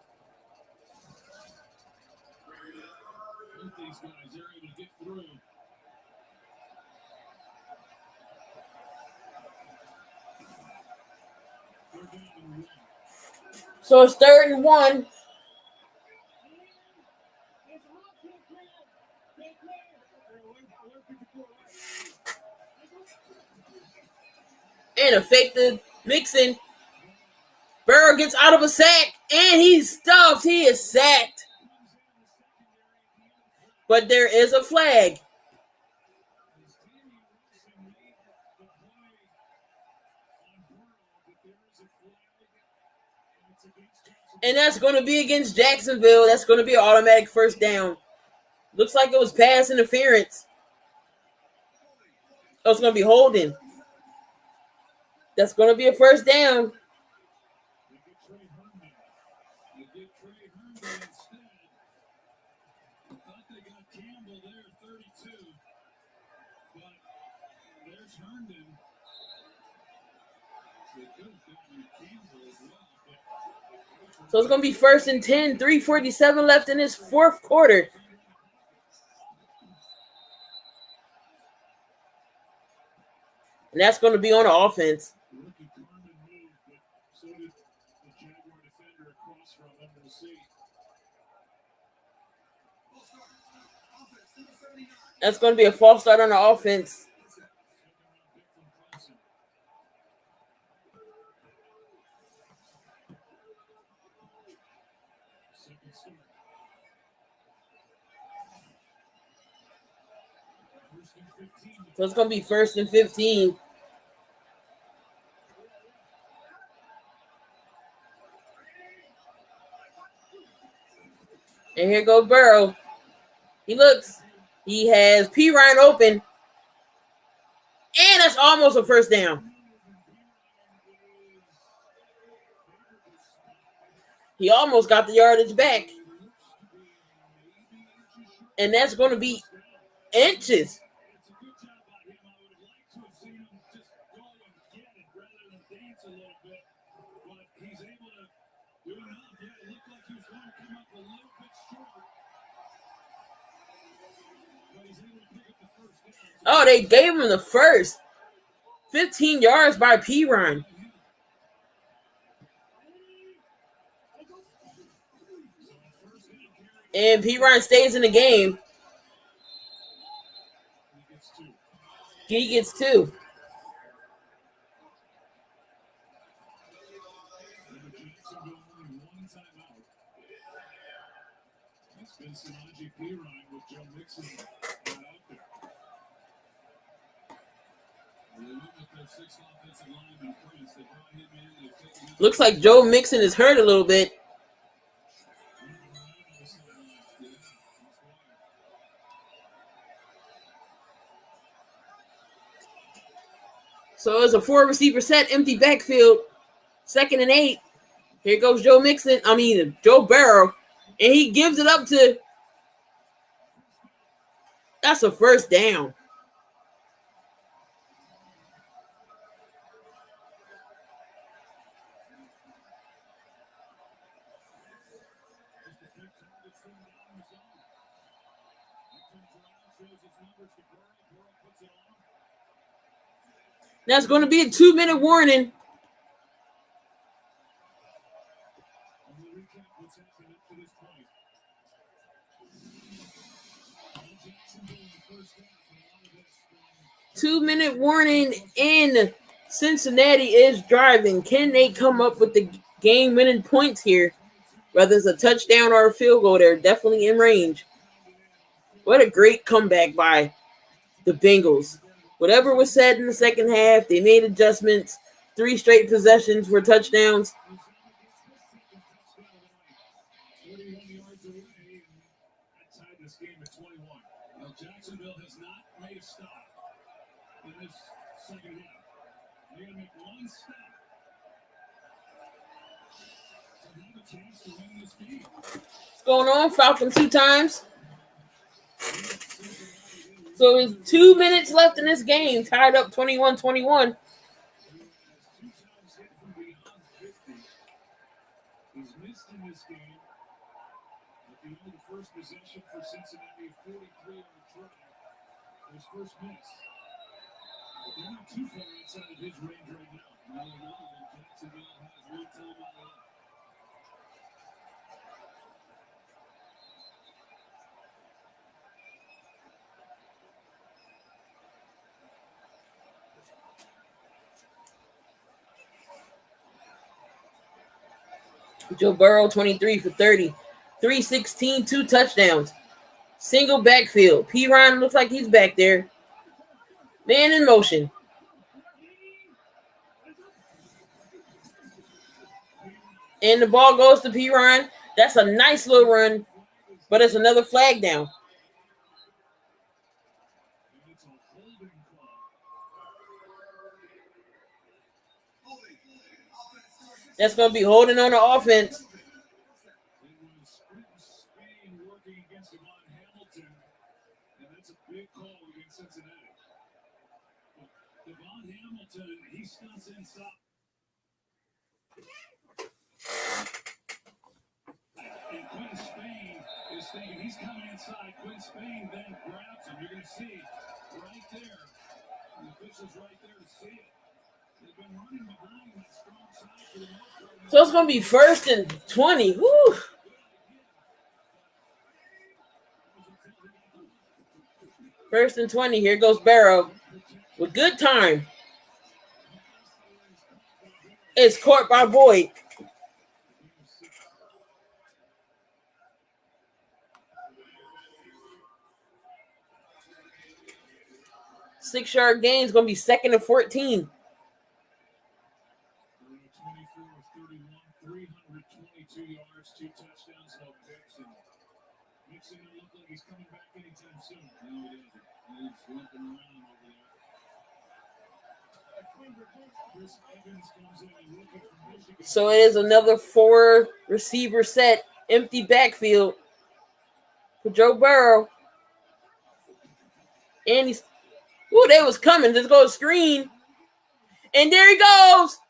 So it's 3rd and 1. And a fake to Mixon. Burrow gets out of a sack, and he's stuffed. He is sacked. But there is a flag. And that's going to be against Jacksonville. That's going to be an automatic first down. Looks like it was pass interference. Oh, it's going to be holding. That's going to be a first down. They get Trey Herndon. They get Trey Herndon instead. I thought they got Campbell there, 32. But there's Herndon. They could have gotten Campbell as well. So it's going to be first and 10, 3:47 left in this fourth quarter. And that's going to be on the offense. Rookie Garmin moved, but so did the Jaguar defender across from him. We'll see. That's going to be a false start on the offense. Second start. First and 15. So it's going to be first and 15. And here goes Burrow. He looks. He has P. Ryan open. And that's almost a first down. He almost got the yardage back. And that's going to be inches. Oh, they gave him the first. 15 yards by P. Ryan. And P. Ryan stays in the game. He gets two. Cincinnati P. Ryan with Joe Mixon out there. They went with their 6 offensive linemen first. They brought him in. They've taken him. Looks like Joe Mixon is hurt a little bit. So it's a 4 receiver set, empty backfield. 2nd and 8. Here goes Joe Burrow. And he gives it up to. That's a first down. That's going to be a 2-minute warning. Two-minute warning, and Cincinnati is driving. Can they come up with the game-winning points here? Whether it's a touchdown or a field goal, they're definitely in range. What a great comeback by the Bengals. Whatever was said in the second half, they made adjustments. 3 straight possessions were touchdowns. 41 yards away, and that tied this game at 21. Now, Jacksonville has not made a stop in this second half. They're going to make one stop to have a chance to win this game. What's going on? Falcons 2 times. So there's 2 minutes left in this game, tied up 21-21. He's missed in this game. At the end of the first possession for Cincinnati, 43 on the try. His first miss. But they're not too far outside of his range right now. No, Jacksonville has one timeout left. Joe Burrow, 23 for 30. 316, 2 touchdowns. Single backfield. P. Ryan looks like he's back there. Man in motion. And the ball goes to P. Ryan. That's a nice little run, but it's another flag down. that's going to be holding on to offense. It was Spain working against Devon Hamilton, and that's a big call against Cincinnati. Devon Hamilton, he stunts inside. And Quinn Spain is thinking he's coming inside. Quinn Spain then grabs him. You're going to see right there. The official's right there to see it. They've been running behind that strong side for the most part. So it's going to be 1st and 20. Woo! First and 20. Here goes Barrow with good time. It's caught by Boyd. Six-yard gain is going to be 2nd and 14. 24 of 31, 322 yards, 2 touchdowns, no picks. And Mixon doesn't look like he's coming back anytime soon. No, he doesn't. He's limping around over there. Chris Evans comes in and looking from Michigan. So it is another 4-receiver set, empty backfield for Joe Burrow. And he's, they was coming. Just go screen. And there he goes.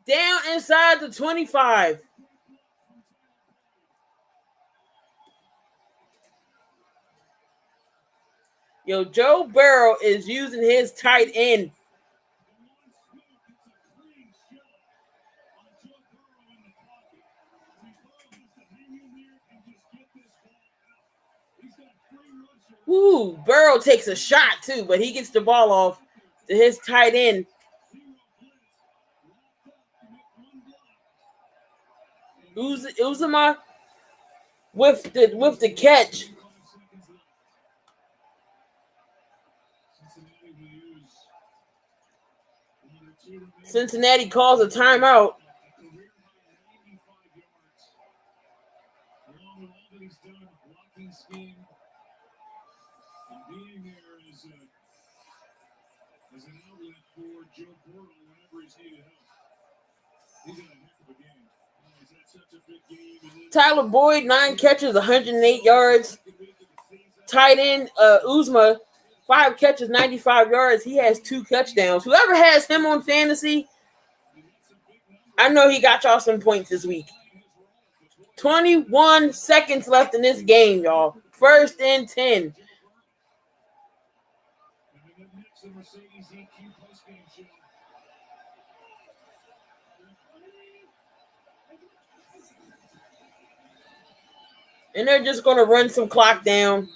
Down inside the 25. Yo, Joe Burrow is using his tight end. Ooh, Burrow takes a shot too, but he gets the ball off to his tight end. Uzama with the catch. Cincinnati calls a timeout. Being there as an outlet for Joe Burrow whenever he's needed help. He's had a heck of a game. He's had such a big game. Tyler Boyd, 9 catches, 108 yards. Tight end Uzma, 5 catches, 95 yards. He has 2 touchdowns. Whoever has him on fantasy, I know he got y'all some points this week. 21 seconds left in this game, y'all. 1st and 10. And they're just going to run some clock down.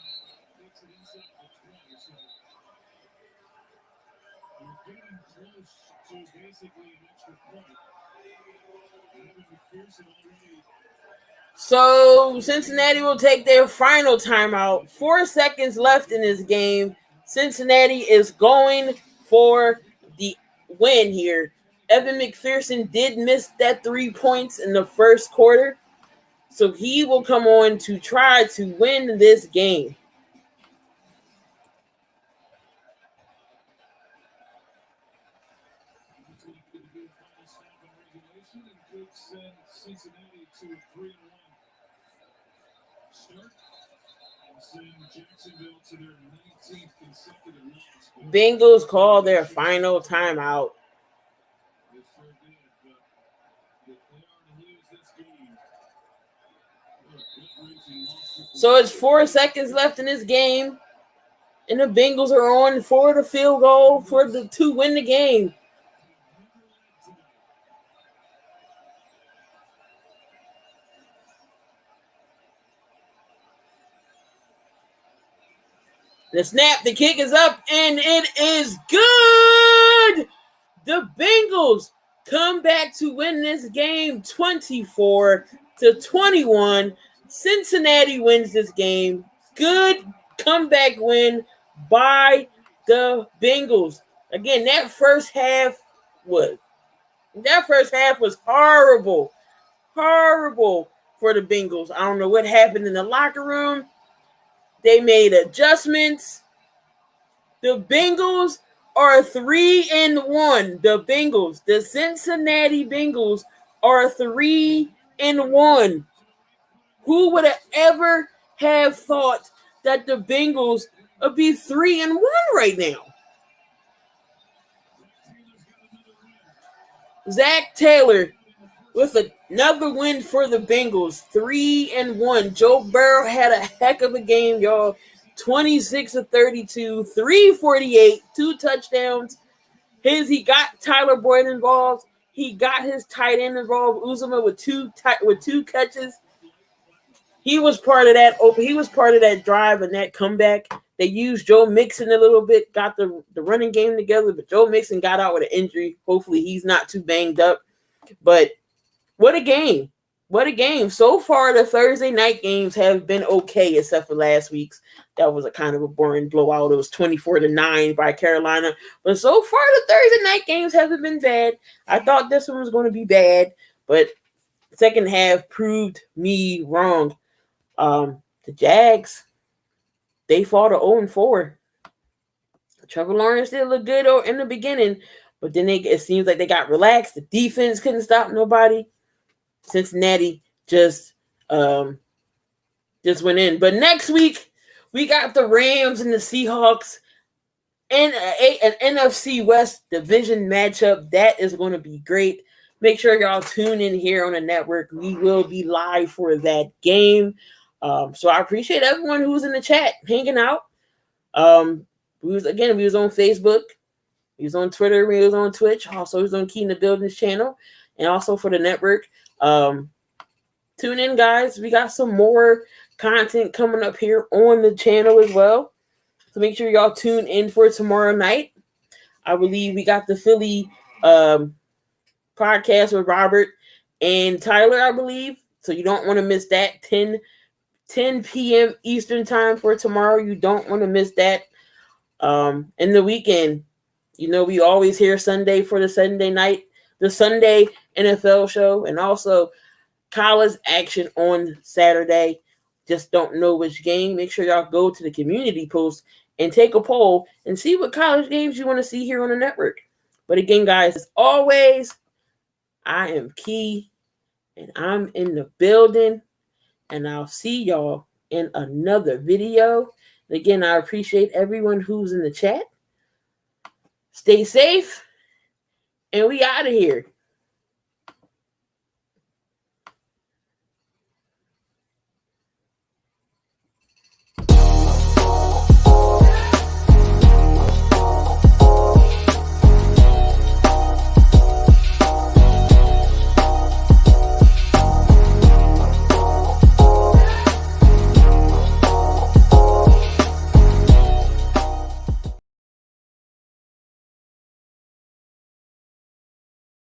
So Cincinnati will take their final timeout. 4 seconds left in this game. Cincinnati is going for the win here. Evan McPherson did miss that 3 points in the first quarter. So he will come on to try to win this game. Cincinnati to a 3-1 start. Send Jacksonville to their 19th consecutive loss. Bengals call their final timeout. They sure did, but if they are to lose this game, So it's 4 seconds left in this game. And the Bengals are on for the field goal to win the game. The snap, the kick is up, and it is good. The Bengals come back to win this game 24-21. Cincinnati wins this game. Good comeback win by the Bengals. Again, that first half was horrible. Horrible for the Bengals. I don't know what happened in the locker room. They made adjustments. The Bengals are 3-1. The Bengals, the Cincinnati Bengals, are 3-1. Who would have ever have thought that the Bengals would be 3-1 right now? Zach Taylor with another win for the Bengals, 3-1. Joe Burrow had a heck of a game, y'all. 26 of 32, 348, 2 touchdowns. He got Tyler Boyd involved. He got his tight end involved, Uzomah, with two catches. He was part of that. He was part of that drive and that comeback. They used Joe Mixon a little bit, got the running game together, but Joe Mixon got out with an injury. Hopefully he's not too banged up. But what a game. What a game. So far, the Thursday night games have been okay, except for last week's. That was a kind of a boring blowout. It was 24-9 by Carolina. But so far, the Thursday night games haven't been bad. I thought this one was going to be bad, but second half proved me wrong. The Jags, they fought to 0-4. Trevor Lawrence did look good in the beginning, but then it seems like they got relaxed. The defense couldn't stop nobody. Cincinnati just went in. But next week, we got the Rams and the Seahawks and an NFC West division matchup. That is going to be great. Make sure y'all tune in here on the network. We will be live for that game. So I appreciate everyone who's in the chat hanging out. We was on Facebook, we was on Twitter, we was on Twitch, also we was on Key in the Buildings channel, and also for the network. Tune in, guys. We got some more content coming up here on the channel as well. So make sure y'all tune in for tomorrow night. I believe we got the Philly podcast with Robert and Tyler, I believe. So you don't want to miss that. 10 p.m. Eastern time for tomorrow. You don't want to miss that. In the weekend, we always hear Sunday for the Sunday night, the Sunday NFL show, and also college action on Saturday. Just don't know which game. Make sure y'all go to the community post and take a poll and see what college games you want to see here on the network. But again, guys, as always, I am Key, and I'm in the building. And I'll see y'all in another video. And again, I appreciate everyone who's in the chat. Stay safe. And we out of here.